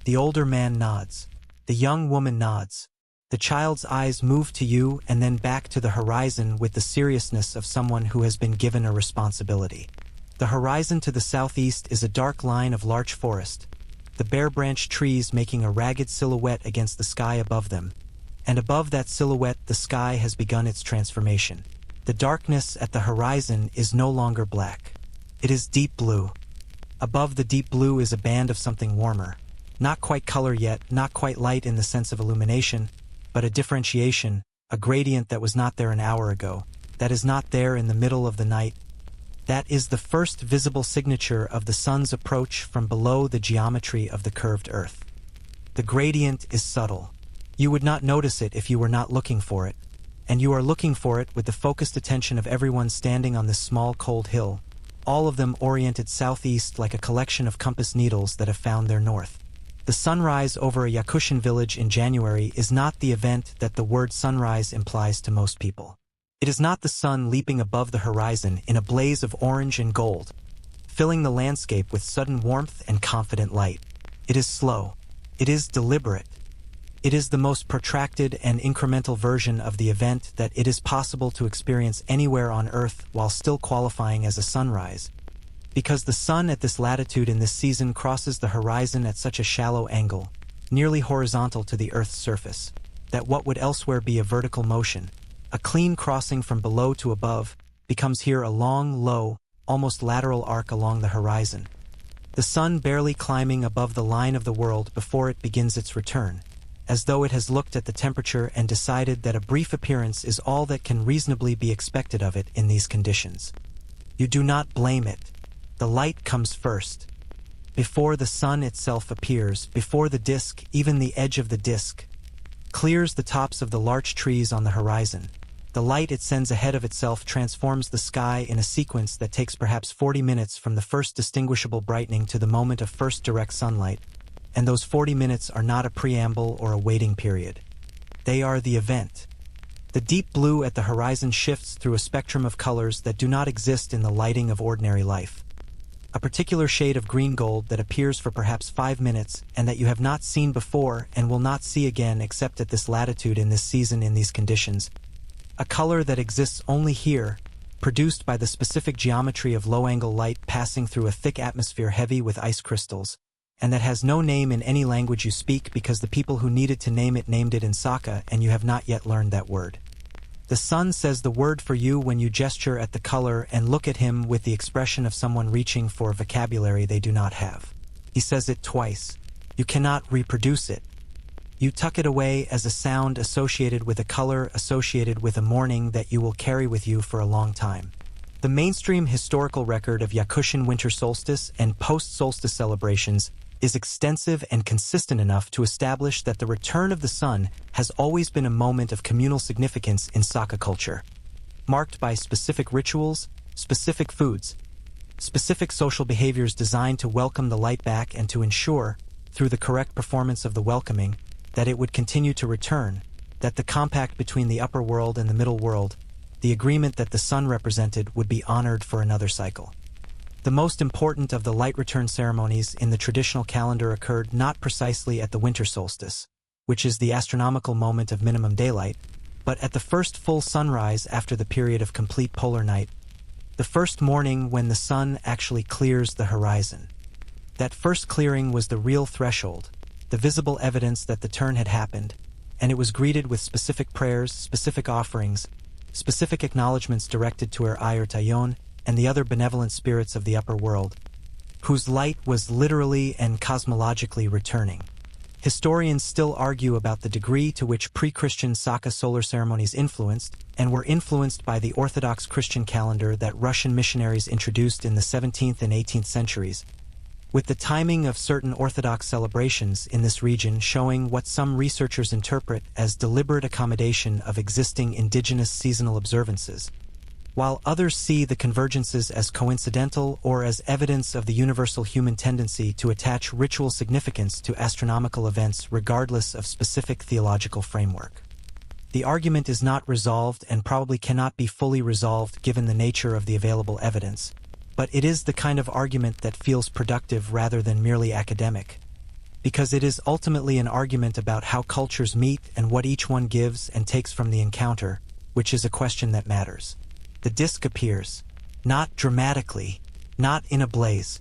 The older man nods. The young woman nods. The child's eyes move to you and then back to the horizon with the seriousness of someone who has been given a responsibility. The horizon to the southeast is a dark line of larch forest, the bare-branched trees making a ragged silhouette against the sky above them. And above that silhouette, the sky has begun its transformation. The darkness at the horizon is no longer black. It is deep blue. Above the deep blue is a band of something warmer. Not quite color yet, not quite light in the sense of illumination, but a differentiation, a gradient that was not there an hour ago, that is not there in the middle of the night. That is the first visible signature of the sun's approach from below the geometry of the curved earth. The gradient is subtle. You would not notice it if you were not looking for it, and you are looking for it with the focused attention of everyone standing on this small cold hill, all of them oriented southeast like a collection of compass needles that have found their north. The sunrise over a Yakutian village in January is not the event that the word sunrise implies to most people. It is not the sun leaping above the horizon in a blaze of orange and gold, filling the landscape with sudden warmth and confident light. It is slow. It is deliberate. It is the most protracted and incremental version of the event that it is possible to experience anywhere on Earth while still qualifying as a sunrise. Because the sun at this latitude in this season crosses the horizon at such a shallow angle, nearly horizontal to the Earth's surface, that what would elsewhere be a vertical motion, a clean crossing from below to above, becomes here a long, low, almost lateral arc along the horizon. The sun barely climbing above the line of the world before it begins its return, as though it has looked at the temperature and decided that a brief appearance is all that can reasonably be expected of it in these conditions. You do not blame it. The light comes first. Before the sun itself appears, before the disk, even the edge of the disk, clears the tops of the larch trees on the horizon, the light it sends ahead of itself transforms the sky in a sequence that takes perhaps 40 minutes from the first distinguishable brightening to the moment of first direct sunlight, and those 40 minutes are not a preamble or a waiting period. They are the event. The deep blue at the horizon shifts through a spectrum of colors that do not exist in the lighting of ordinary life. A particular shade of green gold that appears for perhaps 5 minutes and that you have not seen before and will not see again except at this latitude in this season in these conditions. A color that exists only here, produced by the specific geometry of low-angle light passing through a thick atmosphere heavy with ice crystals, and that has no name in any language you speak because the people who needed to name it named it in Saka and you have not yet learned that word. The sun says the word for you when you gesture at the color and look at him with the expression of someone reaching for a vocabulary they do not have. He says it twice. You cannot reproduce it. You tuck it away as a sound associated with a color associated with a morning that you will carry with you for a long time. The mainstream historical record of Yakutian winter solstice and post-solstice celebrations is extensive and consistent enough to establish that the return of the sun has always been a moment of communal significance in Saka culture, marked by specific rituals, specific foods, specific social behaviors designed to welcome the light back and to ensure, through the correct performance of the welcoming, that it would continue to return, that the compact between the upper world and the middle world, the agreement that the sun represented, would be honored for another cycle. The most important of the light return ceremonies in the traditional calendar occurred not precisely at the winter solstice, which is the astronomical moment of minimum daylight, but at the first full sunrise after the period of complete polar night, the first morning when the sun actually clears the horizon. That first clearing was the real threshold, the visible evidence that the turn had happened, and it was greeted with specific prayers, specific offerings, specific acknowledgments directed to her Ayur Tayon and the other benevolent spirits of the upper world, whose light was literally and cosmologically returning. Historians still argue about the degree to which pre-Christian Saka solar ceremonies influenced, and were influenced by the Orthodox Christian calendar that Russian missionaries introduced in the 17th and 18th centuries, with the timing of certain Orthodox celebrations in this region showing what some researchers interpret as deliberate accommodation of existing indigenous seasonal observances, while others see the convergences as coincidental or as evidence of the universal human tendency to attach ritual significance to astronomical events regardless of specific theological framework. The argument is not resolved and probably cannot be fully resolved given the nature of the available evidence, but it is the kind of argument that feels productive rather than merely academic, because it is ultimately an argument about how cultures meet and what each one gives and takes from the encounter, which is a question that matters. The disk appears, not dramatically, not in a blaze,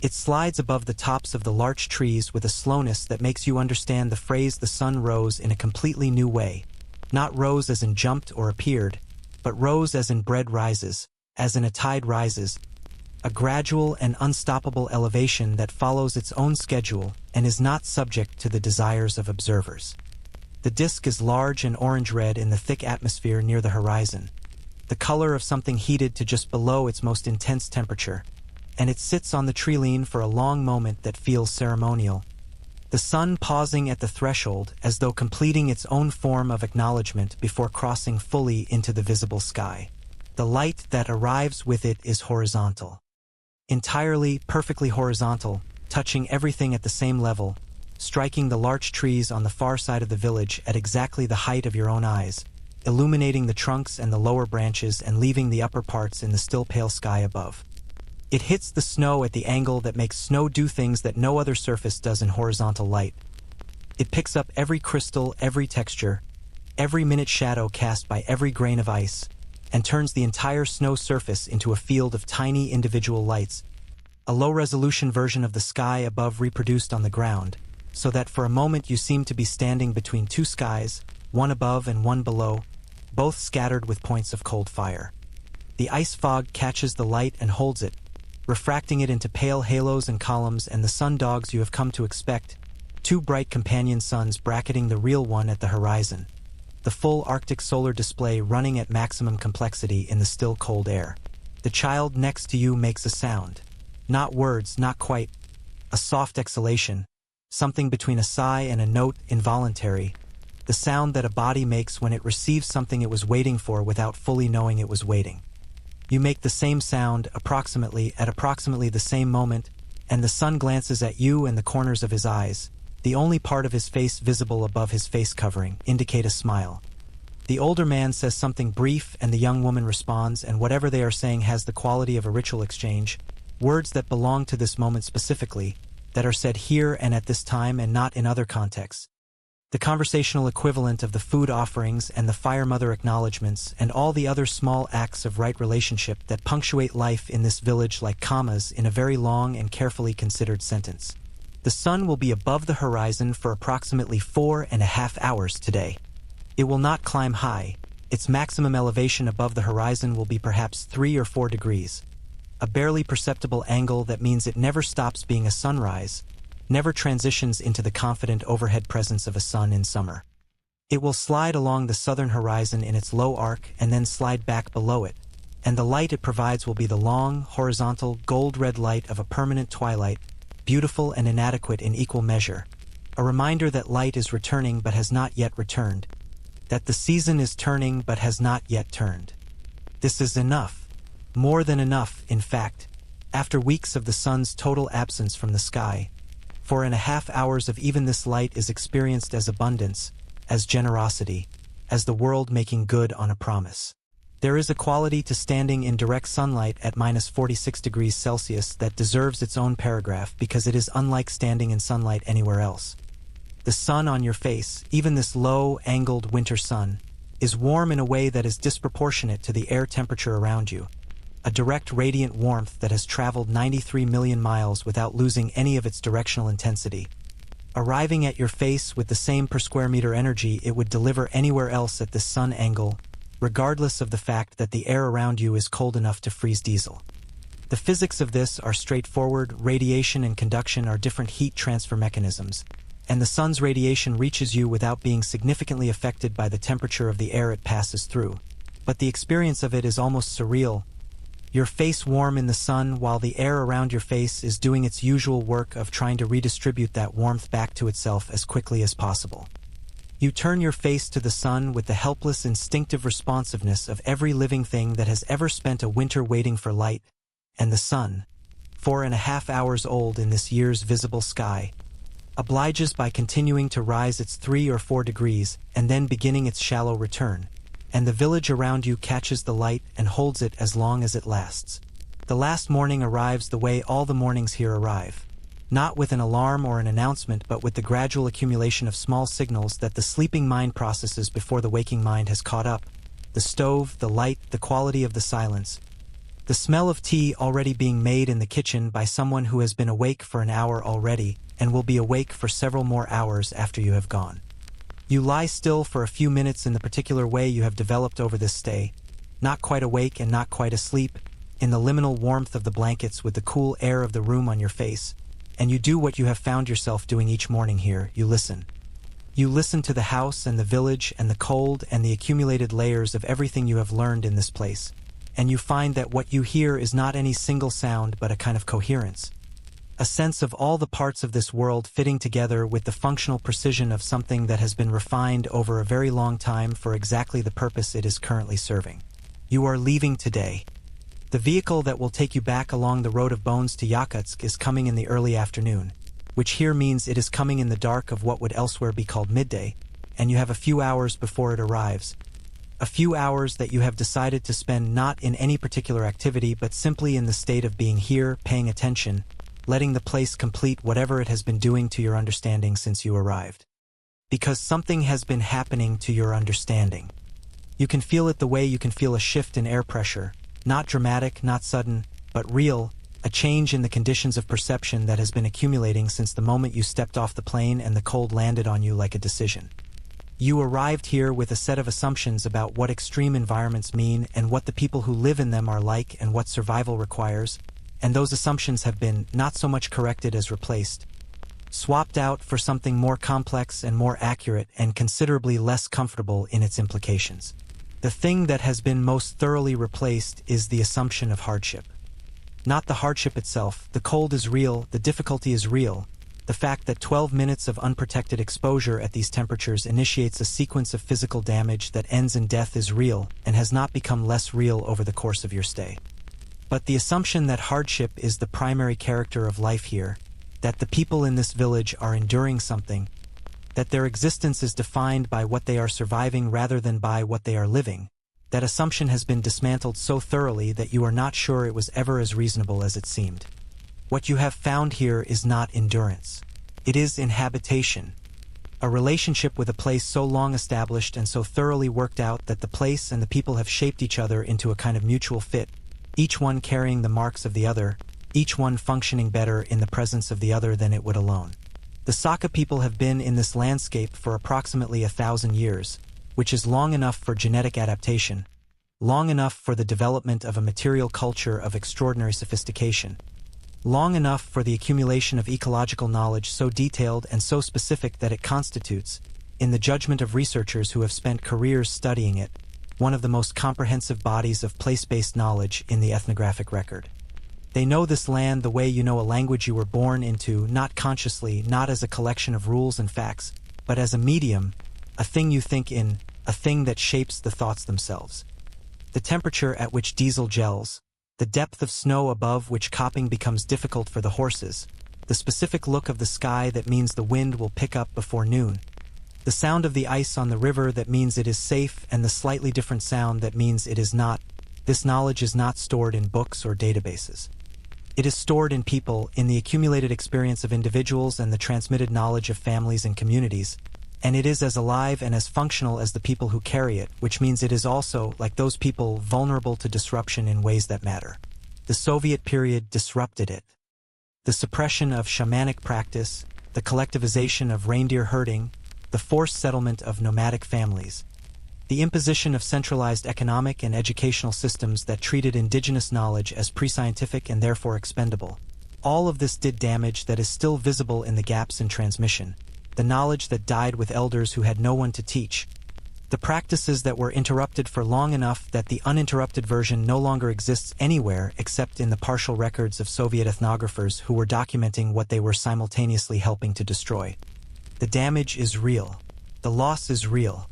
It slides above the tops of the larch trees with a slowness that makes you understand the phrase "the sun rose" in a completely new way. Not rose as in jumped or appeared, but rose as in bread rises, as in a tide rises, a gradual and unstoppable elevation that follows its own schedule and is not subject to the desires of observers. The disk is large and orange-red in the thick atmosphere near the horizon, the color of something heated to just below its most intense temperature, and it sits on the treeline for a long moment that feels ceremonial. The sun pausing at the threshold as though completing its own form of acknowledgement before crossing fully into the visible sky. The light that arrives with it is horizontal. Entirely, perfectly horizontal, touching everything at the same level, striking the larch trees on the far side of the village at exactly the height of your own eyes, illuminating the trunks and the lower branches and leaving the upper parts in the still pale sky above. It hits the snow at the angle that makes snow do things that no other surface does in horizontal light. It picks up every crystal, every texture, every minute shadow cast by every grain of ice, and turns the entire snow surface into a field of tiny individual lights, a low-resolution version of the sky above reproduced on the ground, so that for a moment you seem to be standing between two skies, one above and one below, both scattered with points of cold fire. The ice fog catches the light and holds it, refracting it into pale halos and columns and the sun dogs you have come to expect, two bright companion suns bracketing the real one at the horizon. The full Arctic solar display running at maximum complexity in the still cold air. The child next to you makes a sound. Not words, not quite. A soft exhalation, something between a sigh and a note, involuntary. The sound that a body makes when it receives something it was waiting for without fully knowing it was waiting. You make the same sound, at approximately the same moment, and the sun glances at you and the corners of his eyes. The only part of his face visible above his face covering, indicate a smile. The older man says something brief and the young woman responds, and whatever they are saying has the quality of a ritual exchange, words that belong to this moment specifically, that are said here and at this time and not in other contexts. The conversational equivalent of the food offerings and the fire mother acknowledgments and all the other small acts of right relationship that punctuate life in this village like commas in a very long and carefully considered sentence. The sun will be above the horizon for approximately 4.5 hours today. It will not climb high. Its maximum elevation above the horizon will be perhaps 3 or 4 degrees. A barely perceptible angle that means it never stops being a sunrise, never transitions into the confident overhead presence of a sun in summer. It will slide along the southern horizon in its low arc and then slide back below it, and the light it provides will be the long, horizontal, gold-red light of a permanent twilight, beautiful and inadequate in equal measure, a reminder that light is returning but has not yet returned, that the season is turning but has not yet turned. This is enough, more than enough, in fact, after weeks of the sun's total absence from the sky. 4.5 hours of even this light is experienced as abundance, as generosity, as the world making good on a promise. There is a quality to standing in direct sunlight at -46 degrees Celsius that deserves its own paragraph because it is unlike standing in sunlight anywhere else. The sun on your face, even this low, angled winter sun, is warm in a way that is disproportionate to the air temperature around you, a direct radiant warmth that has traveled 93 million miles without losing any of its directional intensity, arriving at your face with the same per square meter energy it would deliver anywhere else at this sun angle, regardless of the fact that the air around you is cold enough to freeze diesel. The physics of this are straightforward. Radiation and conduction are different heat transfer mechanisms, and the sun's radiation reaches you without being significantly affected by the temperature of the air it passes through. But the experience of it is almost surreal. Your face warm in the sun while the air around your face is doing its usual work of trying to redistribute that warmth back to itself as quickly as possible. You turn your face to the sun with the helpless, instinctive responsiveness of every living thing that has ever spent a winter waiting for light, and the sun, 4.5 hours old in this year's visible sky, obliges by continuing to rise its 3 or 4 degrees and then beginning its shallow return, and the village around you catches the light and holds it as long as it lasts. The last morning arrives the way all the mornings here arrive. Not with an alarm or an announcement, but with the gradual accumulation of small signals that the sleeping mind processes before the waking mind has caught up. The stove, the light, the quality of the silence. The The smell of tea already being made in the kitchen by someone who has been awake for an hour already and will be awake for several more hours after you have gone. You lie still for a few minutes in the particular way you have developed over this stay, not quite awake and not quite asleep, in the liminal warmth of the blankets with the cool air of the room on your face, and you do what you have found yourself doing each morning here, you listen. You listen to the house and the village and the cold and the accumulated layers of everything you have learned in this place, and you find that what you hear is not any single sound but a kind of coherence. A sense of all the parts of this world fitting together with the functional precision of something that has been refined over a very long time for exactly the purpose it is currently serving. You are leaving today. The vehicle that will take you back along the road of bones to Yakutsk is coming in the early afternoon, which here means it is coming in the dark of what would elsewhere be called midday, and you have a few hours before it arrives. A few hours that you have decided to spend not in any particular activity but simply in the state of being here, paying attention, letting the place complete whatever it has been doing to your understanding since you arrived. Because something has been happening to your understanding. You can feel it the way you can feel a shift in air pressure, not dramatic, not sudden, but real, a change in the conditions of perception that has been accumulating since the moment you stepped off the plane and the cold landed on you like a decision. You arrived here with a set of assumptions about what extreme environments mean and what the people who live in them are like and what survival requires, and those assumptions have been not so much corrected as replaced, swapped out for something more complex and more accurate and considerably less comfortable in its implications. The thing that has been most thoroughly replaced is the assumption of hardship. Not the hardship itself, the cold is real, the difficulty is real. The fact that 12 minutes of unprotected exposure at these temperatures initiates a sequence of physical damage that ends in death is real and has not become less real over the course of your stay. But the assumption that hardship is the primary character of life here, that the people in this village are enduring something, that their existence is defined by what they are surviving rather than by what they are living, that assumption has been dismantled so thoroughly that you are not sure it was ever as reasonable as it seemed. What you have found here is not endurance. It is inhabitation. A relationship with a place so long established and so thoroughly worked out that the place and the people have shaped each other into a kind of mutual fit, each one carrying the marks of the other, each one functioning better in the presence of the other than it would alone. The Saka people have been in this landscape for approximately 1,000 years, which is long enough for genetic adaptation, long enough for the development of a material culture of extraordinary sophistication, long enough for the accumulation of ecological knowledge so detailed and so specific that it constitutes, in the judgment of researchers who have spent careers studying it, one of the most comprehensive bodies of place-based knowledge in the ethnographic record. They know this land the way you know a language you were born into, not consciously, not as a collection of rules and facts, but as a medium, a thing you think in, a thing that shapes the thoughts themselves. The temperature at which diesel gels, the depth of snow above which copping becomes difficult for the horses, the specific look of the sky that means the wind will pick up before noon, the sound of the ice on the river that means it is safe and the slightly different sound that means it is not, this knowledge is not stored in books or databases. It is stored in people, in the accumulated experience of individuals and the transmitted knowledge of families and communities, and it is as alive and as functional as the people who carry it, which means it is also, like those people, vulnerable to disruption in ways that matter. The Soviet period disrupted it. The suppression of shamanic practice, the collectivization of reindeer herding, the forced settlement of nomadic families, the imposition of centralized economic and educational systems that treated indigenous knowledge as pre-scientific and therefore expendable. All of this did damage that is still visible in the gaps in transmission, the knowledge that died with elders who had no one to teach, the practices that were interrupted for long enough that the uninterrupted version no longer exists anywhere except in the partial records of Soviet ethnographers who were documenting what they were simultaneously helping to destroy. The damage is real. The loss is real.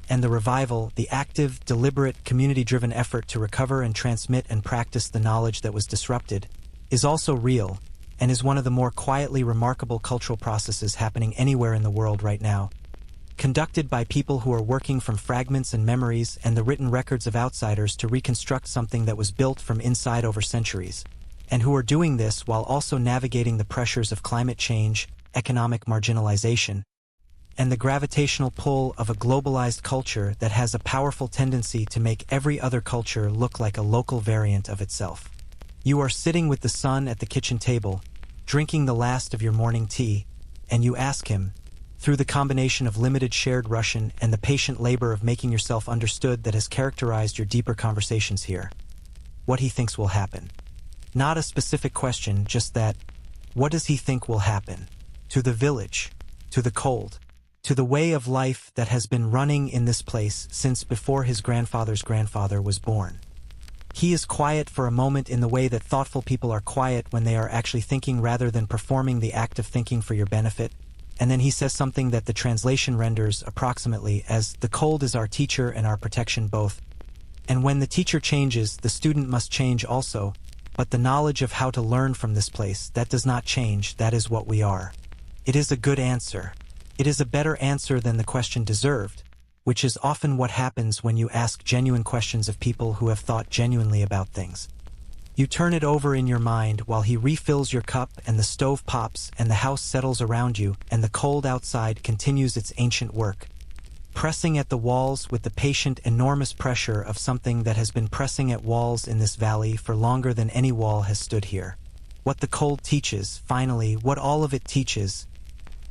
And the revival, the active, deliberate, community-driven effort to recover and transmit and practice the knowledge that was disrupted, is also real, and is one of the more quietly remarkable cultural processes happening anywhere in the world right now, conducted by people who are working from fragments and memories and the written records of outsiders to reconstruct something that was built from inside over centuries, and who are doing this while also navigating the pressures of climate change, economic marginalization, and the gravitational pull of a globalized culture that has a powerful tendency to make every other culture look like a local variant of itself. You are sitting with the sun at the kitchen table, drinking the last of your morning tea, and you ask him, through the combination of limited shared Russian and the patient labor of making yourself understood that has characterized your deeper conversations here, what he thinks will happen. Not a specific question, just that, what does he think will happen? To the village, to the cold, to the way of life that has been running in this place since before his grandfather's grandfather was born. He is quiet for a moment in the way that thoughtful people are quiet when they are actually thinking rather than performing the act of thinking for your benefit, and then he says something that the translation renders approximately as, "The cold is our teacher and our protection both. And when the teacher changes, the student must change also, but the knowledge of how to learn from this place, that does not change, that is what we are." It is a good answer. It is a better answer than the question deserved, which is often what happens when you ask genuine questions of people who have thought genuinely about things. You turn it over in your mind while he refills your cup and the stove pops and the house settles around you and the cold outside continues its ancient work, pressing at the walls with the patient enormous pressure of something that has been pressing at walls in this valley for longer than any wall has stood here. What the cold teaches, finally, what all of it teaches,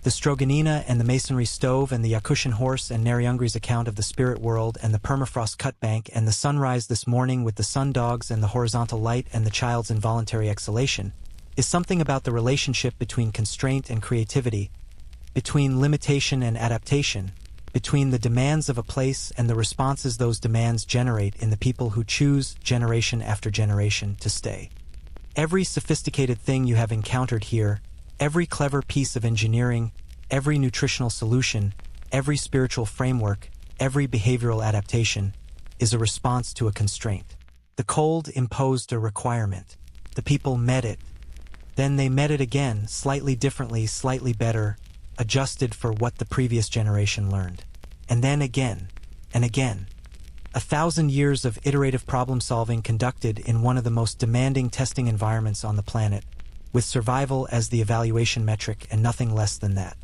the Stroganina and the masonry stove and the Yakutian horse and Nariungri's account of the spirit world and the permafrost cut bank and the sunrise this morning with the sundogs and the horizontal light and the child's involuntary exhalation, is something about the relationship between constraint and creativity, between limitation and adaptation, between the demands of a place and the responses those demands generate in the people who choose, generation after generation, to stay. Every sophisticated thing you have encountered here, every clever piece of engineering, every nutritional solution, every spiritual framework, every behavioral adaptation, is a response to a constraint. The cold imposed a requirement. The people met it. Then they met it again, slightly differently, slightly better, adjusted for what the previous generation learned. And then again, and again. 1,000 years of iterative problem-solving conducted in one of the most demanding testing environments on the planet, with survival as the evaluation metric and nothing less than that.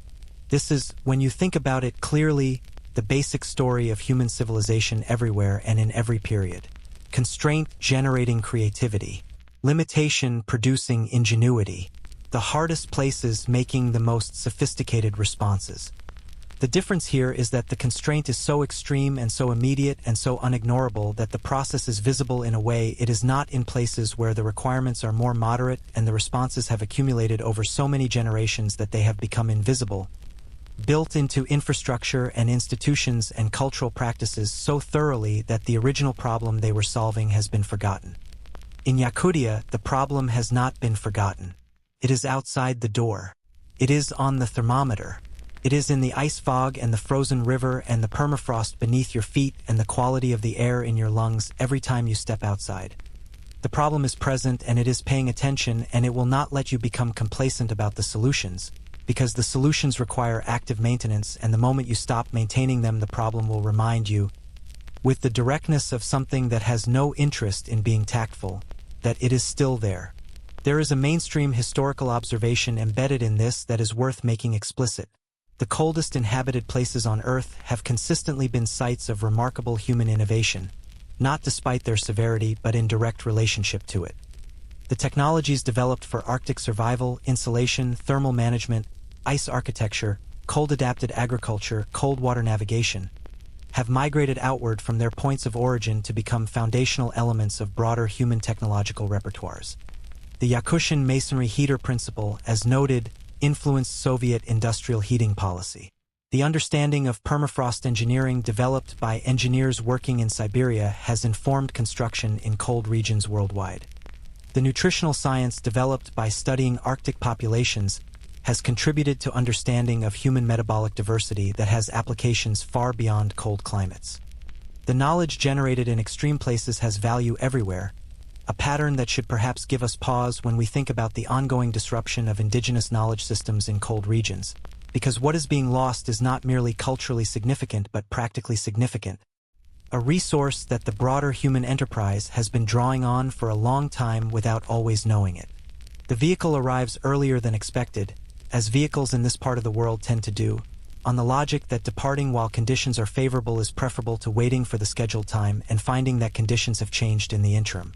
This is, when you think about it clearly, the basic story of human civilization everywhere and in every period. Constraint generating creativity. Limitation producing ingenuity. The hardest places making the most sophisticated responses. The difference here is that the constraint is so extreme and so immediate and so unignorable that the process is visible in a way it is not in places where the requirements are more moderate and the responses have accumulated over so many generations that they have become invisible, built into infrastructure and institutions and cultural practices so thoroughly that the original problem they were solving has been forgotten. In Yakutia, the problem has not been forgotten. It is outside the door. It is on the thermometer. It is in the ice fog and the frozen river and the permafrost beneath your feet and the quality of the air in your lungs every time you step outside. The problem is present and it is paying attention, and it will not let you become complacent about the solutions, because the solutions require active maintenance, and the moment you stop maintaining them, the problem will remind you, with the directness of something that has no interest in being tactful, that it is still there. There is a mainstream historical observation embedded in this that is worth making explicit. The coldest inhabited places on Earth have consistently been sites of remarkable human innovation, not despite their severity but in direct relationship to it. The technologies developed for Arctic survival, insulation, thermal management, ice architecture, cold-adapted agriculture, cold water navigation, have migrated outward from their points of origin to become foundational elements of broader human technological repertoires. The Yakutian masonry heater principle, as noted, influenced Soviet industrial heating policy. The understanding of permafrost engineering developed by engineers working in Siberia has informed construction in cold regions worldwide. The nutritional science developed by studying Arctic populations has contributed to understanding of human metabolic diversity that has applications far beyond cold climates. The knowledge generated in extreme places has value everywhere, a pattern that should perhaps give us pause when we think about the ongoing disruption of indigenous knowledge systems in cold regions, because what is being lost is not merely culturally significant but practically significant, a resource that the broader human enterprise has been drawing on for a long time without always knowing it. The vehicle arrives earlier than expected, as vehicles in this part of the world tend to do, on the logic that departing while conditions are favorable is preferable to waiting for the scheduled time and finding that conditions have changed in the interim.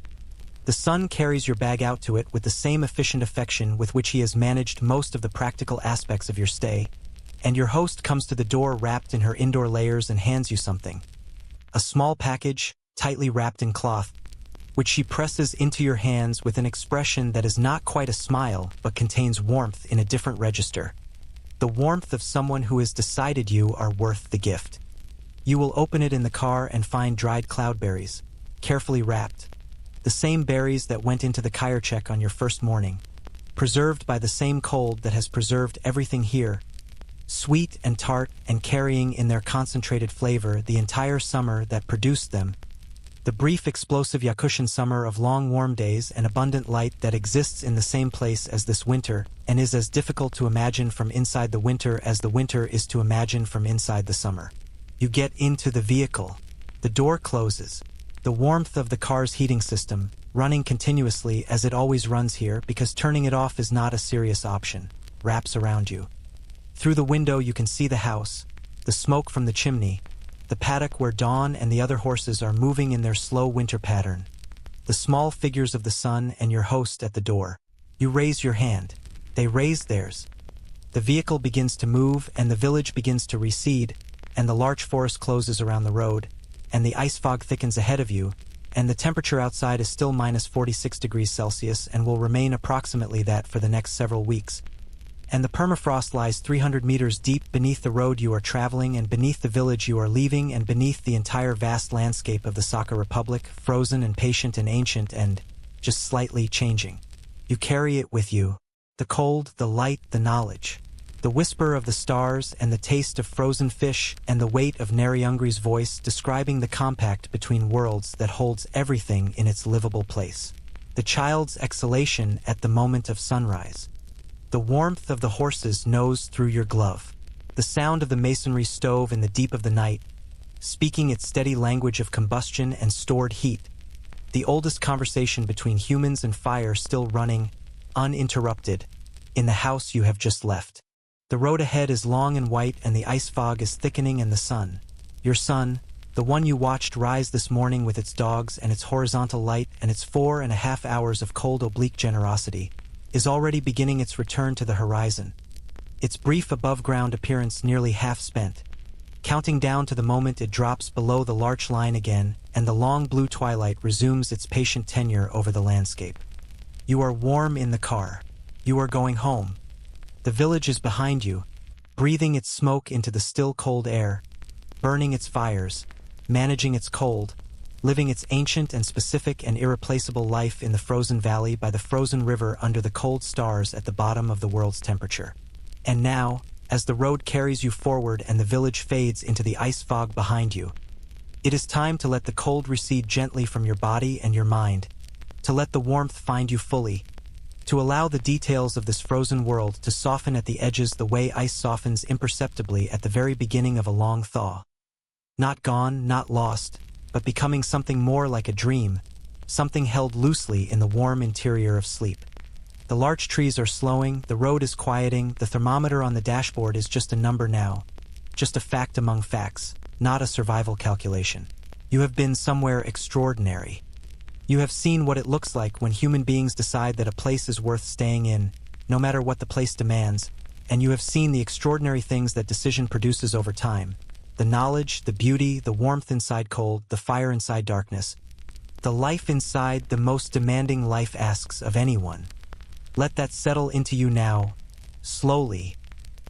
The son carries your bag out to it with the same efficient affection with which he has managed most of the practical aspects of your stay, and your host comes to the door wrapped in her indoor layers and hands you something. A small package, tightly wrapped in cloth, which she presses into your hands with an expression that is not quite a smile but contains warmth in a different register. The warmth of someone who has decided you are worth the gift. You will open it in the car and find dried cloudberries, carefully wrapped. The same berries that went into the Kirchek on your first morning, preserved by the same cold that has preserved everything here, sweet and tart and carrying in their concentrated flavor the entire summer that produced them, the brief explosive Yakutian summer of long warm days and abundant light that exists in the same place as this winter and is as difficult to imagine from inside the winter as the winter is to imagine from inside the summer. You get into the vehicle. The door closes. The warmth of the car's heating system, running continuously as it always runs here because turning it off is not a serious option, wraps around you. Through the window you can see the house, the smoke from the chimney, the paddock where Dawn and the other horses are moving in their slow winter pattern, the small figures of the son and your host at the door. You raise your hand. They raise theirs. The vehicle begins to move and the village begins to recede, and the larch forest closes around the road, and the ice fog thickens ahead of you, and the temperature outside is still minus 46 degrees Celsius and will remain approximately that for the next several weeks. And the permafrost lies 300 meters deep beneath the road you are traveling and beneath the village you are leaving and beneath the entire vast landscape of the Saka Republic, frozen and patient and ancient and just slightly changing. You carry it with you. The cold, the light, the knowledge. The whisper of the stars and the taste of frozen fish and the weight of Nariungri's voice describing the compact between worlds that holds everything in its livable place. The child's exhalation at the moment of sunrise. The warmth of the horse's nose through your glove. The sound of the masonry stove in the deep of the night, speaking its steady language of combustion and stored heat. The oldest conversation between humans and fire still running, uninterrupted, in the house you have just left. The road ahead is long and white and the ice fog is thickening and the sun, your sun, the one you watched rise this morning with its dogs and its horizontal light and its 4.5 hours of cold oblique generosity, is already beginning its return to the horizon, its brief above-ground appearance nearly half spent, counting down to the moment it drops below the larch line again and the long blue twilight resumes its patient tenure over the landscape. You are warm in the car. You are going home. The village is behind you, breathing its smoke into the still cold air, burning its fires, managing its cold, living its ancient and specific and irreplaceable life in the frozen valley by the frozen river under the cold stars at the bottom of the world's temperature. And now, as the road carries you forward and the village fades into the ice fog behind you, it is time to let the cold recede gently from your body and your mind, to let the warmth find you fully, to allow the details of this frozen world to soften at the edges the way ice softens imperceptibly at the very beginning of a long thaw. Not gone, not lost, but becoming something more like a dream, something held loosely in the warm interior of sleep. The larch trees are slowing, the road is quieting, the thermometer on the dashboard is just a number now, just a fact among facts, not a survival calculation. You have been somewhere extraordinary. You have seen what it looks like when human beings decide that a place is worth staying in, no matter what the place demands, and you have seen the extraordinary things that decision produces over time. The knowledge, the beauty, the warmth inside cold, the fire inside darkness. The life inside the most demanding life asks of anyone. Let that settle into you now, slowly,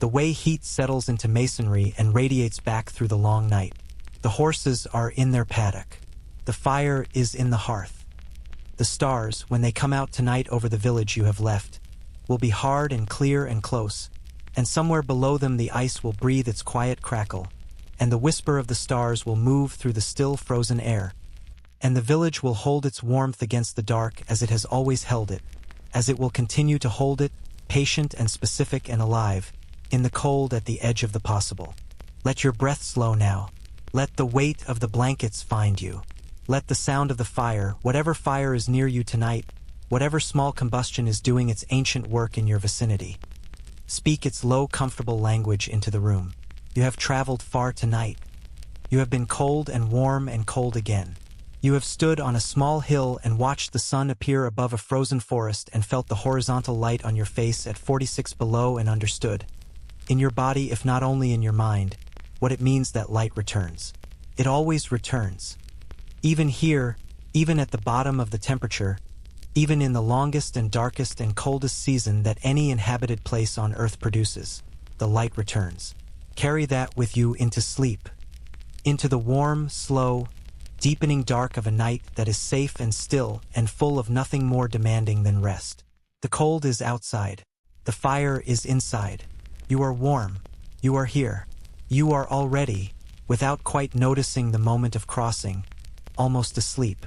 the way heat settles into masonry and radiates back through the long night. The horses are in their paddock. The fire is in the hearth. The stars, when they come out tonight over the village you have left, will be hard and clear and close, and somewhere below them the ice will breathe its quiet crackle, and the whisper of the stars will move through the still frozen air, and the village will hold its warmth against the dark as it has always held it, as it will continue to hold it, patient and specific and alive, in the cold at the edge of the possible. Let your breath slow now. Let the weight of the blankets find you. Let the sound of the fire, whatever fire is near you tonight, whatever small combustion is doing its ancient work in your vicinity, speak its low, comfortable language into the room. You have traveled far tonight. You have been cold and warm and cold again. You have stood on a small hill and watched the sun appear above a frozen forest and felt the horizontal light on your face at 46 below and understood, in your body if not only in your mind, what it means that light returns. It always returns. Even here, even at the bottom of the temperature, even in the longest and darkest and coldest season that any inhabited place on Earth produces, the light returns. Carry that with you into sleep, into the warm, slow, deepening dark of a night that is safe and still and full of nothing more demanding than rest. The cold is outside. The fire is inside. You are warm. You are here. You are already, without quite noticing the moment of crossing, almost asleep.